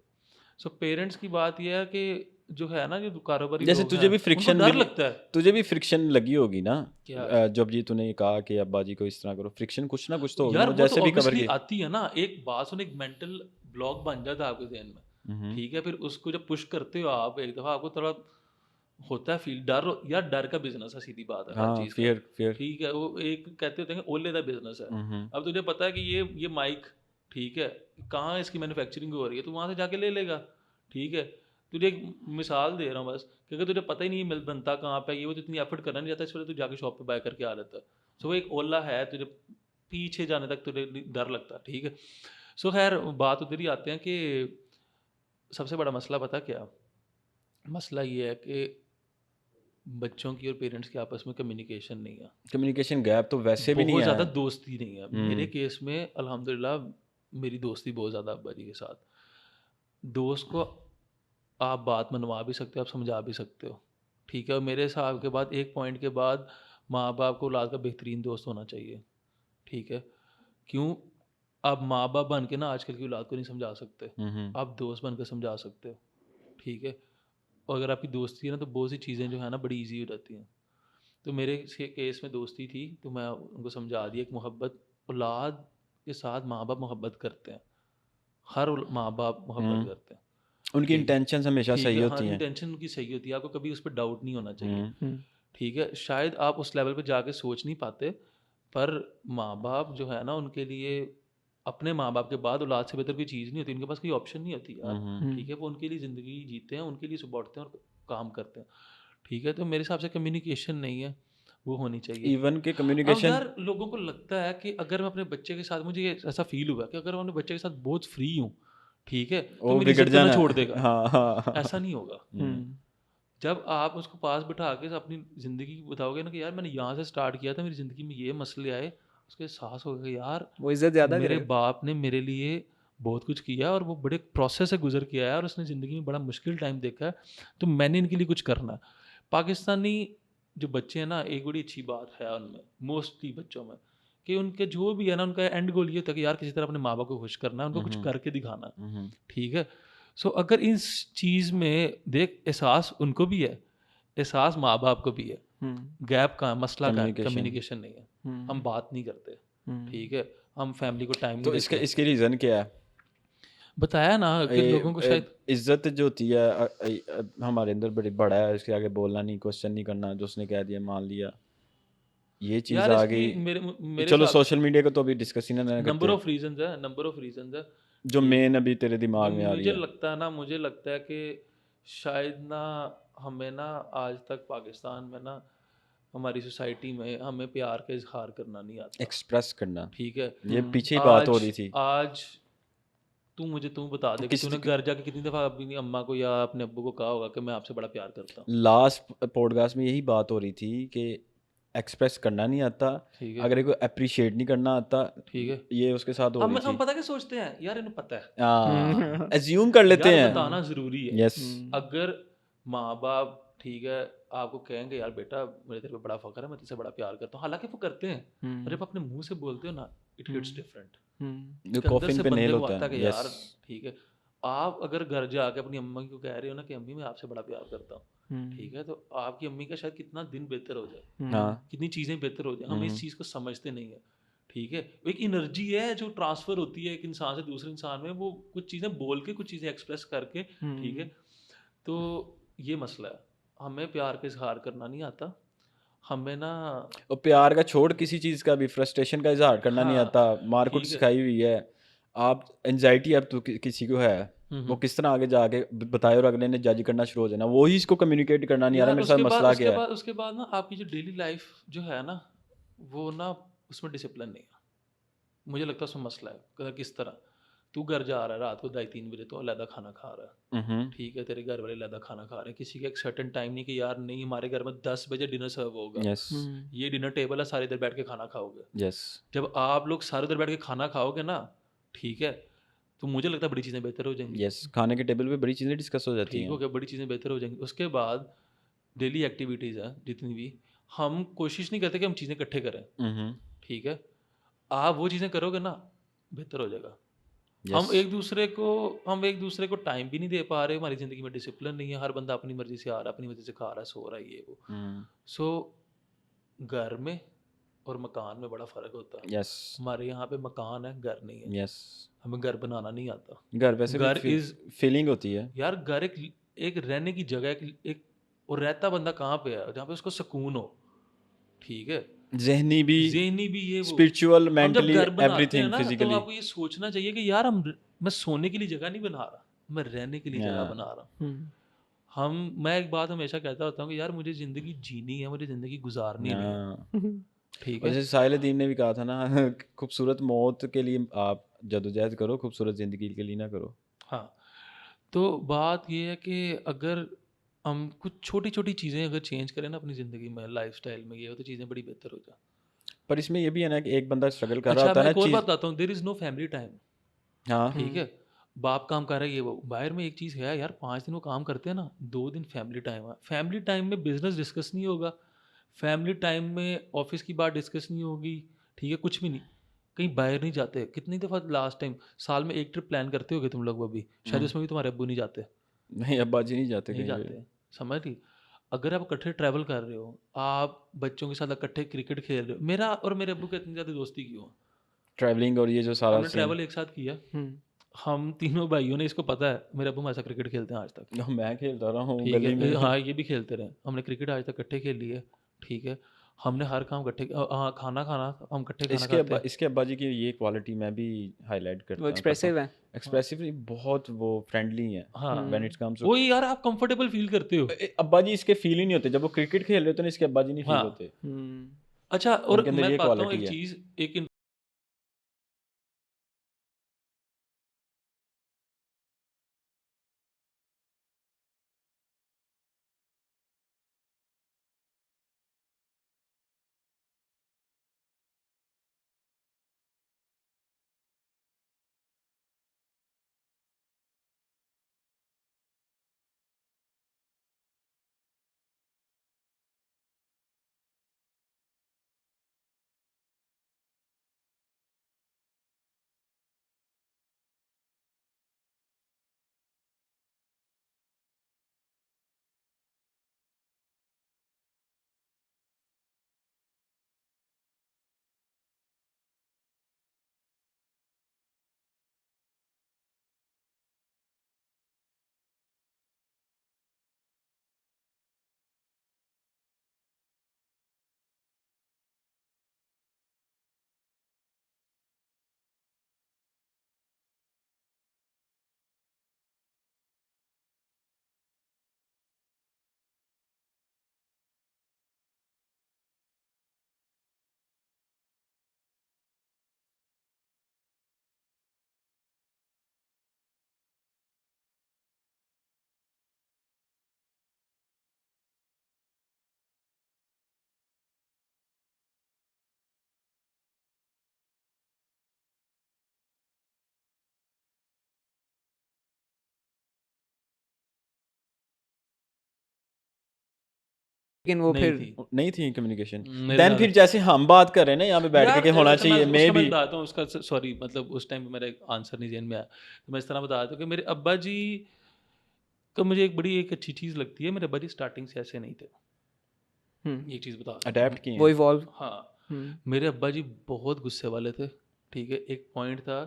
सो पेरेंट्स की बात यह है कि जो है ना, जो कारोबारी जैसे लोग तुझे हैं भी उनको फ्रिक्शन डर मिली, लगता है। तुझे भी फ्रिक्शन लगी होगी ना क्या जब ये तूने कहा कि अब्बा जी को इस तरह करो, फ्रिक्शन कुछ ना कुछ तो होगी ना, यार, वो वो तो जैसे भी कवर ऑब्वियसली किए। आती है ना, एक बात सुन, एक मेंटल ब्लॉक बन जाता है आपके जहन में। ठीक है, फिर उसको जब पुश करते हो आप एक दफ़ा, आपको थोड़ा होता है फील, डर यार, डर का बिजनेस है, सीधी बात है हर हाँ चीज़ का। Fear fear. ठीक है, वो एक कहते होते हैं कि ओले का बिजनेस है। अब तुझे पता है कि ये माइक, ठीक है, कहाँ इसकी मैन्युफैक्चरिंग हो रही है, तू वहाँ से जाके ले लेगा। ठीक है, तुझे एक मिसाल दे रहा हूँ बस, क्योंकि तुझे पता ही नहीं बनता कहाँ पे, ये वो तो इतनी एफर्ट करना नहीं चाहता, इस वजह तू जाके शॉप पे बाय करके आ जाता है। सो वो एक ओला है, तुझे पीछे जाने तक तुझे डर लगता है। ठीक है, सो खैर बात उधर ही आते हैं कि सबसे बड़ा मसला पता क्या मसला ये है कि बच्चों की और पेरेंट्स की आपस में कम्युनिकेशन नहीं है। कम्युनिकेशन गैप तो वैसे भी नहीं बहुत है। ज़्यादा दोस्ती नहीं है। मेरे केस में अल्हम्दुलिल्लाह मेरी दोस्ती बहुत ज़्यादा अब्बा जी के साथ। दोस्त को आप बात मनवा भी सकते हो, आप समझा भी सकते हो। ठीक है, और मेरे हिसाब के बाद एक पॉइंट के बाद माँ बाप को औलाद का बेहतरीन दोस्त होना चाहिए। ठीक है, क्यों? आप माँ बाप बन के ना आजकल की औलाद को नहीं समझा सकते, आप दोस्त बन के समझा सकते हो। ठीक है, और अगर आपकी दोस्ती है ना तो बहुत सी चीज़ें जो है ना बड़ी ईजी हो जाती हैं। तो मेरे केस में दोस्ती थी तो मैं उनको समझा दिया कि मोहब्बत, औलाद के साथ माँ बाप मोहब्बत करते हैं, हर माँ बाप मोहब्बत करते हैं। उनकी ठीक है, इंटेंशंस हमेशा ठीक सही है, हाँ, होती हैं। इंटेंशन उनकी सही होती है, आपको कभी उस पर डाउट नहीं होना चाहिए। हम्म। ठीक है, शायद आप उस लेवल पे जाके सोच नहीं पाते, पर माँ बाप जो है ना उनके लिए, अपने माँ बाप के बाद औलाद से बेहतर कोई चीज़ नहीं होती, उनके पास कोई ऑप्शन नहीं होती यार। ठीक है, वो उनके लिए ज़िंदगी जीते हैं, उनके लिए सुबह उठते हैं और काम करते हैं। ठीक है, तो मेरे हिसाब से कम्युनिकेशन नहीं है, वो होनी चाहिए। इवन के अब कम्युनिकेशन यार लोगों को लगता है कि अगर मैं अपने बच्चे के साथ, मुझे ऐसा फील हुआ कि अगर मैं अपने बच्चे के साथ बहुत फ्री हूँ, ठीक है, तो वो मेरी बिगड़ इज्जत करना जाना छोड़ देगा। हाँ हाँ हाँ। ऐसा नहीं होगा। जब आप उसको पास बिठा के अपनी ज़िंदगी बताओगे ना कि यार मैंने यहाँ से स्टार्ट किया था, मेरी ज़िंदगी में ये मसले आए, उसके एहसास होगा यार वो इज्जत ज़्यादा मेरे करेगा। बाप ने मेरे लिए बहुत कुछ किया और वो बड़े प्रोसेस से गुजर के आया और उसने ज़िंदगी में बड़ा मुश्किल टाइम देखा है, तो मैंने इनके लिए कुछ करना है। पाकिस्तानी जो बच्चे हैं ना, एक बड़ी अच्छी बात है उनमें, मोस्टली बच्चों में, कि उनके जो भी है ना, उनका एंड गोल ये होता है कि यार किसी तरह अपने माँ बाप को खुश करना है, उनको कुछ करके दिखाना है। ठीक है, सो अगर इस चीज़ में देख, एहसास उनको भी है, एहसास माँ बाप को भी है, गैप का मसला का कम्युनिकेशन। कम्युनिकेशन नहीं है, हम बात नहीं करते। ठीक है, हम फैमिली को टाइम तो नहीं इसका देते। इसके रीज़न क्या है? बताया ना कि लोगों को शायद इज्जत जो होती है हमारे अंदर बड़ी बड़ा है, इसके आगे बोलना नहीं, क्वेश्चन नहीं करना, जो उसने कह दिया मान लिया। ये चीज़ यार आ इसकी गई। मेरे चलो हिसाब सोशल मीडिया को तो अभी डिस्कस ही ना नंबर करते, ऑफ रीजंस है, नंबर ऑफ रीजंस है। जो ठीक मेन है, अभी तेरे दिमाग में आ रही मुझे है। लगता है ना, मुझे लगता है कि शायद ना हमें ना आज तक पाकिस्तान में ना हमारी सोसाइटी में हमें प्यार का इजहार करना नहीं आता। एक्सप्रेस करना, ठीक है, ये पीछे ही बात हो रही थी। आज तू बता दे कि किस तूने घर जाके कितनी दफ़ा अपनी अम्मा को या अपने अब्बू को कहा होगा कि मैं आपसे बड़ा प्यार करता हूँ। लास्ट पॉडकास्ट में यही बात हो रही थी कि एक्सप्रेस करना नहीं आता, ठीक है, अगर को अप्रिशिएट नहीं करना आता, ठीक है। ये उसके साथ हो रही हम थी। पता क्या सोचते हैं यार, इन्हें पता है, हाँ, एज्यूम कर लेते यार हैं। बताना ज़रूरी है। यस, अगर माँ बाप, ठीक है, आपको कहेंगे यार बेटा मेरे तेरे पे बड़ा फ़ख्र है, मैं तुझसे बड़ा प्यार करता हूँ, हालांकि वो करते हैं, और जब अपने मुंह से बोलते हो ना, इट हिट्स डिफरेंट। जो एक अंदर कॉफिन से पे बंदे नेल को होता आता है है। कि यस, यार ठीक है, आप अगर घर जाके अपनी अम्मा को कह रहे हो ना कि अम्मी मैं आपसे बड़ा प्यार करता हूँ, ठीक है, तो आपकी अम्मी का शायद कितना दिन बेहतर हो जाए, हाँ, कितनी चीज़ें बेहतर हो जाए, हम इस चीज़ को समझते नहीं है। ठीक है, एक एनर्जी है जो ट्रांसफ़र होती है एक इंसान से दूसरे इंसान में, वो कुछ चीज़ें बोल के, कुछ चीज़ें एक्सप्रेस करके, ठीक है। तो ये मसला है, हमें प्यार का इजहार करना नहीं आता, हमें ना, और प्यार का छोड़ किसी चीज़ का भी फ्रस्ट्रेशन का इजहार करना नहीं हाँ आता। मार्कुट ठीक है, सिखाई हुई है, आप एनजाइटी अब तो किसी को है, वो किस तरह आगे जाके बताए और अगले ने जज करना शुरू हो जाना, वही इसको कम्युनिकेट करना नहीं आ रहा यार मेरे साथ मसला क्या है। उसके बाद ना आपकी जो डेली लाइफ जो है ना, वो ना उसमें डिसिप्लिन नहीं है, मुझे लगता है उसमें मसला है। किस तरह, तू घर जा रहा है रात को 2:30 बजे, तो अलहदा खाना खा रहा है, ठीक है, तेरे घर वाले अलहदा खाना खा रहे हैं, किसी का एक सर्टेन टाइम नहीं कि यार नहीं हमारे घर में 10 बजे डिनर सर्व होगा, यस, ये डिनर टेबल है, सारे इधर बैठ के खाना खाओगे। यस, जब आप लोग सारे उधर बैठ के खाना खाओगे ना, ठीक है, तो मुझे लगता है बड़ी चीज़ें बेहतर हो जाएंगी। यस, खाने के टेबल पे बड़ी चीज़ें डिस्कस हो जाती ठीक हो हैं। गया, बड़ी चीज़ें बेहतर हो जाएंगी। उसके बाद डेली एक्टिविटीज़ हैं जितनी भी, हम कोशिश नहीं करते कि हम चीज़ें इकट्ठे करें, ठीक है, आप वो चीज़ें करोगे ना, बेहतर हो जाएगा। यस, हम एक दूसरे को टाइम भी नहीं दे पा रहे, हमारी ज़िंदगी में डिसिप्लिन नहीं है, हर बंदा अपनी मर्ज़ी से आ रहा है, अपनी मर्ज़ी से खा रहा है, सो रहा है, ये वो। सो घर में और मकान में बड़ा फ़र्क होता है। यस, हमारे यहाँ पे मकान है, घर नहीं है, यस, हमें घर बनाना नहीं आता। घर वैसे भी घर इज़, फीलिंग होती है। यार घर एक रहने की जगह, एक और रहता बंदा कहाँ पे है, जहाँ पे उसको सुकून हो, ठीक है, ज़हनी भी, ज़हनी भी, ये वो। स्पिरिचुअल, हम जब मेंटली, घर बनाते हैं एवरीथिंग ना, तो फिजिकली। आपको ये सोचना चाहिए कि यार मैं सोने के लिए जगह नहीं बना रहा, मैं रहने के लिए जगह हाँ, बना रहा हूँ। मैं एक बात हमेशा कहता होता हूँ कि यार मुझे ज़िंदगी जीनी है, मुझे ज़िंदगी गुजारनी नहीं है, हाँ। ठीक और है। जैसे साहिल ने भी कहा था ना, खूबसूरत मौत के लिए आप जदोजहद करो, खूबसूरत ज़िंदगी के लिए ना करो। हाँ, तो बात ये है कि अगर हम कुछ छोटी छोटी चीज़ें अगर चेंज करें ना अपनी ज़िंदगी में, लाइफस्टाइल में, ये हो तो चीज़ें बड़ी बेहतर हो जाए। पर इसमें ये भी है ना कि एक बंदा स्ट्रगल कर रहा अच्छा, होता मैं है ना एक और चीज़। बात बताता हूँ, there is no family time, हाँ, ठीक है। बाप काम कर रहा है, ये वो, बाहर में एक चीज़ है यार, 5 दिन वो काम करते हैं ना, 2 दिन फैमिली टाइम है। फैमिली टाइम में बिजनेस डिस्कस नहीं होगा, फैमिली टाइम में ऑफिस की बात डिस्कस नहीं होगी, ठीक है, कुछ भी नहीं, कहीं बाहर नहीं जाते। कितनी दफ़ा लास्ट टाइम साल में एक ट्रिप प्लान करते होगे तुम लोग, वो भी शायद उसमें भी तुम्हारे अब्बू नहीं जाते, नहीं अब्बा जी नहीं जाते नहीं कहीं पे। जाते, समझ रही। अगर आप इकट्ठे ट्रैवल कर रहे हो, आप बच्चों के साथ इकट्ठे क्रिकेट खेल रहे हो, मेरा और मेरे अब्बू की इतनी ज़्यादा दोस्ती क्यों है, ट्रैवलिंग और ये जो सारा हमने सीन। ट्रैवल एक साथ किया, हम तीनों भाइयों ने, इसको पता है मेरे अब्बू हमारे साथ क्रिकेट खेलते हैं आज तक, मैं खेलता रहा हूँ ठीक गली है, में। हाँ ये भी खेलते रहे, हमने क्रिकेट आज तक इकट्ठे खेल ली है, ठीक है, हमने हर काम इकट्ठे, हाँ खाना खाना हम इकट्ठे खाना खाते हैं। इसके अब्बा जी की ये क्वालिटी मैं भी हाईलाइट वो करता हूँ। एक्सप्रेसिव है। एक्सप्रेसिवली बहुत वो फ्रेंडली हैं हाँ, व्हेन इट कम्स टू। वही यार, आप कंफर्टेबल फील करते हो। अब्बा जी इसके फील ही नहीं होते, जब वो क्रिकेट खेल रहे होते हैं ना इसके अब्बा जी नहीं फील हाँ, होते। अच्छा, और उनके अंदर मैं ये पाता हूँ क्वालिटी एक है। चीज़, एक लेकिन वो नहीं फिर थी। नहीं थी कम्युनिकेशन मेरे देन दादा- फिर जैसे हम बात कर रहे हैं ना यहाँ पे बैठ यार, के होना ऐसा चाहिए मैं मे उसका मैं भी बताता हूँ उसका, सॉरी, मतलब उस टाइम पे मेरा एक आंसर नहीं जेन में आया, तो मैं इस तरह बता देता हूँ कि मेरे अब्बा जी को मुझे एक अच्छी चीज़ लगती है, मेरे अब्बा जी स्टार्टिंग से ऐसे नहीं थे। ये चीज़ बता देता हूँ। अडेप्ट किए वो हैं। इवॉल्व। हाँ, मेरे अब्बा जी बहुत गुस्से वाले थे, ठीक है। एक पॉइंट था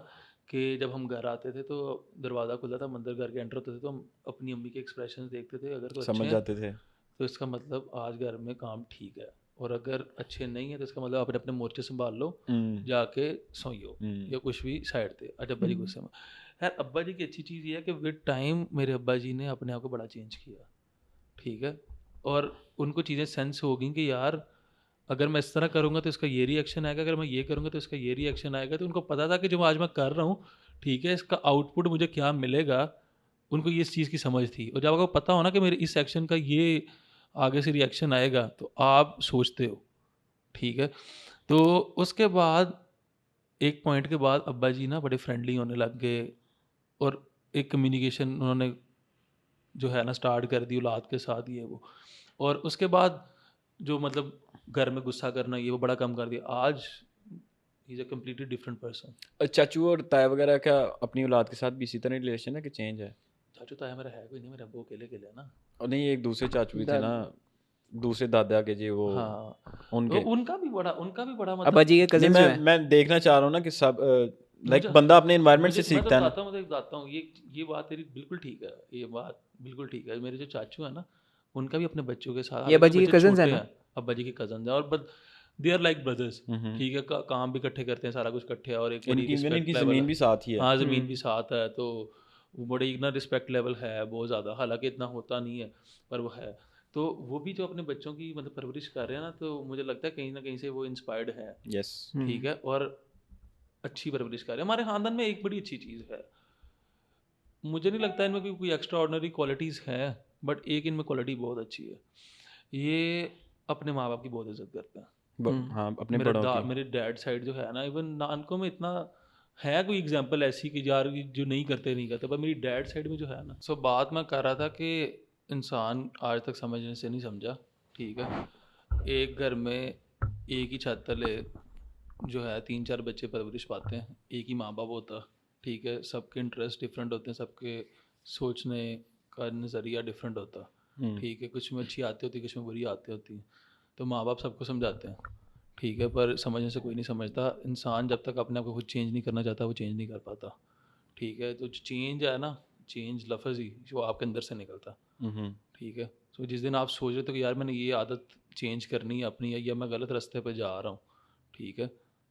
कि जब हम घर आते थे तो दरवाज़ा खुला था, हम अंदर घर के एंटर होते थे तो हम अपनी अम्मी के एक्सप्रेशंस देखते थे, अगर तो अच्छे समझ हैं जाते थे। तो इसका मतलब आज घर में काम ठीक है, और अगर अच्छे नहीं है तो इसका मतलब अपने अपने मोर्चे संभाल लो, जाके सोइयो या कुछ भी साइड थे। अच्छा, अब्बा जी गुस्से में। यार, अब्बा जी की अच्छी चीज़ ये है कि विद टाइम मेरे अब्बा जी ने अपने आप को बड़ा चेंज किया, ठीक है। और उनको चीज़ें सेंस हो गई कि यार अगर मैं इस तरह करूँगा तो इसका ये रिएक्शन आएगा, अगर मैं ये करूँगा तो इसका ये रिएक्शन आएगा। तो उनको पता था कि जो आज मैं कर रहा हूँ, ठीक है, इसका आउटपुट मुझे क्या मिलेगा। उनको ये इस चीज़ की समझ थी, और जब आपको पता हो ना कि मेरे इस एक्शन का ये आगे से रिएक्शन आएगा तो आप सोचते हो, ठीक है। तो उसके बाद एक पॉइंट के बाद अब्बा जी ना बड़े फ्रेंडली होने लग गए, और एक कम्युनिकेशन उन्होंने जो है ना स्टार्ट कर दी औलाद के साथ, ये वो। और उसके बाद जो मतलब घर में गुस्सा करना ये वो बड़ा कम कर दिया। आज he is a completely different person. चाचू और ताया वगैरह का अपनी औलाद के साथ भी इसी तरह रिलेशन है कि चेंज है? चाचू ताया मेरा है कोई नहीं, मेरे अब्बू अकेले अकेले है ना। और नहीं, एक दूसरे चाचू भी थे ना, दूसरे दादा के जी, वो हाँ, उनके। उनका भी बड़ा अब्बा मतलब जी के नहीं, कजन जो हैं। मैं देखना चाह रहा हूँ ना कि सब लाइक मुझे बंदा अपने एनवायरनमेंट से मुझे मैं तो सीखता है ना। बताता हूँ, ये बात तेरी बिल्कुल ठीक है, ये बात बिल्कुल ठीक है। मेरे जो चाचू है ना, उनका भी अपने बच्चों के साथ, ये अब्बा हालांकि जी के बच्चे कजन्स हैं छोटे ना। हैं, अब्बा जी के कजन हैं, और but they are like brothers, ठीक है। काम भी इकट्ठे करते हैं, सारा कुछ इकट्ठे है, और एक बड़ी इनकी इवन रिस्पेक्ट इनकी लेवल ज़मीन है। भी साथ ही है। हाँ, ज़मीन भी साथ है, तो वो बड़ी ना रिस्पेक्ट लेवल है बहुत ज़्यादा, हालांकि इतना होता नहीं है पर वो है। तो वो भी जो अपने बच्चों की मतलब परवरिश कर रहे हैं ना, तो मुझे लगता है कहीं ना कहीं से वो इंस्पायर्ड है, यस। ठीक है, और अच्छी परवरिश कर रहे हैं। हमारे ख़ानदान में एक बड़ी अच्छी चीज़ है, मुझे नहीं लगता इनमें कोई एक्स्ट्रा ऑर्डनरी क्वालिटीज़ हैं, बट एक इनमें क्वालिटी बहुत अच्छी है, ये अपने माँ बाप की बहुत इज्जत करते हैं। हाँ, अपने बड़ों की। मेरे डैड साइड जो है ना, इवन नानकों में इतना है कोई एग्जांपल ऐसी कि यार ये जो नहीं करते, पर मेरी डैड साइड में जो है ना। सो बात मैं कर रहा था कि इंसान आज तक समझने से नहीं समझा, ठीक है। एक घर में एक ही छत तले जो है 3-4 बच्चे परवरिश पाते हैं, एक ही माँ बाप होता, ठीक है। सबके इंटरेस्ट डिफरेंट होते हैं, सबके सोचने का नज़रिया डिफरेंट होता, ठीक है। कुछ में अच्छी आती होती, कुछ में बुरी आती होती, तो माँ बाप सबको समझाते हैं, ठीक है, पर समझने से कोई नहीं समझता। इंसान जब तक अपने आप को खुद चेंज नहीं करना चाहता वो चेंज नहीं कर पाता, ठीक है। तो चेंज है ना, चेंज लफ्ज़ ही जो आपके अंदर से निकलता, ठीक है। तो जिस दिन आप सोच रहे हो कि यार मैंने ये आदत चेंज करनी है अपनी, या मैं गलत रास्ते पर जा रहा हूँ, ठीक है,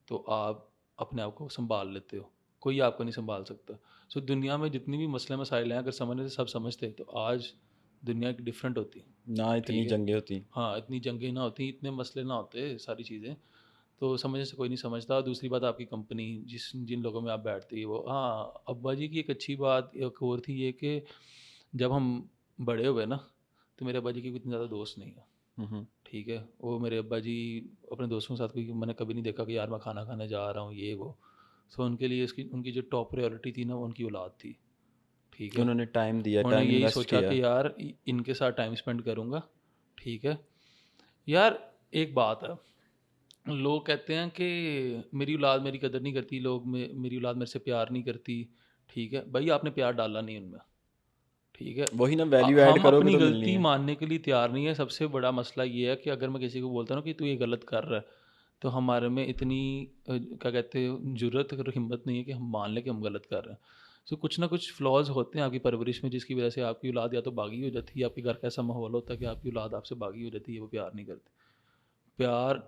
तो आप अपने आप को संभाल लेते हो, कोई आपको नहीं संभाल सकता। सो दुनिया में जितनी भी मसले मसाइल हैं, अगर समझने से सब समझते तो आज दुनिया की डिफरेंट होती ना इतनी ठीक है। जंगें होती। हाँ, इतनी जंगें ना होती, इतने मसले ना होते, सारी चीज़ें तो समझने से कोई नहीं समझता। और दूसरी बात, आपकी कंपनी जिन लोगों में आप बैठती है वो, हाँ, अब्बा जी की एक अच्छी बात एक और थी ये कि जब हम बड़े हुए ना, तो मेरे अब्बा जी के इतने ज़्यादा दोस्त नहीं है, ठीक है। वो मेरे अब्बा जी अपने दोस्तों के साथ कोई मैंने कभी नहीं देखा कि यार मैं खाना खाने जा रहा हूँ ये वो। सो उनके लिए उनकी जो टॉप प्रायोरिटी थी ना, वो उनकी औलाद थी, ठीक है। उन्होंने टाइम दिया, उन्होंने टाइम यही इन्वेस्ट सोचा किया। कि यार इनके साथ टाइम स्पेंड करूँगा, ठीक है। यार, एक बात है, लोग कहते हैं कि मेरी औलाद मेरी कदर नहीं करती, मेरी औलाद मेरे से प्यार नहीं करती, ठीक है। भाई, आपने प्यार डाला नहीं उनमें, ठीक है। वही ना, वैल्यू ऐड हम करोगे अपनी तो मिलनी गलती है। मानने के लिए तैयार नहीं है। सबसे बड़ा मसला ये है कि अगर मैं किसी को बोलता हूँ कि तू ये गलत कर रहा है, तो हमारे में इतनी क्या कहते हैं जुर्रत और हिम्मत नहीं है कि हम मान लें कि हम गलत कर रहे हैं। सो कुछ ना कुछ फ्लॉज होते हैं आपकी परवरिश में, जिसकी वजह से आपकी औलाद या तो बागी हो जाती है, आपके घर का ऐसा माहौल होता है कि आपकी औलाद आपसे बागी हो जाती है, वो प्यार नहीं करती। प्यार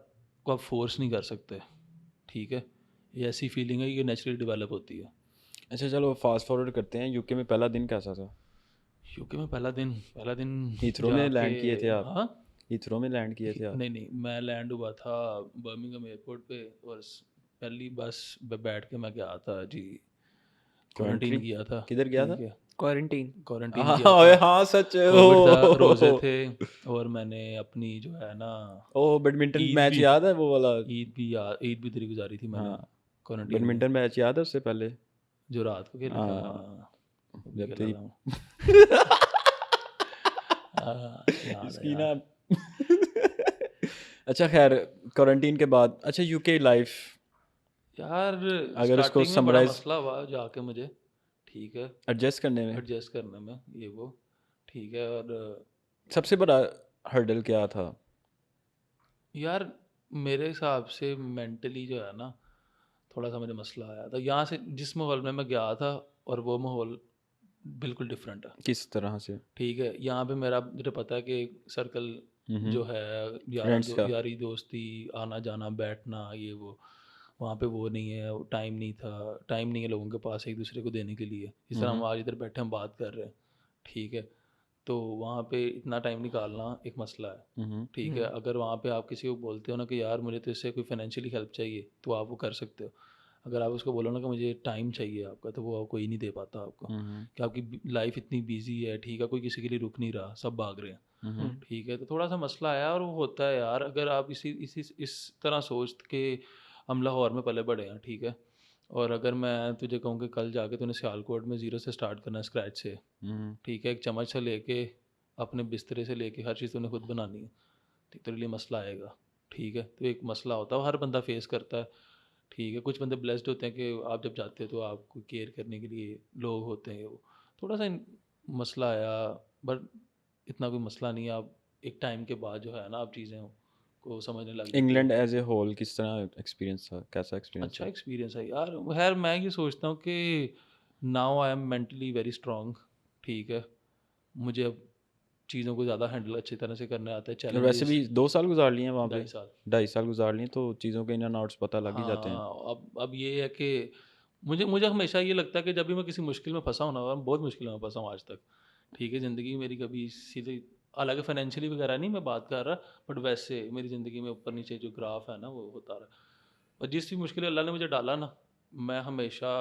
को आप फोर्स नहीं कर सकते, ठीक है। ये ऐसी फीलिंग है, ये नेचुरली डेवलप होती है। अच्छा चलो फास्ट फॉरवर्ड करते हैं, यूके में पहला दिन कैसा था? यूके में पहला दिन हीथ्रो में जाके, लैंड किए थे आप? हाँ, हीथ्रो में लैंड किए थे आप? नहीं, मैं लैंड हुआ था बर्मिंघम एयरपोर्ट पे, और पहली बस बैठ के मैं गया था जी, क्वारंटीन कंट्री किया था, किधर गया था? ठीक है। क्वारंटीन। क्वारंटीन हाँ किया ओए, था, हाँ सच। कोविड था, रोज़े ओ थे, और मैंने अपनी जो है ना बैडमिंटन ईद मैच भी याद है वो वाला? ईद भी तेरी गुजारी थी मैंने हाँ, क्वारंटीन में, बैडमिंटन मैच याद है उससे पहले? जो रात को खेला था। हाँ, हाँ, वो भी जब खेला तेरी था। हाँ, याद है इसकी यार। ना अच्छा खैर, क्वारंटीन के बाद अच्छा यूके लाइफ यार अगर उसको स्टार्टिंग में बड़ा समराइज मसला हुआ जाके मुझे, ठीक है, एडजस्ट करने में, एडजस्ट करने में ये वो, ठीक है। और सबसे बड़ा हर्डल क्या था? यार मेरे हिसाब से मेंटली जो है ना, थोड़ा सा मुझे मसला आया था यहाँ से, जिस माहौल में मैं गया था और वो माहौल बिल्कुल डिफरेंट है। किस तरह से? ठीक है, यहाँ पे मेरा मुझे पता है कि सर्कल जो है, फ्रेंड्स का? यारी दोस्ती, आना जाना बैठना ये वो, वहाँ पे वो नहीं है, टाइम नहीं था, टाइम नहीं है लोगों के पास एक दूसरे को देने के लिए, इस तरह हम आज इधर बैठे हम बात कर रहे हैं, ठीक है। तो वहाँ पे इतना टाइम निकालना एक मसला है, ठीक है। अगर वहाँ पे आप किसी को बोलते हो ना कि यार मुझे तो इससे कोई फाइनेंशियली हेल्प चाहिए, तो आप वो कर सकते हो। अगर आप उसको बोलो ना कि मुझे टाइम चाहिए आपका, तो वो कोई नहीं दे पाता आपको, कि आपकी लाइफ इतनी बिजी है, ठीक है, कोई किसी के लिए रुक नहीं रहा, सब भाग रहे हैं, ठीक है। तो थोड़ा सा मसला आया, और वो होता है यार, अगर आप इस तरह सोच के, हम लाहौर में पले बड़े हैं, ठीक है, और अगर मैं तुझे कहूँ कि कल जाके तूने सियालकोट में ज़ीरो से स्टार्ट करना है, स्क्रैच से, ठीक है, एक चम्मच से लेके अपने बिस्तरे से लेके हर चीज़ तूने खुद बनानी है, ठीक, तेरे लिए मसला आएगा, ठीक है। तो एक मसला होता है, वो हर बंदा फेस करता है, ठीक है। कुछ बंदे ब्लेस्ड होते हैं कि आप जब जाते हो तो आपको केयर करने के लिए लोग होते हैं, वो थोड़ा सा मसला आया, बट इतना कोई मसला नहीं है। आप एक टाइम के बाद जो है ना, आप चीज़ें को समझने लग जाते हो। इंग्लैंड एज ए होल किस तरह एक्सपीरियंस था, कैसा एक्सपीरियंस अच्छा था? एक्सपीरियंस है यार। खैर मैं ये सोचता हूँ कि now I am mentally very strong, ठीक है। मुझे अब चीज़ों को ज़्यादा हैंडल अच्छी तरह से करने आता है, और वैसे चैलेंजेस। भी 2 साल गुजार लिए हैं वहाँ पे, 2.5 साल। 2.5 साल गुजार लिए, तो चीज़ों के इन एंड आउट्स पता लग ही जाते हैं। हाँ, अब ये है कि मुझे मुझे हमेशा ये लगता है कि जब भी मैं किसी मुश्किल में फंसा हूँ ना, और मैं बहुत मुश्किल में फंसा हूँ आज तक, ठीक है, ज़िंदगी मेरी कभी सीधे, हालांकि फाइनेंशियली वगैरह नहीं मैं बात कर रहा, बट वैसे मेरी ज़िंदगी में ऊपर नीचे जो ग्राफ है ना, वो होता रहा। और जिस भी मुश्किल अल्लाह ने मुझे डाला ना, मैं हमेशा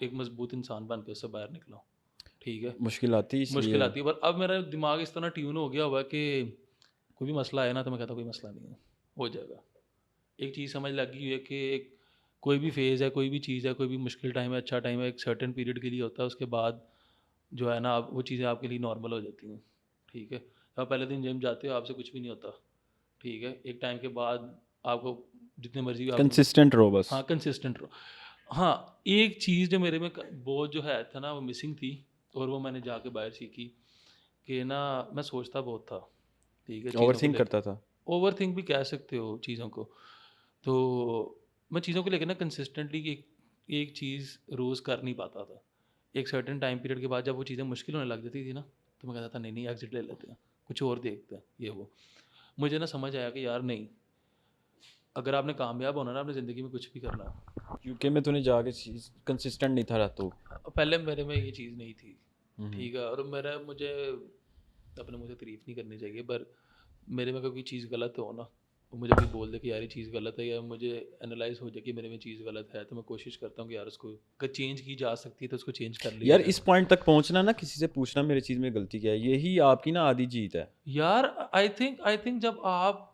एक मजबूत इंसान बन के उससे बाहर निकला हूँ, ठीक है। मुश्किल आती मुश्किल इसलिए। आती है, पर अब मेरा दिमाग इस तरह ट्यून हो गया हुआ है कि कोई भी मसला आया ना, तो मैं कहता हूँ कोई मसला नहीं है, हो जाएगा। एक चीज़ समझ लगी हुई है कि कोई भी फेज़ है, कोई भी चीज़ है, कोई भी मुश्किल टाइम है, अच्छा टाइम है, एक सर्टेन पीरियड के लिए होता है, उसके बाद जो है ना, आप वो चीज़ें आपके लिए नॉर्मल हो जाती हैं, ठीक है। आप पहले दिन जिम जाते हो, आपसे कुछ भी नहीं होता, ठीक है। एक टाइम के बाद आपको जितने मर्जी आपने, कंसिस्टेंट रहो बस। हाँ कंसिस्टेंट रहो। हाँ, एक चीज़ जो मेरे में वो जो है था ना, वो मिसिंग थी, और वो मैंने जाके बाहर सीखी, कि ना मैं सोचता बहुत था, ठीक है, ओवर चीज़ों को थिंक लेकर। करता था। ओवर थिंक भी कह सकते हो चीज़ों को। तो मैं चीज़ों को लेकर ना कंसिस्टेंटली एक चीज़ रोज़ कर नहीं पाता था। एक सर्टेन टाइम पीरियड के बाद जब वो चीज़ें मुश्किल होने लग जाती थी ना, तो मैं कहता था नहीं नहीं, एग्जिट ले लेते हैं, कुछ और देखते हैं ये वो। मुझे ना समझ आया कि यार नहीं, अगर आपने कामयाब होना ना अपनी ज़िंदगी में, कुछ भी करना है। यूके में तूने जाके कंसिस्टेंट नहीं था तो। पहले मेरे में ये चीज़ नहीं थी, ठीक है। और मुझे अपने मुँह से तारीफ़ नहीं करनी चाहिए, पर मेरे में कोई चीज़ गलत हो ना, वो मुझे कोई बोल दे कि यार ये चीज़ गलत है, या मुझे एनालाइज हो जाए कि मेरे में चीज़ गलत है, तो मैं कोशिश करता हूँ कि यार उसको अगर चेंज की जा सकती है तो उसको चेंज कर लिया यार जाए। इस पॉइंट तक पहुंचना ना, किसी से पूछना मेरी चीज़ में गलती क्या है, यही आपकी ना आधी जीत है। यार आई थिंक जब आप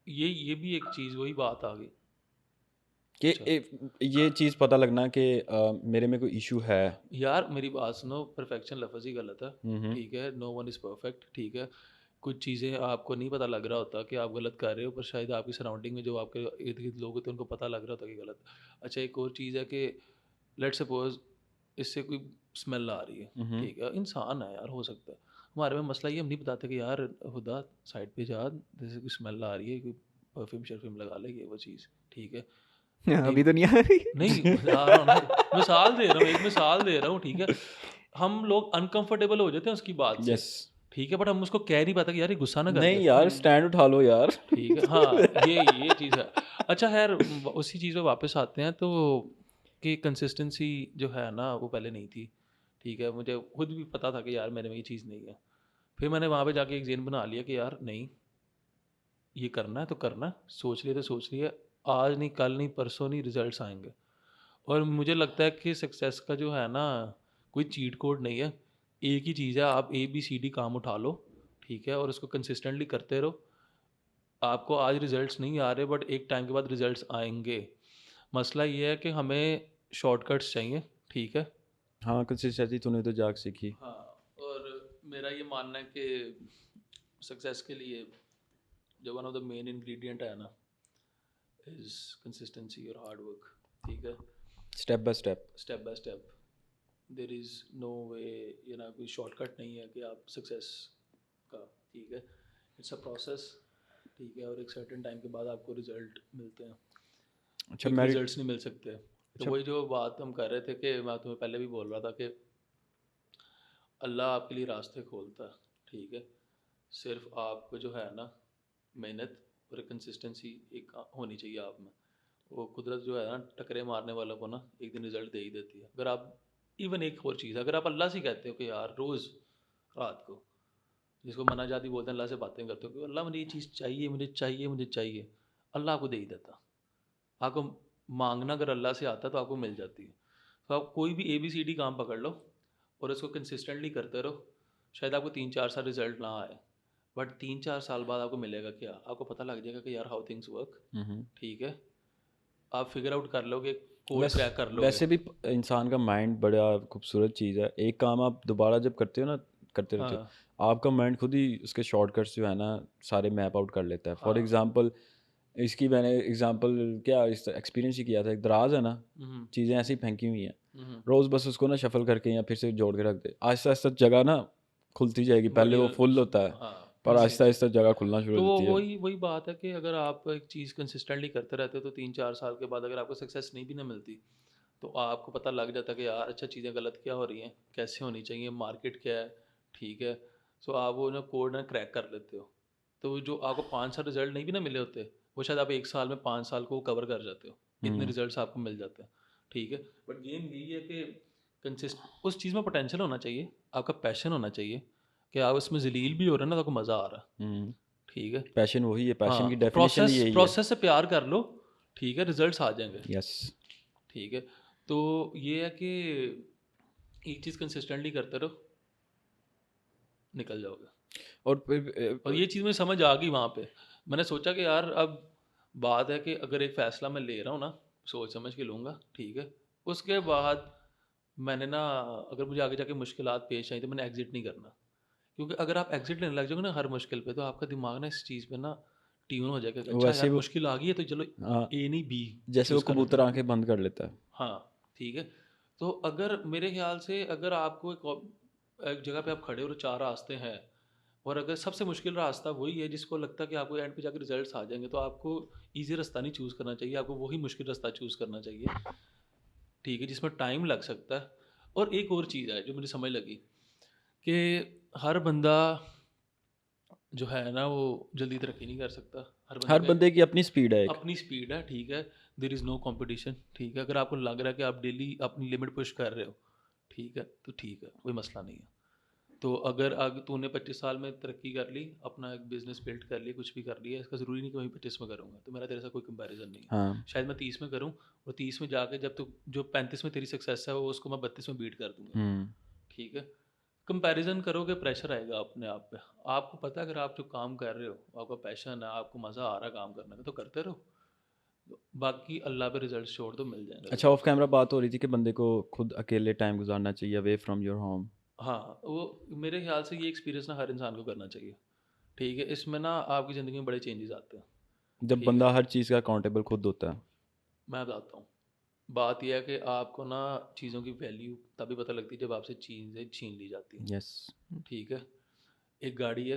ये भी एक चीज़, वही बात आ गई। कि अच्छा ये चीज़ पता लगना कि मेरे में कोई इशू है। यार मेरी बात सुनो, परफेक्शन लफ्ज़ ही गलत है, हम्म। ठीक है। नो वन इज़ परफेक्ट, ठीक है। कुछ चीज़ें आपको नहीं पता लग रहा होता कि आप गलत कर रहे हो, पर शायद आपकी सराउंडिंग में जो आपके इर्द गिर्द लोग होते हैं उनको पता लग रहा होता कि गलत। अच्छा एक और चीज़ है कि लेट्स सपोज इससे कोई स्मेल आ रही है, ठीक है, इंसान है यार, हो सकता है। हमारे में मसला ये, हम नहीं बताते कि यार खुदा साइड पे जा, जैसे कोई स्मेल आ रही है, कोई परफ्यूम शर्फ्यूम लगा ले, ये वो चीज़, ठीक है। अभी एक तो नहीं आ रही। नहीं बता रहा हूँ ना, मिसाल दे रहा हूँ, एक मिसाल दे रहा हूँ, ठीक है। हम लोग अनकंफर्टेबल हो जाते हैं उसकी बात से, यस। ठीक है, बट हम उसको कह नहीं पाते कि यार ये गुस्सा ना कर ले, नहीं यार, स्टैंड उठा लो यार। ठीक है। हाँ ये चीज़ है। अच्छा खैर उसी चीज़ पे वापस आते हैं, तो कि कंसिस्टेंसी जो है ना, वो पहले नहीं थी, ठीक है। मुझे खुद भी पता था कि यार मेरे में ये चीज़ नहीं है। फिर मैंने वहाँ पे जाके एक ज़हन बना लिया कि यार नहीं, ये करना है तो करना है, सोच लिया तो सोच लिया, आज नहीं कल नहीं परसों नहीं, रिजल्ट्स आएंगे। और मुझे लगता है कि सक्सेस का जो है ना, कोई चीट कोड नहीं है। एक ही चीज़ है, आप ABCD काम उठा लो, ठीक है, और उसको कंसिस्टेंटली करते रहो। आपको आज रिजल्ट्स नहीं आ रहे, बट एक टाइम के बाद रिजल्ट्स आएंगे। मसला ये है कि हमें शॉर्टकट्स चाहिए, ठीक है। हाँ, कंसिस्टेंसी तूने तो जाग सीखी। हाँ, और मेरा ये मानना है कि सक्सेस के लिए जो one of the main ingredient है ना इज़ कंसिस्टेंसी और हार्ड वर्क, ठीक है, step by step. Step by step. There is no way, ये ना कोई शॉर्टकट नहीं है कि आप सक्सेस का, ठीक है, इट्स अ प्रोसेस, ठीक है, और एक सर्टेन टाइम के बाद आपको रिजल्ट मिलते हैं, अच्छा क्विक मेरी रिजल्ट्स नहीं मिल सकते। तो अच्छा वही जो बात हम कर रहे थे कि मैं तुम्हें पहले भी बोल रहा था कि अल्लाह आपके लिए रास्ते खोलता है, ठीक है, सिर्फ आपको जो है ना मेहनत और कंसिस्टेंसी एक होनी चाहिए आप में। वो कुदरत जो है ना टकरे मारने वालों को ना एक दिन रिजल्ट दे ही देती है। अगर आप इवन एक और चीज़, अगर आप अल्लाह से कहते हो कि यार रोज़ रात को, जिसको मना जाती बोलते हैं, अल्लाह से बातें करते हो कि अल्लाह मुझे ये चीज़ चाहिए, मुझे चाहिए, मुझे चाहिए, अल्लाह आपको दे ही देता। आपको मांगना अगर अल्लाह से आता है तो आपको मिल जाती है। तो आप कोई भी ABCD काम पकड़ लो और उसको कंसिस्टेंटली करते रहो, शायद आपको 3-4 साल रिजल्ट ना आए, बट 3-4 साल बाद आपको मिलेगा क्या, आपको पता लग जाएगा कि यार हाउ थिंग्स वर्क, ठीक है, आप फिगर आउट कर लोगे, कोड वैसे क्रैक कर लोगे। वैसे भी इंसान का माइंड बड़ा खूबसूरत चीज़ है। एक काम आप दोबारा जब करते हो ना, करते रहते हो, हाँ आपका माइंड खुद ही उसके शॉर्टकट्स जो है ना सारे मैप आउट कर लेता है। फॉर हाँ। एग्जांपल, इसकी मैंने एग्जांपल क्या इस एक्सपीरियंस ही किया था। एक दराज है ना, हम्म चीज़ें ऐसी फेंकी हुई हैं, हम्म। रोज़ बस उसको ना शफल करके या फिर से जोड़ के रख दे, आहिस्ता आहिस्ता जगह ना खुलती जाएगी। पहले वो बढ़िया। फुल होता है, हाँ पर पीसेस। आहिस्ता आहिस्ता जगह खुलना शुरू तो हो वो जाती है। वही वही बात है कि अगर आप एक चीज़ कंसिस्टेंटली करते रहते हो तो 3-4 साल के बाद अगर आपको सक्सेस नहीं भी ना मिलती तो आपको पता लग जाता है कि यार अच्छा चीज़ें गलत क्या हो रही हैं, कैसे होनी चाहिए, मार्केट क्या है, ठीक है। सो आप वो ना कोड ना क्रैक कर लेते हो, तो जो आपको 5 साल रिजल्ट नहीं भी ना मिले होते, वो शायद आप 1 साल में 5 साल को कवर कर जाते हो, इतने हम्म रिजल्ट्स आपको मिल जाते हैं, ठीक है। बट गेम यही है कि कंसिस्ट उस चीज़ में पोटेंशियल होना चाहिए, आपका पैशन होना चाहिए कि आप उसमें जलील भी हो रहे हैं ना तो आपको मज़ा आ रहा है, हम्म ठीक है। पैशन वही है, पैशन की हाँ, तो डेफिनेशन ही प्रोसेस यही है। प्रोसेस से प्यार कर लो, ठीक है, रिजल्ट्स आ जाएंगे, यस। ठीक है। तो ये है कि एक चीज़ कंसिस्टेंटली करते रहो, निकल जाओगे। और फिर और ये चीज़ मुझे समझ आ गई वहाँ पे, मैंने सोचा कि यार अब बात है कि अगर एक फ़ैसला मैं ले रहा हूँ ना, सोच समझ के लूँगा, ठीक है। उसके बाद मैंने ना, अगर मुझे आगे जाके मुश्किलात पेश आई तो मैंने एग्ज़िट नहीं करना, क्योंकि अगर आप एग्ज़िट लेने लग जाओगे ना हर मुश्किल पे तो आपका दिमाग ना इस चीज़ पे ना ट्यून हो जाएगा कि अच्छा वैसे यार वो, मुश्किल आ गई है तो चलो हाँ, A नहीं B जैसे वो चूज़ कर लेते कबूतर हैं। आंखें बंद कर लेता है। हाँ, ठीक है। तो अगर मेरे ख़्याल से अगर आपको एक जगह पे आप खड़े हो और 4 रास्ते हैं और अगर सबसे मुश्किल रास्ता वही है जिसको लगता है कि आपको एंड पे जाके रिजल्ट्स आ जाएँगे, तो आपको ईज़ी रास्ता नहीं चूज़ करना चाहिए, आपको वही मुश्किल रास्ता चूज़ करना चाहिए, ठीक है, जिसमें टाइम लग सकता है। और एक और चीज़ है जो मुझे समझ लगी कि हर बंदा जो है ना वो जल्दी तरक्की नहीं कर सकता, हर बंदे हर का बंदे की अपनी स्पीड है एक। अपनी स्पीड है, ठीक है। देयर इज़ नो कंपटीशन, ठीक है। अगर आपको लग रहा है कि आप डेली अपनी लिमिट पुश कर रहे हो, ठीक है, तो ठीक है, कोई मसला नहीं है। तो अगर तूने 25 साल में तरक्की कर ली, अपना एक बिजनेस बिल्ड कर लिया, कुछ भी कर लिया, इसका ज़रूरी नहीं कि मैं 25 में करूँगा, तो मेरा तेरे साथ कोई कंपैरिजन नहीं है। हाँ। शायद मैं 30 में करूँ और 30 में जाके जब तक जो 35 में तेरी सक्सेस है वो उसको मैं 32 में बीट कर दूंगा, हम्म ठीक है। कंपैरिजन करोगे प्रेशर आएगा अपने आप पे। आपको पता है अगर आप जो काम कर रहे हो आपका पैशन है, आपको मज़ा आ रहा है काम करने का, तो करते रहो, बाकी अल्लाह पे रिजल्ट छोड़ दो, मिल जाएगा अच्छा, ऑफ रिजल्ट। कैमरा बात हो रही थी कि बंदे को खुद अकेले टाइम गुजारना चाहिए, अवे फ्रॉम योर होम। हाँ, वो मेरे ख्याल से ये एक्सपीरियंस ना हर इंसान को करना चाहिए, ठीक है। इसमें ना आपकी ज़िंदगी में बड़े चेंजेस आते हैं, जब ठीक है। बंदा हर चीज़ का अकाउंटेबल खुद होता है। मैं बताता हूँ, बात यह है कि आपको ना चीज़ों की वैल्यू तभी पता लगती है जब आपसे चीज़ें छीन ली जाती हैं, यस। ठीक है। एक गाड़ी है,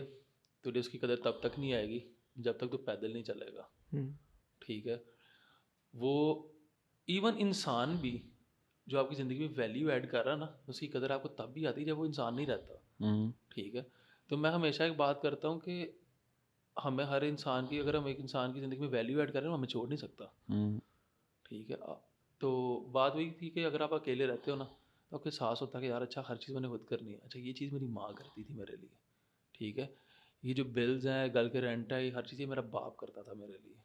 तुझे उसकी कदर तब तक नहीं आएगी जब तक तू पैदल नहीं चलेगा, ठीक है। वो इवन इंसान भी जो आपकी ज़िंदगी में वैल्यू ऐड कर रहा है ना, उसकी कदर आपको तब भी आती है जब वो इंसान नहीं रहता, हम्म ठीक है। तो मैं हमेशा एक बात करता हूँ कि हमें हर इंसान की, अगर हम एक इंसान की ज़िंदगी में वैल्यू ऐड कर रहे हैं, हमें छोड़ नहीं सकता, हम्म ठीक है। तो बात वही थी कि अगर आप अकेले रहते हो ना तो आपको एहसास होता है कि यार अच्छा हर चीज़ मैंने खुद करनी है, अच्छा ये चीज़ मेरी माँ करती थी मेरे लिए, ठीक है। ये जो बिल्स हैं, घर के रेंट है, ये हर चीज़ मेरा बाप करता था मेरे लिए,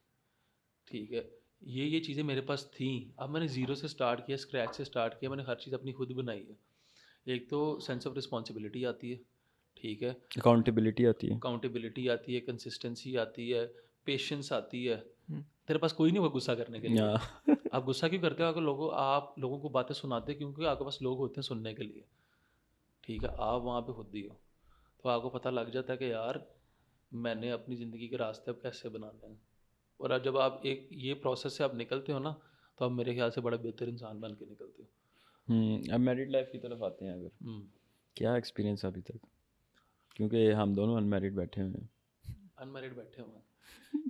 ठीक है। ये चीज़ें मेरे पास थी, अब मैंने ज़ीरो से स्टार्ट किया, स्क्रैच से स्टार्ट किया, मैंने हर चीज़ अपनी खुद बनाई है। एक तो सेंस ऑफ रिस्पॉन्सिबिलिटी आती है, ठीक है, अकाउंटेबिलिटी आती है। अकाउंटेबिलिटी आती है, कंसिस्टेंसी आती है, पेशेंस आती है। तेरे पास कोई नहीं होगा गुस्सा करने के लिए। या आप गुस्सा क्यों करते हो? अगर आप लोगों को बातें सुनाते हो क्योंकि आपके पास लोग होते हैं सुनने के लिए, ठीक है। आप वहाँ पे खुद ही हो, तो आपको पता लग जाता है कि यार मैंने अपनी ज़िंदगी के रास्ते अब कैसे बनाने हैं। और अब जब आप एक ये प्रोसेस से आप निकलते हो ना, तो आप मेरे ख्याल से बड़ा बेहतर इंसान बन के निकलते हो। अब मैरिड लाइफ की तरफ आते हैं अगर, हम्म, क्या एक्सपीरियंस अभी तक, क्योंकि हम दोनों अनमैरिड बैठे हुए हैं, अनमैरिड बैठे हुए हैं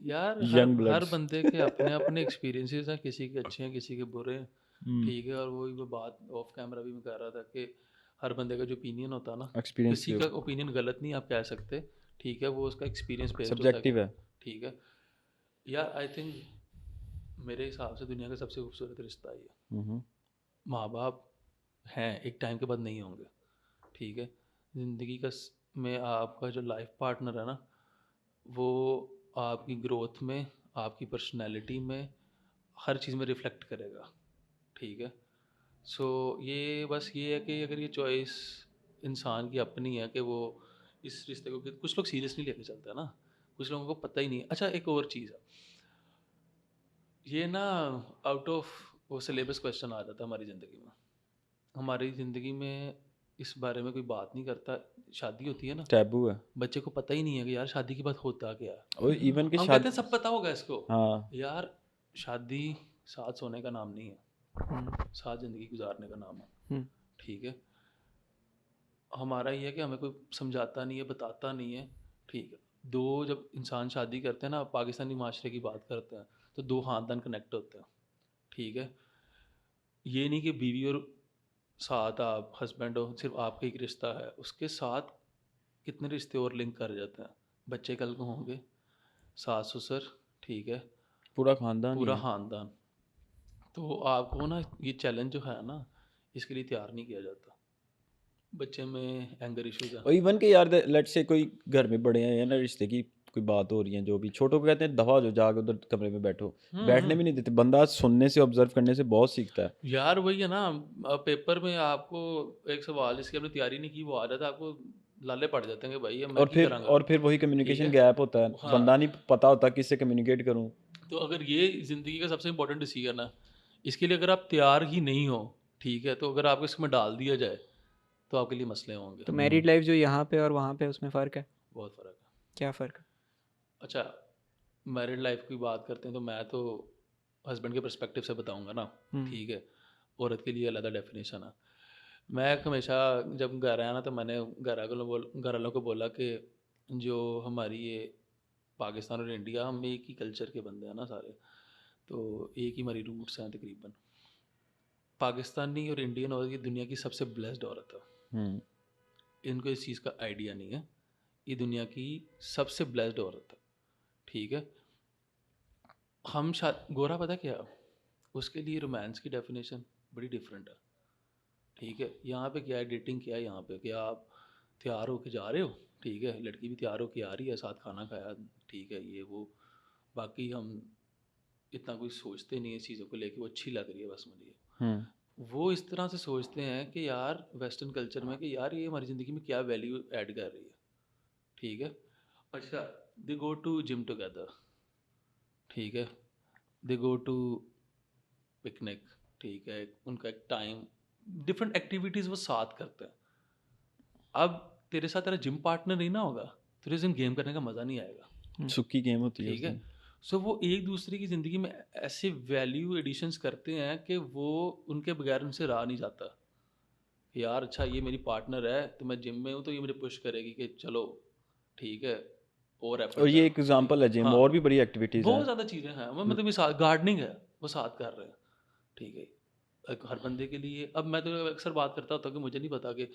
यार। हर यंग हर ब्लड्स। बंदे के अपने अपने एक्सपीरियंसेस हैं, किसी के अच्छे हैं किसी के बुरे हैं, ठीक है। और वही वो बात ऑफ कैमरा भी मैं कर रहा था कि हर बंदे का जो ओपिनियन होता है ना, एक्सपीरियंस किसी का ओपिनियन गलत नहीं आप कह सकते, ठीक है, वो उसका एक्सपीरियंस बेस्ड होता है सब्जेक्टिव है। ठीक है। यार आई थिंक मेरे हिसाब से दुनिया का सबसे खूबसूरत रिश्ता ही है। हम्म। माँ बाप हैं, एक टाइम के बाद नहीं होंगे, ठीक है। ज़िंदगी का में आपका जो लाइफ पार्टनर है ना, वो आपकी ग्रोथ में, आपकी पर्सनैलिटी में, हर चीज़ में रिफ्लेक्ट करेगा, ठीक है। सो ये बस ये है कि अगर ये चॉइस इंसान की अपनी है कि वो इस रिश्ते को, कुछ लोग सीरियस नहीं लेके चलते हैं ना, कुछ लोगों को पता ही नहीं है। अच्छा एक और चीज़ है, ये ना आउट ऑफ वो सिलेबस क्वेश्चन आ जाता है हमारी ज़िंदगी में। हमारी ज़िंदगी में इस बारे में कोई बात नहीं करता। शादी होती है ना, टैबू है। बच्चे को पता ही नहीं है कि यार शादी के बाद होता क्या है। और इवन कि हम कहते हैं शादी, सब पता होगा इसको। हाँ यार शादी साथ सोने का नाम नहीं है, साथ ज़िंदगी गुजारने का नाम है, ठीक है। हमारा ये है कि हमें कोई समझाता नहीं है, बताता नहीं है, ठीक है। दो जब इंसान शादी करते हैं ना, पाकिस्तानी माशरे की बात करते हैं, तो दो ख़ानदान कनेक्ट होते हैं, ठीक है। ये नहीं कि बीवी और साथ आप हस्बैंड हो, सिर्फ आपका एक रिश्ता है, उसके साथ कितने रिश्ते और लिंक कर जाते हैं। बच्चे कल को होंगे, सास ससुर, ठीक है, पूरा खानदान ही पूरा है। ख़ानदान। तो आपको ना ये चैलेंज जो है ना, इसके लिए तैयार नहीं किया जाता। बच्चे में एंगर इश्यूज है। और इवन के यार लेट से कोई घर में बड़े हैं या ना रिश्ते की कोई बात हो रही है, जो भी छोटों को कहते हैं दफा हो जाओ, जाके उधर कमरे में बैठो, बैठने भी नहीं देते। बंदा सुनने से ऑब्जर्व करने से बहुत सीखता है। यार वही है ना, पेपर में आपको एक सवाल जिसकी आपने तैयारी नहीं की वो आ जाता है, आपको लाले पड़ जाते हैं कि भाई अब मैं की करांगा, और फिर वही ठीक कम्युनिकेशन है। गैप होता है, हाँ, बंदा नहीं पता होता किससे कम्युनिकेट करूं। तो अगर ये ज़िंदगी का सबसे इंपॉर्टेंट डिसीजन है, इसके लिए अगर आप तैयार ही नहीं हो, ठीक है, तो अगर आपको इसमें डाल दिया जाए तो आपके लिए मसले होंगे। तो मैरिड लाइफ जो यहाँ पे और वहाँ पे उसमें फ़र्क है, बहुत फ़र्क है। क्या फ़र्क है? अच्छा, मैरिड लाइफ की बात करते हैं तो मैं तो हस्बैंड के पर्सपेक्टिव से बताऊंगा ना, ठीक है। औरत के लिए अलग डेफिनेशन है। मैं हमेशा जब घर आया ना, तो मैंने घर वालों को बोला कि जो हमारी ये पाकिस्तान और इंडिया, हम एक ही कल्चर के बंदे हैं ना सारे, तो एक ही हमारी रूट्स हैं तकरीबन। पाकिस्तानी और इंडियन औरत ये दुनिया की सबसे ब्लेस्ड औरत है। हम्म। इनको इस चीज़ का आइडिया नहीं है। ये दुनिया की सबसे ब्लेस्ड औरत है, ठीक है। हम गोरा पता क्या है? उसके लिए रोमांस की डेफिनेशन बड़ी डिफरेंट है, ठीक है। यहाँ पे क्या है, डेटिंग क्या है, यहाँ पे क्या आप तैयार होके जा रहे हो, ठीक है, लड़की भी तैयार होके आ रही है, साथ खाना खाया, ठीक है, ये वो। बाकी हम इतना कुछ सोचते नहीं है इस चीज़ों को लेके, वो अच्छी लग रही है बस मुझे। हम्म। वो इस तरह से सोचते हैं कि यार वेस्टर्न कल्चर में कि यार ये हमारी ज़िंदगी में क्या वैल्यू ऐड कर रही है, ठीक है। अच्छा, दे गो टू जिम टुगेदर, ठीक है, दे गो टू पिकनिक, ठीक है, उनका एक टाइम, डिफरेंट एक्टिविटीज़ वो साथ करते हैं। अब तेरे साथ तेरा जिम पार्टनर नहीं ना होगा, तेरे जिम गेम करने का मज़ा नहीं आएगा, सुक्की गेम होती है उस ठीक है। दिन। सो वो एक दूसरे की ज़िंदगी में ऐसे वैल्यू एडिशंस करते हैं कि वो उनके बगैर उनसे रहा नहीं जाता कि यार अच्छा ये मेरी पार्टनर है, तो मैं जिम में हूँ तो ये मुझे पुश करेगी कि चलो ठीक है, और और एफर्ट ये कर, एक ठीक। एग्जांपल है जिम, हाँ, और भी बड़ी एक्टिविटीज़ हैं। बहुत ज़्यादा चीज़ें हैं, मतलब मिसाल गार्डनिंग है, वो साथ कर रहे हैं, ठीक है। हर बंदे के लिए, अब मैं तो अक्सर बात करता होता हूँ कि मुझे नहीं पता कि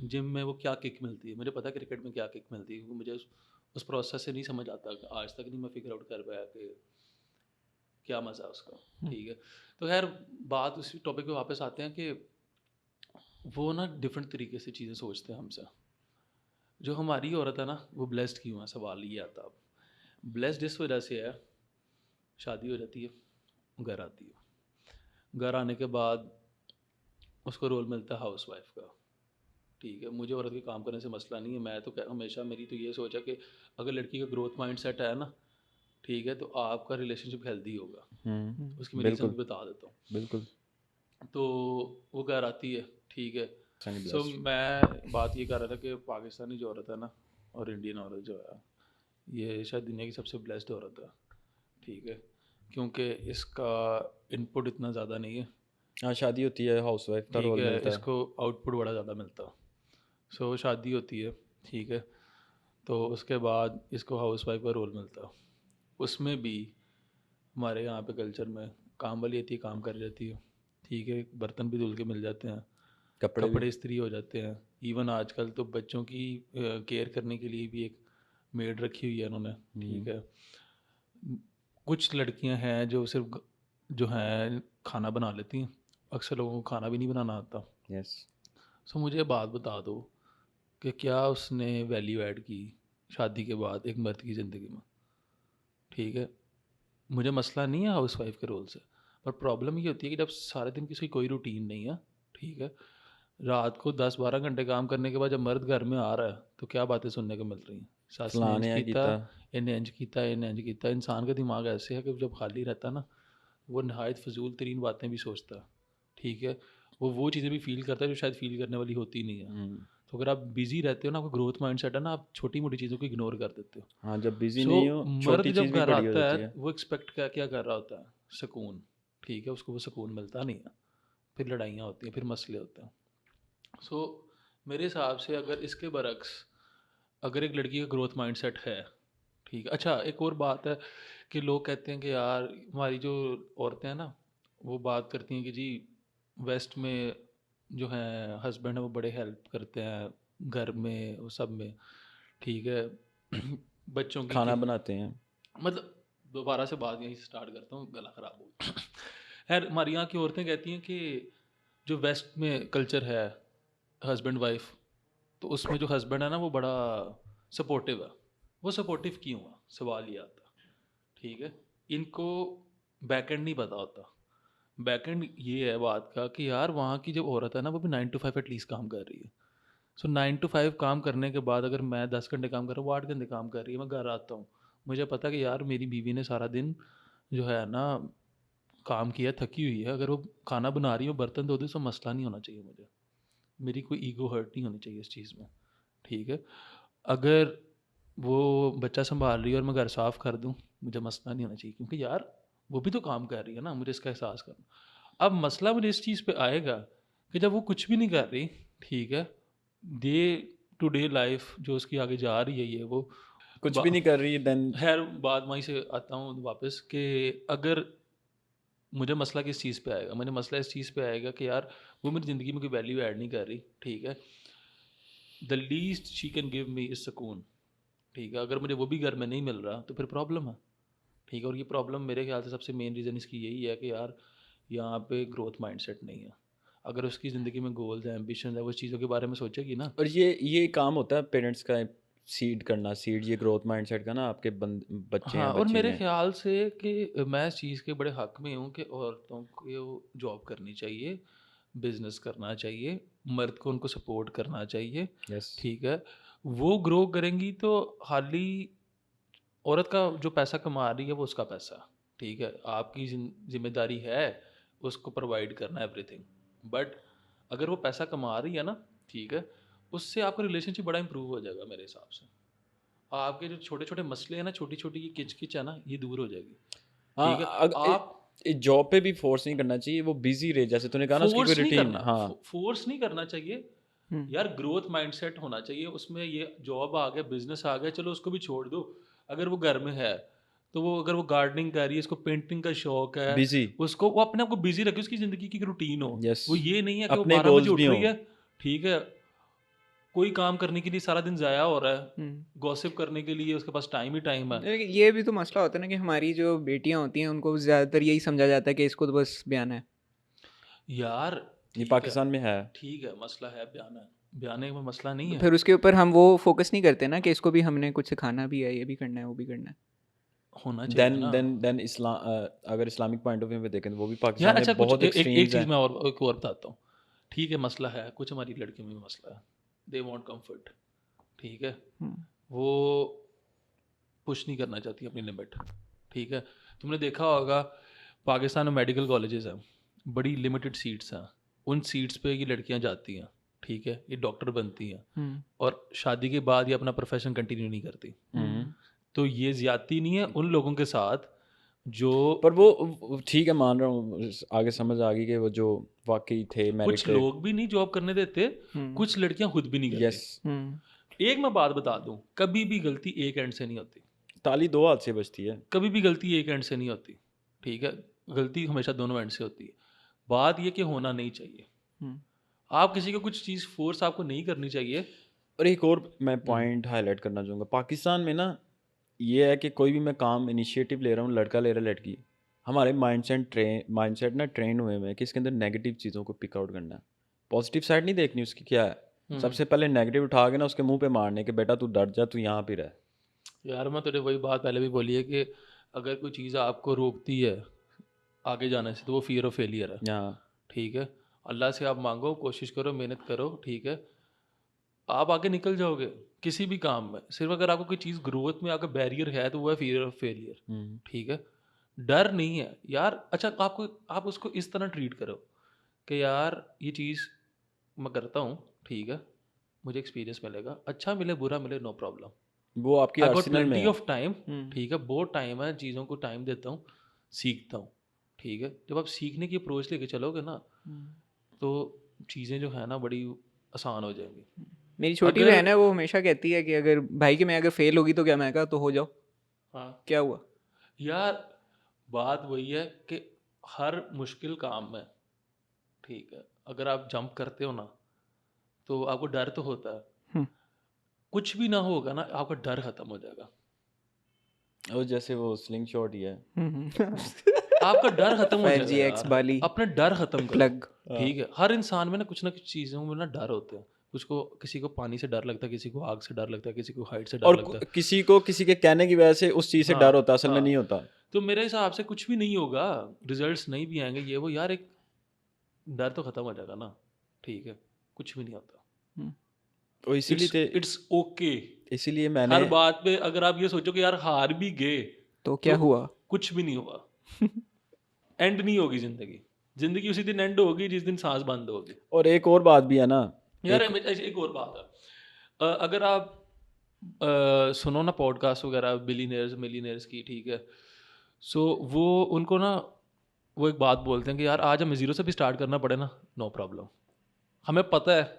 जिम में वो क्या किक मिलती है, मुझे पता है क्रिकेट में क्या किक मिलती है, क्योंकि मुझे उस प्रोसेस से नहीं समझ आता, आज तक नहीं मैं फिगर आउट कर पाया कि क्या मज़ा है उसका, ठीक है। तो खैर बात उसी टॉपिक पे वापस आते हैं कि वो ना डिफरेंट तरीके से चीज़ें सोचते हैं हमसे। जो हमारी औरत है ना, वो ब्लेस्ड क्यों है, सवाल ये आता है। अब ब्लेस्ड इस वजह से है, शादी हो जाती है, घर आती है, घर आने के बाद उसको रोल मिलता है हाउस वाइफ का, ठीक है। मुझे औरत के काम करने से मसला नहीं है, मैं तो हमेशा मेरी तो ये सोचा कि अगर लड़की का ग्रोथ माइंड सेट है ना, ठीक है, तो आपका रिलेशनशिप हेल्दी होगा। उसकी मैं रीज़न बिल्कुल भी बता देता हूँ। बिल्कुल। तो वो घर आती है, ठीक है। Sunny so blessed. मैं बात ये कर रहा था कि पाकिस्तानी जो औरत है ना, और इंडियन औरत जो है, ये शायद दुनिया की सबसे ब्लेस्ड औरत है, ठीक है, क्योंकि इसका इनपुट इतना ज़्यादा नहीं है, हाँ, शादी होती है, हाउसवाइफ का ठीक रोल है, मिलता है। इसको आउटपुट बड़ा ज़्यादा मिलता है। सो शादी होती है, ठीक है, तो उसके बाद इसको हाउसवाइफ का रोल मिलता है। उसमें भी हमारे यहाँ पे कल्चर में काम वाली आती है, काम कर जाती है, ठीक है, बर्तन भी धुल के मिल जाते हैं, कपड़े भी। कपड़े इस्त्री हो जाते हैं। इवन आजकल तो बच्चों की केयर करने के लिए भी एक मेड रखी हुई है उन्होंने, ठीक है। कुछ लड़कियां हैं जो सिर्फ जो हैं खाना बना लेती हैं, अक्सर लोगों को खाना भी नहीं बनाना आता। यस। सो मुझे बात बता दो कि क्या उसने वैल्यू ऐड की शादी के बाद एक मर्द की ज़िंदगी में, ठीक है। मुझे मसला नहीं है हाउस वाइफ के रोल से, पर प्रॉब्लम ये होती है कि जब सारे दिन किसी कोई रूटीन नहीं है, ठीक है, रात को 10-12 घंटे काम करने के बाद जब मर्द घर में आ रहा है तो क्या बातें सुनने को मिल रही हैं, सस ने इंज फलाने कीता, कीता। इन्हें इंज कीता, इन्हें इंज कीता। इंसान का दिमाग ऐसे है कि जब खाली रहता है ना, वो नहायत फजूल तरीन बातें भी सोचता है, ठीक है, वो चीज़ें भी फील करता है जो शायद फील करने वाली होती नहीं है। तो अगर आप बिजी रहते हो ना, आपका ग्रोथ माइंडसेट है ना, आप छोटी मोटी चीज़ों को इग्नोर कर देते हो। हाँ, जब बिजी सो नहीं हो मर्द छोटी जब चीज़ भी घर बड़ी हो आता है जाती है। वो एक्सपेक्ट क्या क्या कर रहा होता है, सुकून, ठीक है, उसको वो सुकून मिलता नहीं है, फिर लड़ाइयाँ होती हैं, फिर मसले होते हैं। सो मेरे हिसाब से अगर इसके बरक्स अगर एक लड़की का ग्रोथ माइंडसेट है, ठीक है। अच्छा, एक और बात है कि लोग कहते हैं कि यार हमारी जो औरतें हैं ना, वो बात करती हैं कि जी वेस्ट में जो है हस्बैंड है वो बड़े हेल्प करते हैं घर में, वो सब में, ठीक है, बच्चों की खाना बनाते हैं। मतलब दोबारा से बात यहीं से स्टार्ट करता हूँ, गला ख़राब हो। खैर हमारी यहाँ की औरतें कहती हैं कि जो वेस्ट में कल्चर है हस्बैंड वाइफ, तो उसमें जो हस्बैंड है ना वो बड़ा सपोर्टिव है। वो सपोर्टिव क्यों है, सवाल ये आता है, ठीक है। इनको बैक एंड नहीं पता होता। बैक एंड ये है बात का कि यार वहाँ की जो औरत है ना वो भी 9 to 5 एटलीस्ट काम कर रही है। सो 9 to 5 काम करने के बाद अगर मैं 10 घंटे काम कर रहा हूँ, वो 8 घंटे काम कर रही है, मैं घर आता हूँ, मुझे पता कि यार मेरी बीवी ने सारा दिन जो है ना काम किया, थकी हुई है, अगर वो खाना बना रही है, बर्तन धो दे, तो मसला नहीं होना चाहिए मुझे, मेरी कोई ईगो हर्ट नहीं होनी चाहिए इस चीज़ में, ठीक है। अगर वो बच्चा संभाल रही है और मैं घर साफ़ कर दूँ, मुझे मसला नहीं होना चाहिए, क्योंकि यार वो भी तो काम कर रही है ना, मुझे इसका एहसास करना। अब मसला मुझे इस चीज़ पे आएगा कि जब वो कुछ भी नहीं कर रही, ठीक है, डे टू डे लाइफ जो उसकी आगे जा रही है, ये वो कुछ भी नहीं कर रही देन। खैर बाद वहीं से आता हूँ वापस कि अगर मुझे मसला किस चीज़ पे आएगा, मुझे मसला इस चीज़ पे आएगा कि यार वो मेरी ज़िंदगी में कोई वैल्यू ऐड नहीं कर रही, ठीक है। The least she can give me is सुकून, ठीक है। अगर मुझे वो भी घर में नहीं मिल रहा तो फिर प्रॉब्लम है, ठीक है। और ये प्रॉब्लम मेरे ख्याल से सबसे मेन रीज़न इसकी यही है कि यार यहाँ पे ग्रोथ माइंडसेट नहीं है। अगर उसकी ज़िंदगी में गोल्स हैं, एम्बिशन है, वो उस चीज़ों के बारे में सोचेगी ना। और ये काम होता है पेरेंट्स का, सीड करना, सीड ये ग्रोथ माइंडसेट का ना आपके बच्चे हाँ, हैं, और बच्ची मेरे हैं। ख्याल से कि मैं इस चीज़ के बड़े हक़ में हूँ कि औरतों को जॉब करनी चाहिए, बिज़नेस करना चाहिए, मर्द को उनको सपोर्ट करना चाहिए, यस। ठीक है। वो ग्रो करेंगी तो हाली औरत का जो पैसा कमा रही है वो उसका पैसा, ठीक है। आपकी ज़िम्मेदारी है उसको प्रोवाइड करना एवरीथिंग, बट अगर वो पैसा कमा रही है ना, ठीक है, उससे आपका रिलेशनशिप बड़ा इम्प्रूव हो जाएगा मेरे हिसाब से। आपके जो छोटे छोटे मसले हैं ना, छोटी छोटी ये किच किच है ना, ये दूर हो जाएगी, ठीक है। हाँ, आप जॉब पे भी फोर्स नहीं करना चाहिए, वो बिजी रहे, जैसे तूने कहा ना उसकी कोई फोर्स नहीं रूटीन। करना, हाँ। फोर्स नहीं करना चाहिए यार, ग्रोथ माइंडसेट होना चाहिए उसमें। ये जॉब आ गया, बिजनेस आ गया, चलो उसको भी छोड़ दो। अगर वो घर में है तो वो, अगर वो गार्डनिंग कर रही है, इसको पेंटिंग का शौक है, बिजी। उसको वो अपने आप को बिजी रखे, उसकी ज़िंदगी की रूटीन हो। यस। वो ये नहीं है कि वो अपने 12 बजे गोल्स भी उठ रही हों। है, ठीक है, कोई काम करने के लिए सारा दिन ज़ाया हो रहा है, हम्म। गॉसिप करने के लिए उसके पास टाइम ही टाइम है। लेकिन ये भी तो मसला होता है ना कि हमारी जो बेटियां होती हैं उनको ज़्यादातर यही समझा जाता है कि इसको तो बस बयान है। यार ये ठीक है, पाकिस्तान में है। ठीक है, मसला है बयाना, बयाने में मसला नहीं तो है। फिर उसके ऊपर हम वो फोकस नहीं करते ना कि इसको भी हमने कुछ सिखाना भी है, ये भी करना है, वो भी करना है। होना चाहिए देन ना देन देन अगर इस्लामिक पॉइंट ऑफ व्यू में देखें तो वो भी यार। पाकिस्तान अच्छा, में कुछ बहुत एक एक्सट्रीम्स चीज़ हैं। मैं और एक और बताता हूँ, ठीक है, मसला है, कुछ हमारी लड़कियों में भी मसला है, दे वांट कंफर्ट, ठीक है, हम्म। वो पुश नहीं करना चाहती अपनी लिमिट, ठीक है। तुमने देखा होगा पाकिस्तान में मेडिकल कॉलेजेस हैं, बड़ी लिमिटेड सीट्स हैं, उन सीट्स पे ये लड़कियां जाती हैं, ठीक है, ये डॉक्टर बनती हैं, हम्म। और शादी के बाद ये अपना प्रोफेशन कंटिन्यू नहीं करती। हम्म। तो ये ज़्यादती नहीं है उन लोगों के साथ जो पर वो ठीक है, मान रहा हूँ, आगे समझ आ गई कि वो जो वाकई थे कुछ मेरिट। लोग भी नहीं जॉब करने देते, कुछ लड़कियां खुद भी नहीं करती। यस, एक मैं बात बता दूं, कभी भी गलती एक एंड से नहीं होती, ताली दो हाथ से बजती है। कभी भी गलती एक एंड से नहीं होती, ठीक है, गलती हमेशा दोनों एंड से होती है। बात ये कि होना नहीं चाहिए, आप किसी को कुछ चीज़ फोर्स आपको नहीं करनी चाहिए। और एक और मैं पॉइंट हाईलाइट करना चाहूँगा, पाकिस्तान में ना ये है कि कोई भी मैं काम इनिशिएटिव ले रहा हूँ, लड़का ले रहा है लड़की, हमारे माइंडसेट ना ट्रेन हुए हैं कि इसके अंदर नेगेटिव चीज़ों को पिक आउट करना है, पॉजिटिव साइड नहीं देखनी उसकी। क्या है, सबसे पहले नेगेटिव उठा के ना उसके मुंह पे मारने के, बेटा तू डर जा, तू यहाँ पे रह। यार मैं तुझे वही बात पहले भी बोली है कि अगर कोई चीज़ आपको रोकती है आगे जाने से तो वो फियर ऑफ फेलियर है, यहाँ ठीक है। अल्लाह से आप मांगो, कोशिश करो, मेहनत करो, ठीक है, आप आगे निकल जाओगे किसी भी काम में। सिर्फ अगर आपको कोई चीज़ ग्रोथ में आपका बैरियर है तो वो है फियर ऑफ फेलियर, ठीक है। डर नहीं है यार। अच्छा, आप उसको इस तरह ट्रीट करो कि यार ये चीज़ मैं करता हूँ, ठीक है, मुझे एक्सपीरियंस मिलेगा, अच्छा मिले बुरा मिले नो प्रॉब्लम, वो आपकी आई गॉट आर्सेनल में प्लेंटी है। ऑफ टाइम, ठीक है, बहुत टाइम है, चीज़ों को टाइम देता हूँ, सीखता हूँ, ठीक है। जब आप सीखने की अप्रोच लेके चलोगे ना तो चीज़ें जो है ना बड़ी आसान हो जाएंगी। मेरी छोटी अगर- बहन है, वो हमेशा कहती है कि अगर भाई के मैं अगर फेल होगी तो क्या, मैं कहा तो हो जाओ, हाँ क्या हुआ। यार, बात वही है कि हर मुश्किल काम में, ठीक है, अगर आप जंप करते हो ना तो आपको डर तो होता है, कुछ भी ना होगा ना आपका डर खत्म हो जाएगा, और जैसे वो स्लिंग शॉट ही है। आपका डर खत्म हो जाएगा 5GX यार, बाली अपने डर खत्म करो, प्लग। ठीक है। हर इंसान में ना कुछ चीज़ों में ना डर होते हैं, उसको किसी को पानी से डर लगता है, किसी को आग से डर लगता है, किसी को हाइट से डर और लगता है। किसी को किसी के कहने की वजह से उस चीज़ से हाँ, डर होता है, असल में हाँ। नहीं होता। तो मेरे हिसाब से कुछ भी नहीं होगा, रिजल्ट्स नहीं भी आएंगे, ये वो यार, एक डर तो खत्म हो जाएगा ना, ठीक है, कुछ भी नहीं होता। तो इसीलिए इट्स ओके। इसीलिए मैंने हर बात पे अगर आप ये सोचो कि यार हार भी गए तो क्या हुआ, कुछ भी नहीं हुआ, एंड नहीं होगी जिंदगी, जिंदगी उसी दिन एंड होगी जिस दिन सांस बंद होगी। और एक और बात भी है ना यार एक और बात है, अगर आप सुनो ना पॉडकास्ट वगैरह बिलीनियर्स मिलीनियर्स की, ठीक है, सो वो उनको ना वो एक बात बोलते हैं कि यार आज हमें ज़ीरो से भी स्टार्ट करना पड़े ना, नो प्रॉब्लम, हमें पता है,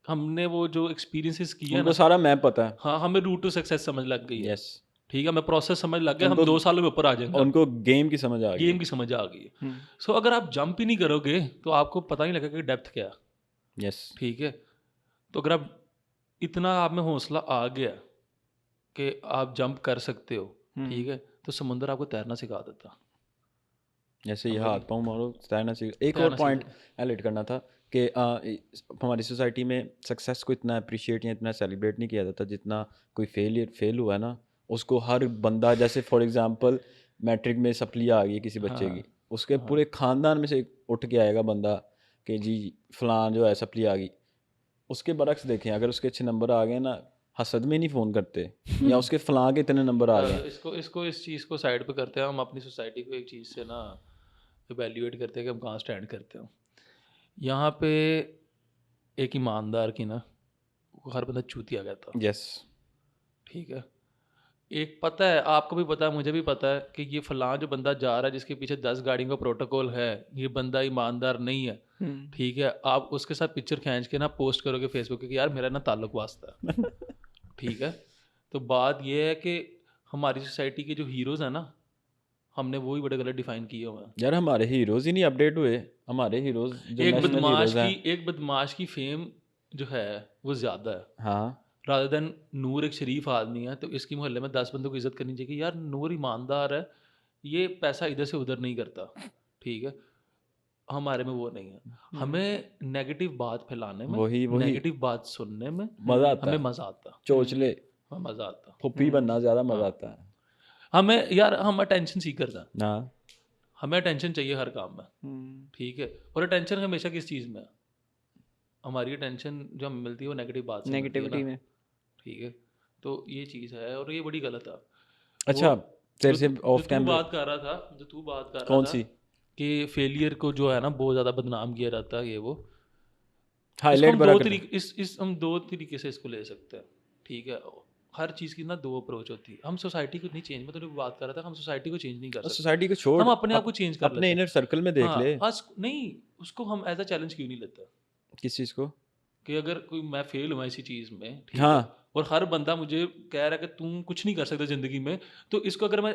हमने वो जो एक्सपीरियंसेस किए उनको ना, सारा मैप पता है। हाँ, हमें रूट टू सक्सेस समझ लग गई है, यस, ठीक है, हमें प्रोसेस समझ लग गया, हम उनको 2 सालों में ऊपर आ जाएंगे, उनको गेम की समझ आ गई। गेम की समझ आ गई है। सो अगर आप जंप ही नहीं करोगे तो आपको पता नहीं लगेगा कि डेप्थ क्या है, यस, ठीक है। तो अगर आप इतना आप में हौसला आ गया कि आप जंप कर सकते हो, ठीक है, तो समुंदर आपको तैरना सिखा देता। जैसे ये हाथ पाँव मारो तैरना सीख। एक और तैरना पॉइंट सीख। हाईलाइट करना था कि हमारी सोसाइटी में सक्सेस को इतना अप्रिशिएट या इतना सेलिब्रेट नहीं किया जाता जितना कोई फेल हुआ है ना, उसको हर बंदा, जैसे फॉर एग्जांपल मैट्रिक में सप्ली आ गई किसी बच्चे की, उसके पूरे ख़ानदान में से उठ के आएगा बंदा कि जी फलां जो है सप्ली आ गई। उसके बरक्स देखें, अगर उसके अच्छे नंबर आ गए ना, हसद में नहीं फ़ोन करते या उसके फलां के इतने नंबर आ गए। इस चीज़ को साइड पे करते हैं हम, अपनी सोसाइटी को एक चीज़ से ना इवेल्यूएट करते हैं कि हम कहाँ स्टैंड करते हैं। यहाँ पे एक ईमानदार की ना वो हर बंदा चूतिया कहता, यस, ठीक है। एक पता है, आपको भी पता है, मुझे भी पता है कि ये फलां जो बंदा जा रहा है जिसके पीछे 10 गाड़ियों का प्रोटोकॉल है, ये बंदा ईमानदार नहीं है, ठीक है। आप उसके साथ पिक्चर खींच के ना पोस्ट करोगे फेसबुक पे कि यार मेरा ना ताल्लुक वास्ता है, ठीक है। तो बात ये है कि हमारी सोसाइटी के जो हीरोज़ हैं ना, हमने वो ही बड़े गलत डिफाइन किए हुए हैं। यार हमारे हीरोज़ ही नहीं अपडेट हुए, हमारे हीरोज़ जो नेशनल हीरोज़ हैं। एक बदमाश की फेम जो है वो ज़्यादा है, हाँ, रादर देन नूर एक शरीफ आदमी है तो इसकी मोहल्ले में 10 बंदों को इज्जत करनी चाहिए कि यार नूर ईमानदार है, ये पैसा इधर से उधर नहीं करता, ठीक है। हमारे में वो नहीं है, हमें नेगेटिव बात फैलाने में, वही नेगेटिव बात सुनने में मज़ा आता हमें है, मज़ा आता, चोचले हमें मज़ा आता, फुप्पी बनना ज़्यादा मज़ा आता है। हमें यार, हम अटेंशन सीकर था, हाँ, हमें अटेंशन चाहिए हर काम में, ठीक है। और अटेंशन हमेशा किस चीज़ में है, हमारी अटेंशन जो हमें मिलती है वो नेगेटिव बात से मिलती है नेगेटिविटी ना, में। ठीक है। तो ये चीज़ है और ये बड़ी गलत है। अच्छा, तेरे से जो ऑफ तू कैमरा बात कर रहा था, जो तू बात कर रहा कौन था सी कि फेलियर को जो है ना बहुत ज़्यादा बदनाम किया जाता है, ये वो, इसको हाईलाइट हम बड़ा दो कर। तरीके हम 2 तरीके से इसको ले सकते हैं, ठीक है। हर चीज़ की ना दो अप्रोच होती है। हम सोसाइटी को नहीं चेंज, मैं तो बात कर रहा था, हम सोसाइटी को चेंज नहीं कर सकते, सोसाइटी को छोड़, हम अपने आप को चेंज कर अपने लेते इनर हैं। सर्कल में देख हाँ, ले नहीं, उसको हम एज अ चैलेंज क्यों नहीं लेते किस चीज़ को। कि अगर कोई मैं फेल हुआ इसी चीज़ में, ठीक है, हाँ, और हर बंदा मुझे कह रहा है कि तुम कुछ नहीं कर सकते ज़िंदगी में, तो इसको अगर मैं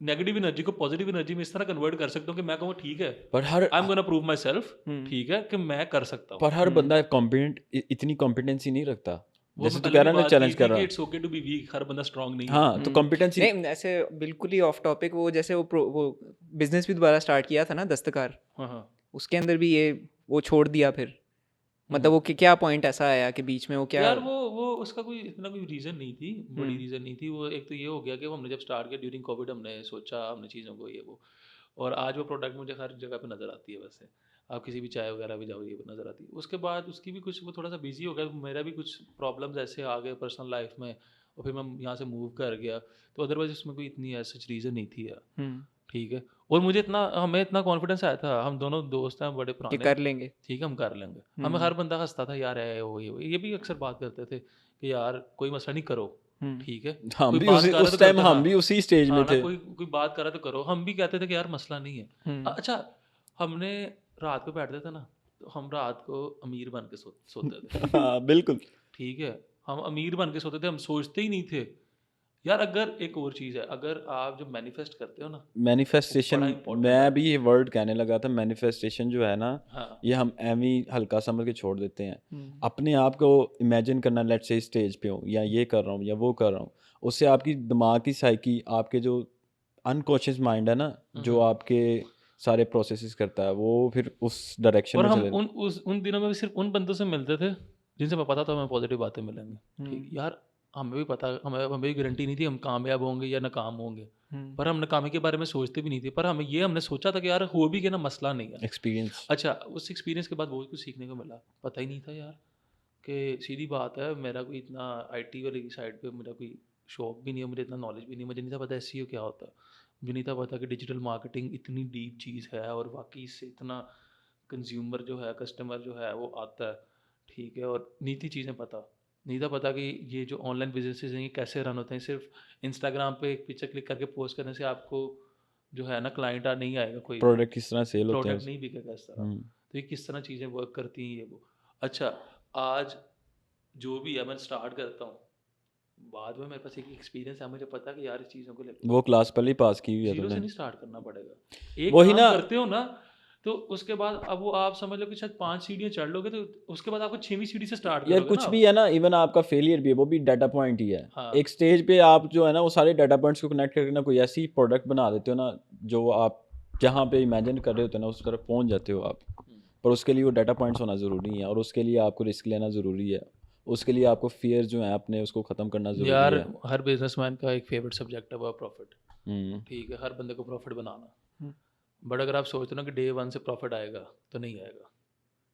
नेगेटिव एनर्जी को पॉजिटिव एनर्जी में इस तरह कन्वर्ट कर सकता हूँ कि मैं कहूँ ठीक है, पर हर I am gonna prove myself, hmm ठीक है, कि मैं कर सकता हूँ। पर हर बंदा कॉम्पिटेंट इतनी कॉम्पिटेंसी नहीं रखता, वो जैसे मैं तू पहले कह भी रहा है ना बात चैलेंज की कर थी कि रहा। It's okay to be weak, हर बंदा स्ट्रांग नहीं है। हाँ, तो कॉम्पिटेंसी नहीं ऐसे बिल्कुल ही ऑफ टॉपिक, वो जैसे वो बिजनेस भी दोबारा स्टार्ट किया था ना दस्तकार, हाँ हाँ। उसके अंदर भी ये वो छोड़ दिया फिर, मतलब वो क्या पॉइंट ऐसा आया कि बीच में वो क्या। यार वो उसका कोई इतना कोई रीज़न नहीं थी, बड़ी हम्म रीज़न नहीं थी वो। एक तो ये हो गया कि हमने जब स्टार्ट किया ड्यूरिंग कोविड, हमने सोचा, हमने चीज़ों को ये वो, और आज वो प्रोडक्ट मुझे हर जगह पे नज़र आती है। वैसे आप किसी भी चाय वगैरह भी जाओ, ये नज़र आती है। उसके बाद उसकी भी कुछ, वो थोड़ा सा बिजी हो गया, मेरा भी कुछ प्रॉब्लम्स ऐसे आ गए पर्सनल लाइफ में, और फिर मैं यहाँ से मूव कर गया। तो अदरवाइज उसमें कोई इतनी ऐसा रीज़न नहीं थी यार, हम्म ठीक है। और मुझे इतना, हमें इतना कॉन्फिडेंस आया था, हम दोनों दोस्त हैं बड़े कि पुराने, कर लेंगे। ठीक है, हम कर लेंगे। हमें हर बंदा हंसता था यार, है वो ये भी अक्सर बात करते थे कि यार कोई मसला नहीं, करो, हम्म ठीक है। हम कोई भी बात उसी कर रहा है उस तो टाइम करते, हम हाँ भी उसी स्टेज में हाँ ना, थे। कोई बात कर रहा है तो करो। हम भी कहते थे कि यार मसला नहीं है। अच्छा, हमने रात को बैठते थे ना, तो हम रात को अमीर बन के सोते थे, हाँ बिल्कुल। ठीक है। हम अमीर बन के सोते थे, हम सोचते ही नहीं थे यार। अगर एक और चीज़ है, अगर आप जो मैनिफेस्ट करते हो ना, वो मैनिफेस्टेशन, बड़ा इंपॉर्टेंट है। मैं भी ये वर्ड कहने लगा था, मैनिफेस्टेशन जो है ना, हाँ ये हम एवी हल्का समझ के छोड़ देते हैं। हम्म अपने आप को इमेजिन करना, लेट से स्टेज पे हूँ या ये कर रहा हूँ या वो कर रहा हूँ, उससे आपकी दिमाग की साइकी, आपके जो अनकॉन्शियस माइंड है ना, जो आपके सारे प्रोसेसेस करता है, वो फिर उस डायरेक्शन और में हम चले। उन दिनों में भी सिर्फ उन बंदों से मिलते थे जिनसे मैं पता था हमें पॉजिटिव बातें मिलेंगी, ठीक यार। हमें भी पता, हमें भी गारंटी नहीं थी हम कामयाब होंगे या नाकाम होंगे, पर हम नाकामी के बारे में सोचते भी नहीं थे। पर हमने सोचा था कि यार हो भी, कि ना मसला नहीं है। एक्सपीरियंस। अच्छा, उस एक्सपीरियंस के बाद बहुत कुछ सीखने को मिला। पता ही नहीं था यार कि सीधी बात है, मेरा कोई इतना आईटी वाली साइड पे मेरा कोई शौक भी नहीं है, मुझे इतना नॉलेज भी नहीं है। मुझे नहीं था पता एसईओ क्या होता है, मुझे नहीं था पता कि डिजिटल मार्केटिंग इतनी डीप चीज़ है, और वाकई इससे इतना कंज्यूमर जो है, कस्टमर जो है वो आता है, ठीक है। और नहीं थी चीज़ें पता, नहीं था पता कि ये जो ऑनलाइन बिजनेसेस हैं ये कैसे रन होते हैं। सिर्फ इंस्टाग्राम पे एक पिक्चर क्लिक करके पोस्ट करने से आपको जो है ना क्लाइंट नहीं आएगा, कोई भी प्रोडक्ट किस तरह सेल होते हैं प्रोडक्ट नहीं बिकेगा इस तरह। हम्म। तो ये किस तरह चीज़ें वर्क करती हैं, ये वो। अच्छा, आज जो भी है मैं स्टार्ट करता हूँ, बाद में मेरे पास एक एक्सपीरियंस है, मुझे पता है कि यार इस चीज़ों को लेकर वो क्लास पहले ही पास की हुई है जीरो से तूने। नहीं स्टार्ट करना पड़ेगा। एक वही काम ना, करते हो ना, तो उसके बाद अब वो आप समझ लो कि शायद 5 सीढ़ियाँ चढ़ लोगे, तो उसके बाद आपको 6वीं सीढ़ी से स्टार्ट यार करोगे ना कुछ भी आप। है ना, इवन आपका फेलियर भी है, वो भी डाटा पॉइंट ही है। हाँ एक स्टेज पे आप जो है ना, वो सारे डाटा पॉइंट्स को कनेक्ट करके ना कोई ऐसी प्रोडक्ट बना देते हो ना, जो आप जहाँ पे इमेजिन कर रहे होते हो ना, उस तरफ पहुँच जाते हो आप। पर उसके लिए वो डाटा पॉइंट्स होना ज़रूरी है, और उसके लिए आपको रिस्क लेना ज़रूरी है, उसके लिए आपको फियर जो है अपने, उसको ख़त्म करना ज़रूरी यार, है। हर बिजनेसमैन का एक फेवरेट सब्जेक्ट है वो प्रॉफिट, हम्म। ठीक है। हर बंदे को प्रॉफिट बनाना, बट अगर आप सोचते हो ना कि डे 1 से प्रॉफिट आएगा, तो नहीं आएगा,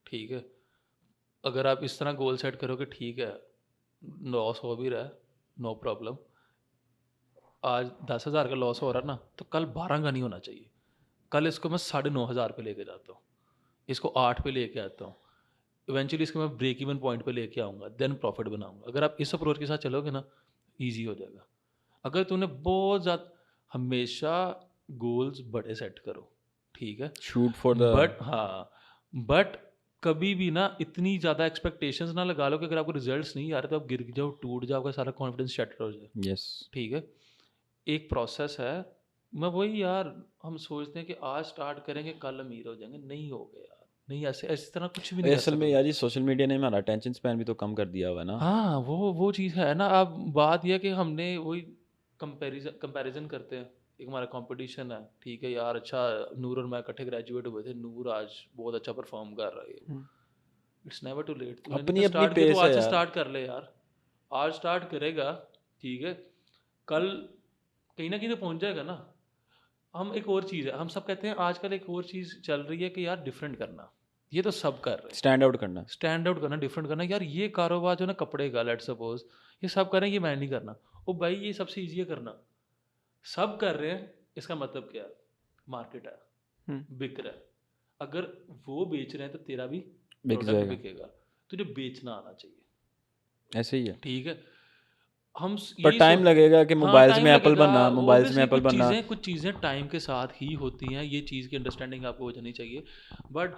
ठीक है। अगर आप इस तरह गोल सेट करो कि ठीक है, लॉस हो भी रहा है, नो प्रॉब्लम, आज 10,000 का लॉस हो रहा है ना, तो कल 12 का नहीं होना चाहिए। कल इसको मैं 9,500 पे लेके जाता हूँ, इसको 8 पे लेके आता हूँ, इवेंचुअली इसको मैं ब्रेक इवन पॉइंट पे लेके आऊँगा, देन प्रॉफिट बनाऊँगा। अगर आप इस अप्रोच के साथ चलोगे ना, ईजी हो जाएगा। अगर तूने बहुत ज़्यादा, हमेशा गोल्स बड़े सेट करो, ठीक है, शूट फॉर द। बट हाँ, बट कभी भी ना इतनी ज़्यादा एक्सपेक्टेशंस ना लगा लो कि अगर आपको रिजल्ट्स नहीं आ रहे तो आप गिर जाओ, टूट जाओ, आपका सारा कॉन्फिडेंस शटर हो जाए, यस। ठीक है। एक प्रोसेस है। मैं वही यार, हम सोचते हैं कि आज स्टार्ट करेंगे कल अमीर हो जाएंगे, नहीं हो गए यार, नहीं, ऐसे इस तरह कुछ भी नहीं कर असल में सकते। यार, ये सोशल मीडिया ने हमारा अटेंशन स्पैन भी तो कम कर दिया हुआ है ना। हाँ, वो चीज़ है ना। अब बात यह है कि हमने वही कंपैरिजन करते हैं, एक हमारा कंपटीशन है, ठीक है यार। अच्छा, नूर और मैं इकट्ठे ग्रेजुएट हुए थे, नूर आज बहुत अच्छा परफॉर्म कर रहा है। It's never too late. तूने अपनी तो अपनी स्टार्ट किया तो पेस है आज से यार। स्टार्ट कर ले यार, आज स्टार्ट करेगा, ठीक है, कल कहीं ना कहीं तो पहुंच जाएगा ना। हम एक और चीज़ है, हम सब कहते हैं आजकल एक और चीज़ चल रही है कि यार डिफरेंट करना, ये तो सब कर रहे हैं, स्टैंड आउट करना। स्टैंड आउट करना, डिफरेंट करना। यार ये कारोबार जो ना कपड़े का, लेट सपोज, ये सब कर रहे हैं, ये मैं नहीं करना। ओ भाई, ये सबसे ईजी है करना, सब कर रहे हैं, इसका मतलब क्या है? मार्केट है, बिक रहा है। अगर वो बेच रहे हैं तो तेरा भी बिक प्रोडक्ट जाएगा। बिकेगा। तुझे बेचना आना चाहिए, ऐसे ही है। ठीक है। हम पर यही टाइम लगेगा कि हाँ मोबाइल्स टाइम में एप्पल लगेगा बनना, मोबाइल्स में ऑब्वियसली। एप्पल बनना। कुछ चीज़ें टाइम के साथ ही होती हैं, ये चीज़ की अंडरस्टैंडिंग आपको हो जानी चाहिए। बट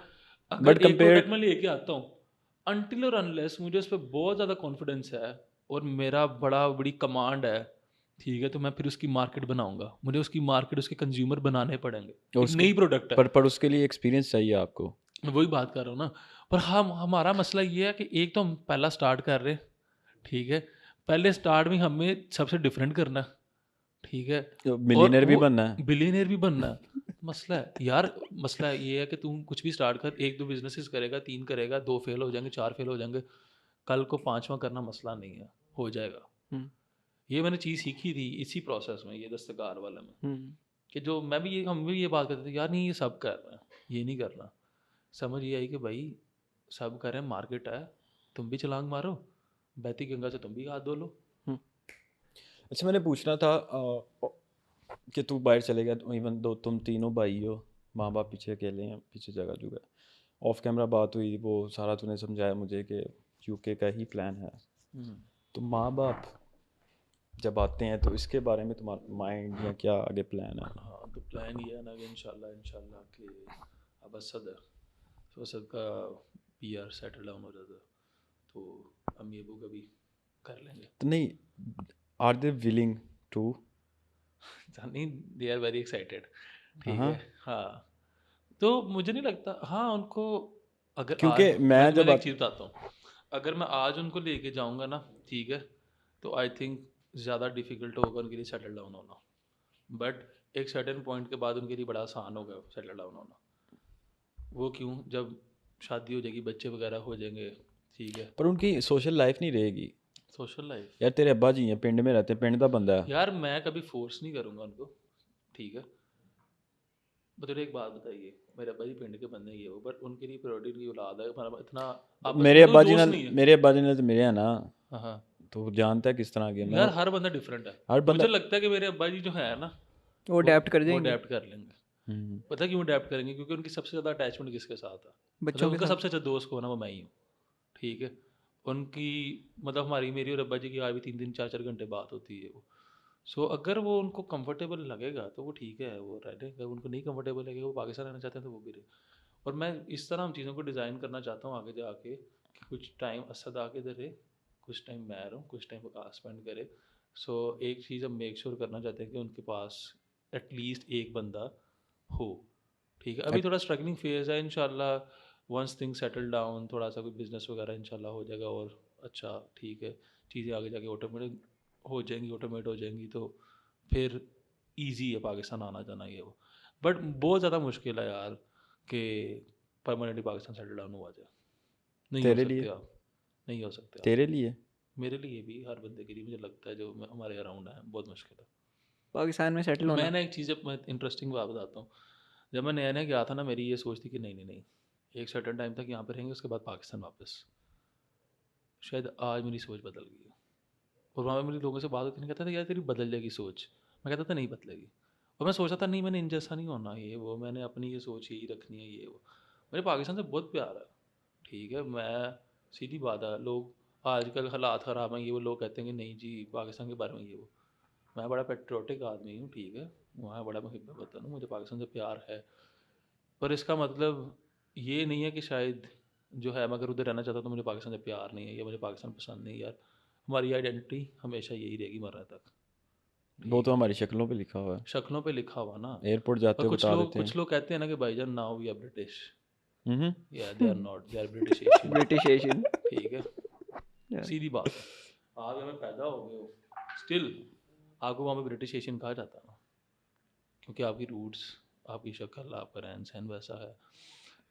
अगर बट एक प्रोडक्ट कंपेयर मैं लेके आता हूँ, अनटिल और अनलेस मुझे उस पर बहुत ज़्यादा कॉन्फिडेंस है और मेरा बड़ी कमांड है, ठीक है, तो मैं फिर उसकी मार्केट बनाऊंगा, मुझे उसकी मार्केट, उसके कंज्यूमर बनाने पड़ेंगे। एक उसके नई प्रोडक्ट है, पर उसके लिए एक्सपीरियंस चाहिए आपको। मैं वही बात कर रहा हूँ ना। पर हमारा मसला ये है कि एक तो हम पहला स्टार्ट कर रहे हैं, ठीक है, पहले स्टार्ट में हमें सबसे डिफरेंट करना है, ठीक है, और मिलियनर भी वो बनना है। बिलियनियर भी बनना है। मसला है यार, मसला ये है कि तू कुछ भी स्टार्ट कर, एक दो बिजनेसेस करेगा, तीन करेगा, दो फेल हो जाएंगे, चार फेल हो जाएंगे, कल को पांचवा करना मसला नहीं है, हो जाएगा। हम्म, ये मैंने चीज़ सीखी थी इसी प्रोसेस में, ये दस्तकार वाले में, हम्म, कि जो मैं भी ये हम भी ये बात करते थे यार, नहीं ये सब कर रहे हैं, ये नहीं करना। समझ ये आई कि भाई सब कर रहे हैं, मार्केट है, तुम भी छलांग मारो, बहती गंगा से तुम भी हाथ धो लो। हम्म। अच्छा मैंने पूछना था कि तू बाहर चले गया, तो इवन दो तुम तीनों भाई हो, माँ बाप पीछे अकेले हैं, पीछे जगह जुगह। ऑफ कैमरा बात हुई, वो सारा तूने समझाया मुझे कि यूके का ही प्लान है। तो माँ बाप जब आते हैं तो इसके बारे में तुम्हारा माइंड या क्या आगे प्लान है? हाँ तो प्लान ये है ना कि इंशाल्लाह कि अब असद है, तो असद का पीआर सेटल डाउन हो जाता है, तो अम्मी अबू का भी कर लेंगे। तो नहीं, आर दे विलिंग टू? नहीं, दे आर वेरी एक्साइटेड, ठीक हाँ, है। हाँ तो मुझे नहीं लगता, हाँ उनको, अगर क्योंकि आज मैं जब मैं एक चीज़ बताता हूँ, अगर मैं आज उनको लेके जाऊँगा ना, ठीक है, तो आई थिंक ज़्यादा डिफिकल्ट होगा उनके लिए सेटल डाउन होना। बट एक सर्टेन पॉइंट के बाद उनके लिए बड़ा आसान होगा सेटल डाउन होना। वो क्यों, जब शादी हो जाएगी, बच्चे वगैरह हो जाएंगे, ठीक है। पर उनकी सोशल लाइफ नहीं रहेगी। सोशल लाइफ, यार तेरे अब्बा जी हैं, पिंड में रहते हैं, पिंड का बंदा है। यार मैं कभी फोर्स नहीं करूँगा उनको, ठीक है। बट एक बात बताइए, मेरे अब्बा जी पिंड के बंदे ही है वो, बट उनके लिए प्रायोरिटी, उनकी औलाद है, हमारा इतना तो आपस में कोई जोश नहीं है। मेरे अब्बा जी ने तो मेरे हैं ना, हाँ हाँ, तो जानता है किस तरह के मैं। यार हर बंदा डिफरेंट है। हर बंदा। मुझे लगता है कि मेरे अब्बा जी जो है ना, वो अडेप्ट कर वो जाएंगे अडेप्ट कर लेंगे। हम्म। पता है क्यों अडेप्ट करेंगे? क्योंकि उनकी सबसे ज़्यादा अटैचमेंट किसके साथ है? बच्चों मतलब के उनका साथ। सबसे अच्छा दोस्त कौन है? वो मैं ही हूँ, ठीक है। उनकी मतलब हमारी, मेरी और अब्बा जी की आज भी 3 3 4 4 घंटे बात होती है वो। सो अगर वो उनको कंफर्टेबल लगेगा तो वो ठीक है, वो रह लें। अगर उनको नहीं कंफर्टेबल लगेगा, वो पाकिस्तान रहना चाहते हैं, तो वो भी रहे। और मैं इस तरह हम चीज़ों को डिज़ाइन करना चाहता हूँ आगे जाके, कि कुछ टाइम असद आके इधर रहे, कुछ टाइम मैं रहूँ, कुछ टाइम वो स्पेंड करे। सो एक चीज़ हम मेक श्योर करना चाहते हैं कि उनके पास एटलीस्ट एक बंदा हो, ठीक है। अभी थोड़ा स्ट्रगलिंग फेज़ है, इंशाल्लाह वंस थिंग सेटल डाउन, थोड़ा सा कोई बिजनेस वगैरह इंशाल्लाह हो जाएगा, और अच्छा ठीक है, चीज़ें आगे जाके ऑटोमेटिक हो जाएंगी, ऑटोमेट हो जाएंगी, तो फिर ईजी है पाकिस्तान आना जाना ये वो। बट बहुत ज़्यादा मुश्किल है यार कि परमानेंटली पाकिस्तान सेटल डाउन हुआ जाए। नहीं हो तेरे लिए? सकते आप, नहीं हो सकते आप। तेरे लिए? मेरे लिए भी, हर बंदे के लिए, मुझे लगता है जो हमारे अराउंड है, बहुत मुश्किल है। पाकिस्तान में सेटल होना। मैं ना एक चीज़, मैं इंटरेस्टिंग बात बताता हूँ। जब मैं नया नया गया था ना, मेरी ये सोच थी कि नहीं नहीं नहीं, एक सर्टन टाइम तक यहाँ पे रहेंगे, उसके बाद पाकिस्तान वापस। शायद आज मेरी सोच बदल गई है। और वहाँ पे मेरे लोगों से बात होती नहीं, कहता था यार तेरी बदल जाएगी सोच। मैं कहता था नहीं बदलेगी। और मैं सोचता था नहीं, मैंने इन जैसा नहीं होना, ये वो, मैंने अपनी ये सोच यही रखनी है, ये वो। मुझे पाकिस्तान से बहुत प्यार है, ठीक है। मैं सीधी बात है, लोग आजकल हालात ख़राब हैं, ये वो, लोग कहते हैं कि नहीं जी पाकिस्तान के बारे में ये वो। मैं बड़ा पेट्रियोटिक आदमी हूँ, ठीक है, वहाँ बड़ा मुहिब वतन हूँ, मुझे पाकिस्तान से प्यार है। पर इसका मतलब ये नहीं है कि शायद जो है, मैं अगर उधर रहना चाहता हूँ तो मुझे पाकिस्तान से प्यार नहीं है या मुझे पाकिस्तान पसंद नहीं है। यार हमारी आइडेंटिटी हमेशा यही रहेगी मरने तक, वो ठीक तो है। हमारी शक्लों पे लिखा हुआ है। शक्लों पे लिखा हुआ ना। एयरपोर्ट और जाते हो बता देते हैं। कुछ लोग कहते हैं ना कि भाईजान now we are British. Hmm. या they are not, they are British Asian, British Asian. ठीक है। सीधी बात है, आप यहाँ पे पैदा हो गए हो, स्टिल आपको वहाँ पे ब्रिटिश एशियन कहा जाता है ना, क्योंकि आपकी रूट्स, आपकी शक्ल, आपका रहन सहन वैसा है।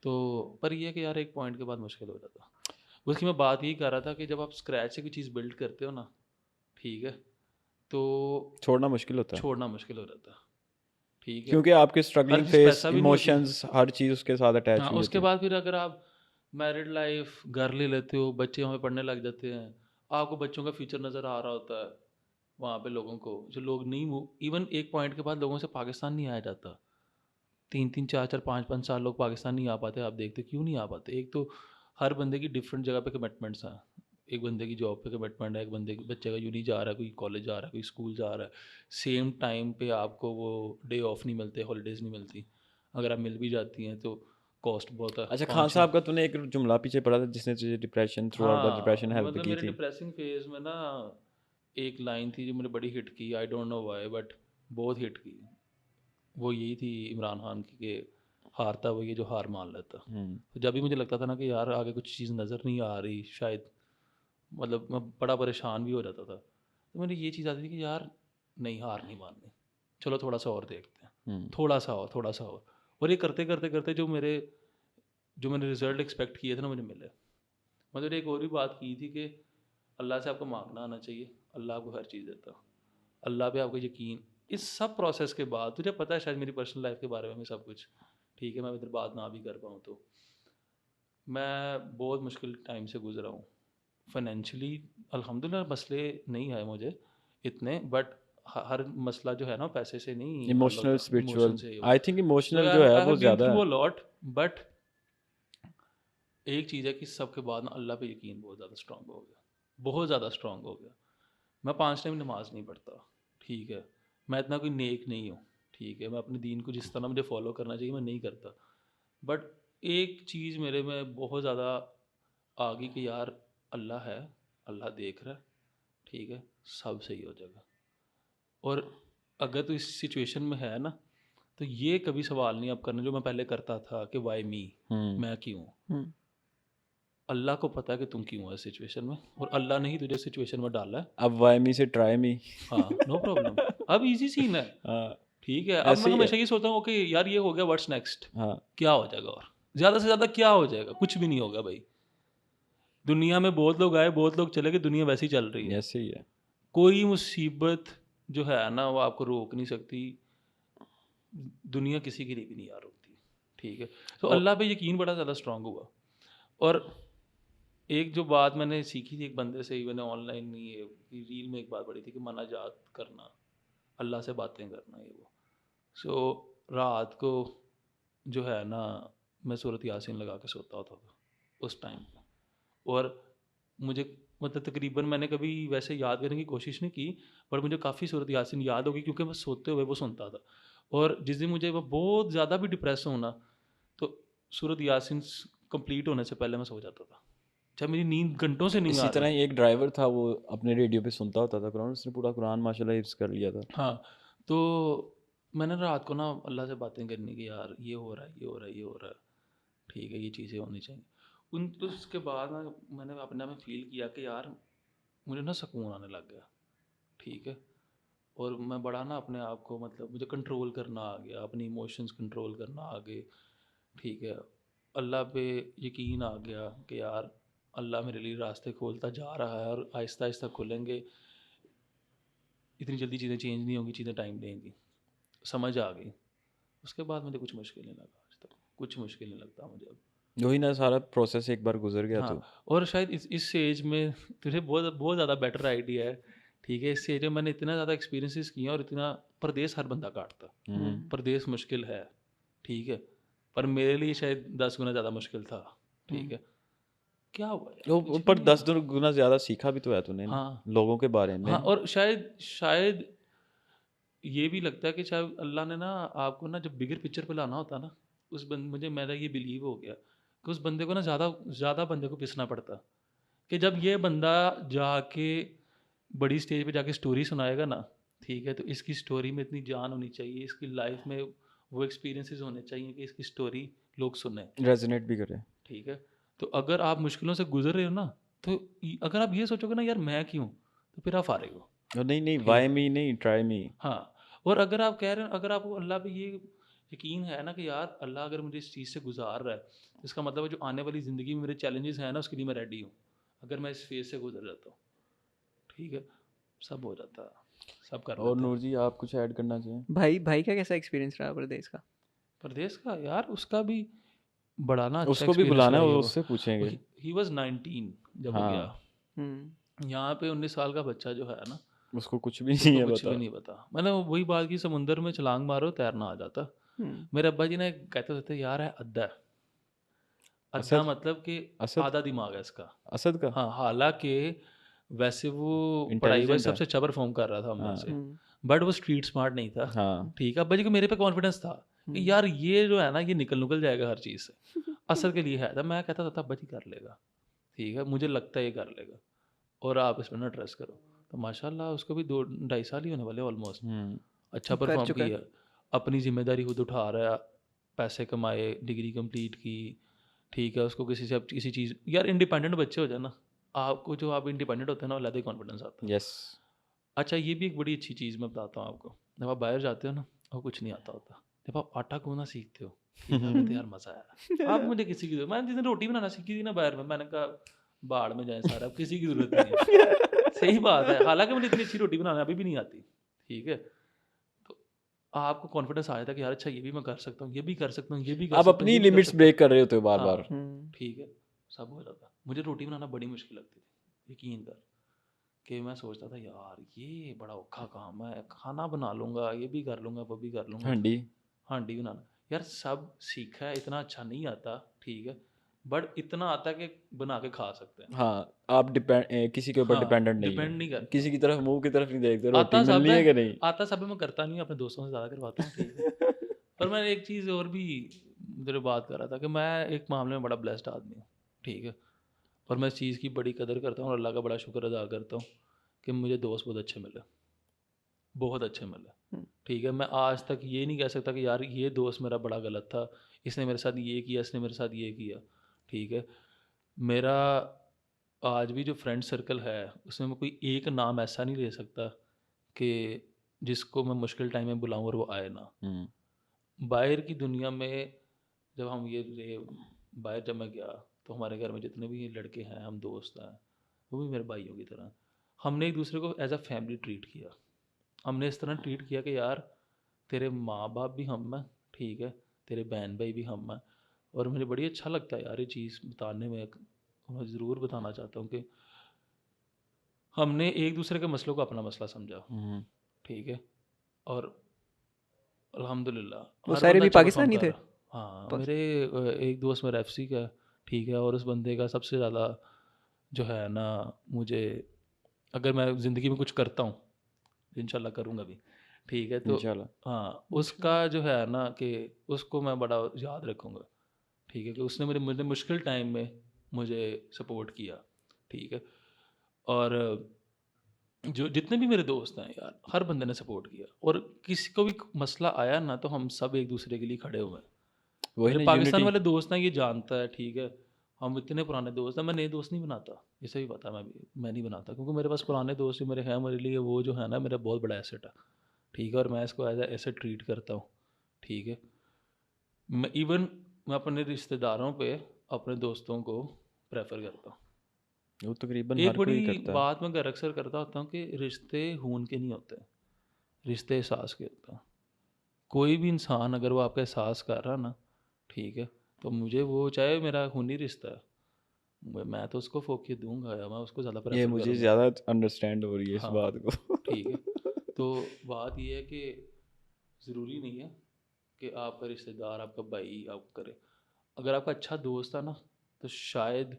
तो पर ये है कि यार एक पॉइंट के बाद मुश्किल हो जाता। उसकी मैं बात यही कर रहा था कि जब आप स्क्रैच से कोई चीज़ बिल्ड करते हो ना, ठीक है, तो छोड़ना मुश्किल होता है, छोड़ना मुश्किल हो जाता है, ठीक है। क्योंकि आपके हर स्ट्रगलिंग चीज़ फेस, पैसा भी नहीं होती। इमोशंस, हर चीज़ उसके साथ अटैच हाँ हुई होती उसके है। बाद फिर अगर आप मैरिड लाइफ, घर ले लेते हो, बच्चे वहाँ पे पढ़ने लग जाते हैं, आपको बच्चों का फ्यूचर नज़र आ रहा होता है, वहाँ पे लोगों को, जो लोग नहीं मूव, इवन एक पॉइंट के बाद लोगों से पाकिस्तान नहीं आया जाता। 3 3 4 4 5 5 साल लोग पाकिस्तान नहीं आ पाते। आप देखते क्यों नहीं आ पाते? एक तो हर बंदे की डिफरेंट जगह पे कमिटमेंट्स हैं, एक बंदे की जॉब पे कमिटमेंट है, एक बंदे की बच्चे का यूनी जा रहा है, कोई कॉलेज जा रहा है, कोई स्कूल जा रहा है, सेम टाइम पे आपको वो डे ऑफ नहीं मिलते, हॉलीडेज़ नहीं मिलती, अगर आप मिल भी जाती हैं तो कॉस्ट बहुत है। अच्छा, खान 5-6 साहब का तूने एक जुमला पीछे पढ़ा था जिसने तुझे डिप्रेशन, थ्रू आउट द हाँ, डिप्रेशन हेल्प मतलब की मेरे थी। डिप्रेसिंग फेज़ में ना एक लाइन थी जो मुझे बड़ी हिट की, I don't know why but बहुत हिट की। वो यही थी इमरान खान की कि हारता वही है जो हार मान लेता। तो जब भी मुझे लगता था ना कि यार आगे कुछ चीज़ नज़र नहीं आ रही शायद, मतलब मैं बड़ा परेशान भी हो जाता था, तो मेरी ये चीज़ आती थी कि यार नहीं, हार नहीं माननी, चलो थोड़ा सा और देखते हैं, थोड़ा सा और, थोड़ा सा और ये करते करते करते जो मैंने रिज़ल्ट एक्सपेक्ट किए थे ना मुझे मिले। मैंने एक और भी बात की थी कि अल्लाह से आपको मांगना आना चाहिए, अल्लाह आपको हर चीज़ देता, अल्लाह पे आपको यकीन। इस सब प्रोसेस के बाद तुझे पता है शायद मेरी पर्सनल लाइफ के बारे में सब कुछ, ठीक है, मैं इधर बात ना भी कर पाऊँ तो मैं बहुत मुश्किल टाइम से गुजरा हूँ फाइनेंशियली। अल्हम्दुलिल्लाह मसले नहीं आए मुझे इतने, बट हर मसला जो है ना पैसे से नहीं हल इमोशनल, होता, इमोशन स्पिरिचुअल, से ही आई होता। थिंक सो इमोशनल आई जो है हैव वो बीन ज़्यादा थ्रू है। अ लॉट, बट एक चीज़ है कि सबके बाद ना अल्लाह पे यकीन बहुत ज़्यादा स्ट्रांग हो गया, बहुत ज़्यादा स्ट्रांग हो गया। मैं 5 टाइम नमाज नहीं पढ़ता, ठीक है, मैं इतना कोई नेक नहीं हूँ, ठीक है, मैं अपने दीन को जिस तरह मुझे फॉलो करना चाहिए मैं नहीं करता, बट एक चीज़ मेरे में बहुत ज़्यादा आ गई कि यार अल्लाह है, अल्लाह देख रहा है, ठीक है, सब सही हो जाएगा। और अगर तू इस सिचुएशन में है ना, तो ये कभी सवाल नहीं आप करना जो मैं पहले करता था कि वाई मी, मैं क्यों। अल्लाह को पता है कि तुम क्यों है सिचुएशन में, और अल्लाह ने ही तुझे सिचुएशन में डाला है। अब वाई मी से ट्राई मी। हाँ, नो प्रॉब्लम। अब इजी सीन है, हाँ, ठीक है। अब ऐसे मैं ही है। हमेशा ये सोचता हूँ कि यार ये हो गया, व्हाट्स नेक्स्ट, हाँ, क्या हो जाएगा, और ज़्यादा से ज़्यादा क्या हो जाएगा, कुछ भी नहीं होगा भाई। दुनिया में बहुत लोग आए, बहुत लोग चले गए, दुनिया वैसे ही चल रही है। ऐसे ही है। कोई मुसीबत जो है ना वो आपको रोक नहीं सकती, दुनिया किसी के लिए भी नहीं यार रोकती, ठीक है। तो और अल्लाह पे यकीन बड़ा ज़्यादा स्ट्रांग हुआ। और एक जो बात मैंने सीखी थी एक बंदे से ही, मैंने ऑनलाइन नहीं है कि रील में एक बात पढ़ी थी कि मनाजात करना, अल्लाह से बातें करना, ये वो। सो रात को जो है ना मैं सूरत यासीन लगा के सोता होता था उस टाइम पे, और मुझे मतलब तकरीबन मैंने कभी वैसे याद करने की कोशिश नहीं की, पर मुझे काफ़ी सूरत यासीन याद होगी क्योंकि मैं सोते हुए वो सुनता था। और जिस दिन मुझे वो बहुत ज़्यादा भी डिप्रेस होना, तो सूरत यासीन कंप्लीट होने से पहले मैं सो जाता था, चाहे मेरी नींद घंटों से नहीं इसी आ रही तरह हो। ही एक ड्राइवर था, वो अपने रेडियो पे सुनता होता था कुरान, उसने पूरा कुरान माशाल्लाह हिफ्ज़ कर लिया था। हाँ, तो मैंने रात को ना अल्लाह से बातें करनी कि यार ये हो रहा है, ये हो रहा है, ये हो रहा है, ठीक है, ये चीज़ें होनी चाहिए। उन तो उसके बाद ना मैंने अपने आप में फ़ील किया कि यार मुझे ना सुकून आने लग गया, ठीक है। और मैं बड़ा ना अपने आप को, मतलब मुझे कंट्रोल करना आ गया, अपनी इमोशंस कंट्रोल करना आ गए, ठीक है। अल्लाह पे यकीन आ गया कि यार अल्लाह मेरे लिए रास्ते खोलता जा रहा है, और आहिस्ता आहिस्ता खुलेंगे, इतनी जल्दी चीज़ें चेंज नहीं होंगी, चीज़ें टाइम लेंगी, समझ आ गई। उसके बाद मुझे कुछ मुश्किल नहीं लगा आज तक, कुछ मुश्किल नहीं लगता मुझे अब। वही ना, सारा प्रोसेस एक बार गुजर गया तो। हाँ, और शायद इस एज में तुझे बहुत बहुत ज़्यादा बेटर आइडिया है, ठीक है। इस एज में मैंने इतना ज़्यादा एक्सपीरियंसेस किए हैं, और इतना परदेस हर बंदा काटता, परदेस मुश्किल है, ठीक है, पर मेरे लिए शायद 10 गुना ज़्यादा मुश्किल था, ठीक है। क्या हुआ यार, वो कुछ भी ऊपर नहीं 10 हुआ। गुना ज़्यादा सीखा भी तो है तूने हाँ, लोगों के बारे हाँ, में। और शायद शायद ये भी लगता है कि शायद अल्लाह ने ना आपको ना जब बिगर पिक्चर पे लाना होता ना, मुझे मेरा ये बिलीव हो गया कि उस बंदे को ना ज़्यादा ज़्यादा बंदे को पिसना पड़ता, कि जब ये बंदा जाके बड़ी स्टेज पे जाके स्टोरी सुनाएगा ना, ठीक है, तो इसकी स्टोरी में इतनी जान होनी चाहिए, इसकी लाइफ में वो एक्सपीरियंसेस होने चाहिए कि इसकी स्टोरी लोग सुने, रेजोनेट भी करे। ठीक है। तो अगर आप मुश्किलों से गुजर रहे हो ना, तो अगर आप ये सोचोगे ना यार मैं क्यों, तो फिर आप हारे हो, और नहीं नहीं, ठीक वाई है। मी नहीं, ट्राई मी। हाँ, और अगर आप कह रहे हो, अगर आपको अल्लाह पे ये यकीन है ना कि यार अल्लाह अगर मुझे इस चीज़ से गुजार रहा है, तो इसका मतलब है जो आने वाली ज़िंदगी में मेरे चैलेंजेस हैं ना उसके लिए मैं रेडी हूँ, अगर मैं इस फेज़ से गुजर जाता हूँ, ठीक है, सब हो जाता है, सब कर और लेते हैं। नूर जी, आप कुछ ऐड करना चाहें? भाई भाई का कैसा एक्सपीरियंस रहा परदेश का? प्रदेश का यार उसका भी बड़ा ना अच्छा उसको भी एक्सपीरियंस बुलाना रहा है, है वो वो। उससे पूछेंगे। ही वॉज 19 जब वो गया, हाँ, यहाँ पे 19 साल का बच्चा जो है ना उसको कुछ भी नहीं उसको है कुछ बता। भी नहीं पता। मैंने वही बात की, समुंदर में छलांग मारो तैरना आ जाता। मेरे अब्बा जी ने कहते थे यार है अद्दा है, अद्धा मतलब कि असद आधा दिमाग है इसका। असद का हाँ, हालाँकि वैसे वो पढ़ाई में इंटेलिजेंट है सबसे अच्छा परफ़ॉर्म कर रहा था हम में हाँ से, हम्म, बट वो स्ट्रीट स्मार्ट नहीं था। हाँ ठीक है, बल्कि कि मेरे पे कॉन्फिडेंस था कि यार ये जो है ना, ये निकल जाएगा हर चीज़ से। असद के लिए है था, मैं कहता था अब्बा जी कर लेगा, ठीक है, मुझे लगता है ये कर लेगा और आप इस पे ना ट्रस्ट करो। तो माशाल्लाह उसको भी 2 ढाई साल ही होने वाले ऑलमोस्ट। हम्म अच्छा कर परफ़ॉर्म चुका है। किया, अपनी ज़िम्मेदारी खुद उठा रहा है, पैसे कमाए, डिग्री कंप्लीट की, ठीक है, उसको किसी से अब किसी चीज़ यार इंडिपेंडेंट बच्चे हो जाए ना, आपको जो आप इंडिपेंडेंट होते हैं ना, अलग ही कॉन्फिडेंस आता है। यस अच्छा ये भी एक बड़ी अच्छी चीज़ मैं बताता हूँ आपको, जब आप बाहर जाते हो ना, आपको कुछ नहीं आता होता। जब आप आटा गूँथना सीखते हो, ठीक है, आपको तो यार मज़ा आया। आप मुझे किसी की मैंने जिस दिन रोटी बनाना सीखी थी ना बाहर में, मैंने कहा बाहर में जाएँ सारे, अब किसी की ज़रूरत नहीं है। सही बात है, हालाँकि मुझे इतनी अच्छी रोटी बनाना अभी भी नहीं आती, ठीक है। तो आपको कॉन्फिडेंस आ जाता है कि यार अच्छा ये भी मैं कर सकता हूँ, ये भी कर सकता हूँ, ये भी कर आप सकता हूँ, अपनी ये भी कर लिमिट्स सकता हूँ। ब्रेक कर रहे होते हो बार हाँ, बार ठीक है, सब हो जाता है। मुझे रोटी बनाना बड़ी मुश्किल लगती थी, यकीन कर, कि मैं सोचता था यार ये बड़ा औखा काम है, खाना बना लूँगा, ये भी कर लूँगा, वो भी कर लूँगा। हांडी हांडी बनाना, यार सब सीखा है, इतना अच्छा नहीं आता, ठीक है, बट इतना आता है कि बना के खा सकते हैं। हाँ आप किसी के ऊपर हाँ, डिपेंडेंट नहीं डिपेंड हो नहीं करता। किसी की तरफ मुंह की तरफ नहीं देखते रोटी आता सब मिलनी है, है कि नहीं आता सब है, मैं करता नहीं हूँ, अपने दोस्तों से ज़्यादा करवाता हूँ, ठीक है। पर मैं एक चीज़ और भी तेरे बात कर रहा था कि मैं एक मामले में बड़ा ब्लेस्ड आदमी हूँ, ठीक है, और मैं इस चीज़ की बड़ी कदर करता हूँ और अल्लाह का बड़ा शुक्र अदा करता हूँ कि मुझे दोस्त बहुत अच्छे मिले, बहुत अच्छे मिले, ठीक है। मैं आज तक ये नहीं कह सकता कि यार ये दोस्त मेरा बड़ा गलत था, इसने मेरे साथ ये किया, इसने मेरे साथ ये किया, ठीक है। मेरा आज भी जो फ्रेंड सर्कल है उसमें मैं कोई एक नाम ऐसा नहीं ले सकता कि जिसको मैं मुश्किल टाइम में बुलाऊं और वो आए ना। हम्म बाहर की दुनिया में जब हम ये रहे, बाहर जब मैं गया तो हमारे घर में जितने भी लड़के हैं, हम दोस्त हैं, वो भी मेरे भाइयों की तरह। हमने एक दूसरे को एज अ फैमिली ट्रीट किया। हमने इस तरह ट्रीट किया कि यार तेरे माँ बाप भी हम हैं, ठीक है, तेरे बहन भाई भी हम हैं। और मुझे बड़ी अच्छा लगता है यार ये चीज़ बताने में, मैं ज़रूर बताना चाहता हूँ कि हमने एक दूसरे के मसलों को अपना मसला समझा, हम्म ठीक है, और अल्हम्दुलिल्लाह वो हर सारे बंदा भी अच्छा परफॉर्म पाकिस्तानी कर थे। रहा। हाँ, बस। मेरे एक दोस्त मेरा एफसी का है, ठीक है, और उस बंदे का सबसे ज़्यादा जो है ना, मुझे अगर मैं ज़िंदगी में कुछ करता हूँ, इंशाल्लाह करूँगा भी, ठीक है, तो इंशाल्लाह हाँ उसका जो है ना कि उसको मैं बड़ा याद रखूँगा, ठीक है, कि उसने मेरे मुझे मुश्किल टाइम में मुझे सपोर्ट किया, ठीक है। और जो जितने भी मेरे दोस्त हैं यार, हर बंदे ने सपोर्ट किया, और किसी को भी मसला आया ना तो हम सब एक दूसरे के लिए खड़े हुए हैं। वही मेरे ना पाकिस्तान यूनिटी वाले दोस्त हैं, ये जानता है, ठीक है, हम इतने पुराने दोस्त हैं, मैं नए दोस्त नहीं बनाता, इसे भी पता है, मैं नहीं बनाता, क्योंकि मेरे पास पुराने दोस्त जो मेरे हैं, मेरे लिए वो जो है ना मेरा बहुत बड़ा एसेट है, ठीक है, और मैं इसको एज ए एसेट ट्रीट करता हूँ, ठीक है। मैं इवन मैं अपने रिश्तेदारों पे अपने दोस्तों को प्रेफर करता हूँ। वो तकरीबन एक हर बड़ी कोई करता है बात मैं घर अक्सर करता होता हूँ कि रिश्ते खून के नहीं होते, रिश्ते एहसास के होते हैं। कोई भी इंसान अगर वो आपका एहसास कर रहा ना, ठीक है, तो मुझे वो चाहे मेरा खूनी रिश्ता है, मैं तो उसको फोके दूंगा या मैं उसको ज़्यादा ये प्रेफर मुझे करूँगा। ज़्यादा अंडरस्टैंड हो रही है इस हाँ, बात को ठीक है। तो बात ये है कि ज़रूरी नहीं है कि आपका रिश्तेदार आपका भाई आपको करे। अगर आपका अच्छा दोस्त है ना, तो शायद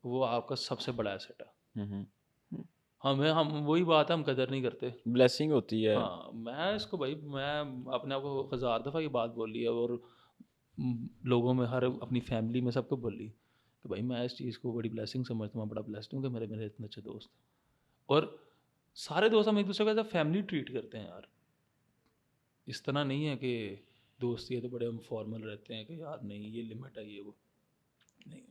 वो आपका सबसे बड़ा एसेट है। हम्म हम वही बात है, हम कदर नहीं करते। ब्लेसिंग होती है हाँ, मैं इसको भाई मैं अपने आप को हज़ार दफ़ा ये बात बोली है, और लोगों में हर अपनी फैमिली में सबको बोली कि भाई मैं इस चीज़ को बड़ी ब्लेसिंग समझता हूँ, बड़ा ब्लेस्ड हूँ कि मेरे मेरे इतने अच्छे दोस्त हैं। और सारे दोस्त हम एक दूसरे को एज अ फैमिली ट्रीट करते हैं यार। इस तरह नहीं है कि दोस्ती है तो बड़े हम फॉर्मल रहते हैं कि यार नहीं ये लिमिट है, ये वो नहीं।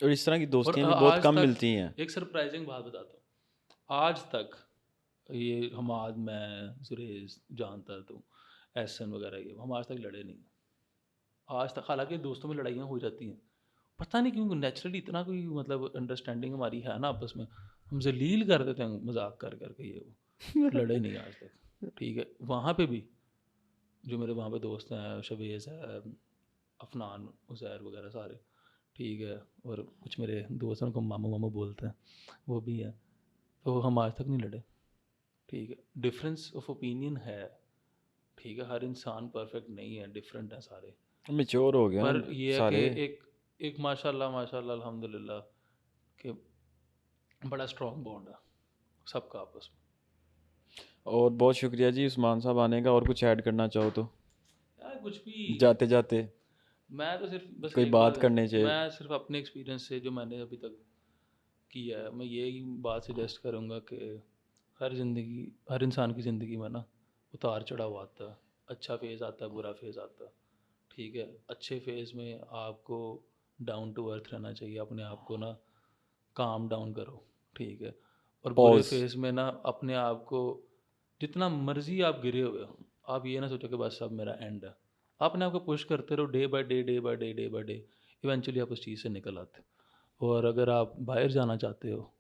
और इस तरह की और दोस्तियाँ भी बहुत आज कम तक मिलती हैं एक सरप्राइजिंग बात बताता हूँ, आज तक ये हम आज मैं सुरेश जानता तू एहसन वगैरह, ये हम आज तक लड़े नहीं आज तक। हालांकि दोस्तों में लड़ाइयाँ हो जाती हैं, पता नहीं क्यों, नेचुरली इतना कोई मतलब अंडरस्टैंडिंग हमारी है ना आपस में, हम जलील कर देते हैं मजाक कर करके, ये वो लड़े नहीं आज तक, ठीक है। वहाँ पे भी जो मेरे वहाँ पे दोस्त हैं, शबेज़ है, अफनान, उज़ैर वगैरह सारे, ठीक है, और कुछ मेरे दोस्त हैं उनको मामू मामू बोलते हैं, वो भी हैं, तो हम आज तक नहीं लड़े, ठीक है। डिफरेंस ऑफ ओपिनियन है, ठीक है, हर इंसान परफेक्ट नहीं है, डिफरेंट है सारे। मैच्योर हो गए पर ना ये है कि सारे एक एक माशाल्लाह अल्हम्दुलिल्लाह कि बड़ा स्ट्रॉन्ग बॉन्ड है सबका आपस में। और बहुत शुक्रिया जी उस्मान साहब आने का, और कुछ ऐड करना चाहो तो यार कुछ भी, जाते जाते मैं तो सिर्फ बस कोई एक बात बात, करनी चाहिए। मैं सिर्फ अपने एक्सपीरियंस से जो मैंने अभी तक किया है, मैं यही बात सजेस्ट करूँगा कि हर इंसान की ज़िंदगी में ना उतार चढ़ाव आता है, अच्छा फेज़ आता है, बुरा फेज़ आता है, ठीक है। अच्छे फेज़ में आपको डाउन टू अर्थ रहना चाहिए, अपने आप को ना काम डाउन करो, ठीक है। और बुरे पॉज। फेज़ में ना अपने आप को जितना मर्जी आप गिरे हुए हो, आप ये ना सोचो कि बस अब मेरा एंड है। आप अपने आप को पुश करते रहो, day by day, day by day, day by day, eventually आप उस चीज़ से निकल आते हो। और अगर आप बाहर जाना चाहते हो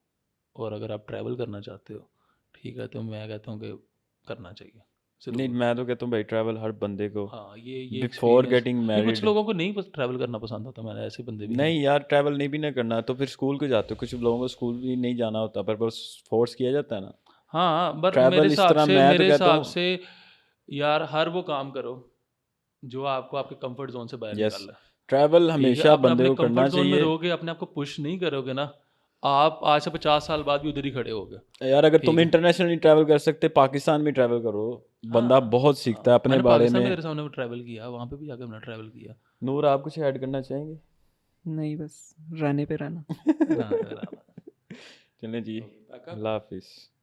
और अगर आप ट्रैवल करना चाहते हो, ठीक है, तो मैं कहता हूँ कि करना चाहिए नहीं, ज़रूर। मैं तो कहता हूँ भाई ट्रैवल हर बंदे को हाँ, ये बिफोर एक्सपीरियंस, गेटिंग नहीं कुछ मैरिड। लोगों को नहीं ट्रैवल करना पसंद होता, मैंने ऐसे बंदे भी हैं। नहीं यार, ट्रैवल नहीं भी ना करना तो फिर स्कूल को जाते हो, कुछ लोगों को स्कूल भी नहीं जाना होता पर बस फोर्स किया जाता है ना। हाँ, पर ट्रैवल इस तरह मैं तो मेरे कहता हिसाब हूँ, से यार हर वो काम करो जो आपको आपके कंफर्ट जोन से बाहर यस, निकाल है, ट्रैवल ठीक है। हमेशा अपने बंदे अपने को करना कंफर्ट जोन में चाहिए। रहोगे, अपने आप को पुश नहीं करोगे ना, आप आज से 50 साल बाद भी उधर ही खड़े होगे, यार अगर तुम ठीक है। इंटरनेशनली ट्रैवल कर सकते, पाकिस्तान में ट्रैवल करो, बंदा हाँ, बहुत सीखता है अपने मैंने बारे पाकिस्तान में में। तेरे सामने ट्रैवल किया, वहाँ पे भी जाकर मैंने ट्रैवल किया। नूर, आप कुछ ऐड करना चाहेंगे? नहीं, बस रहने पे रहना। राना, राना। चलें जी, ओके, अल्लाह हाफिज़।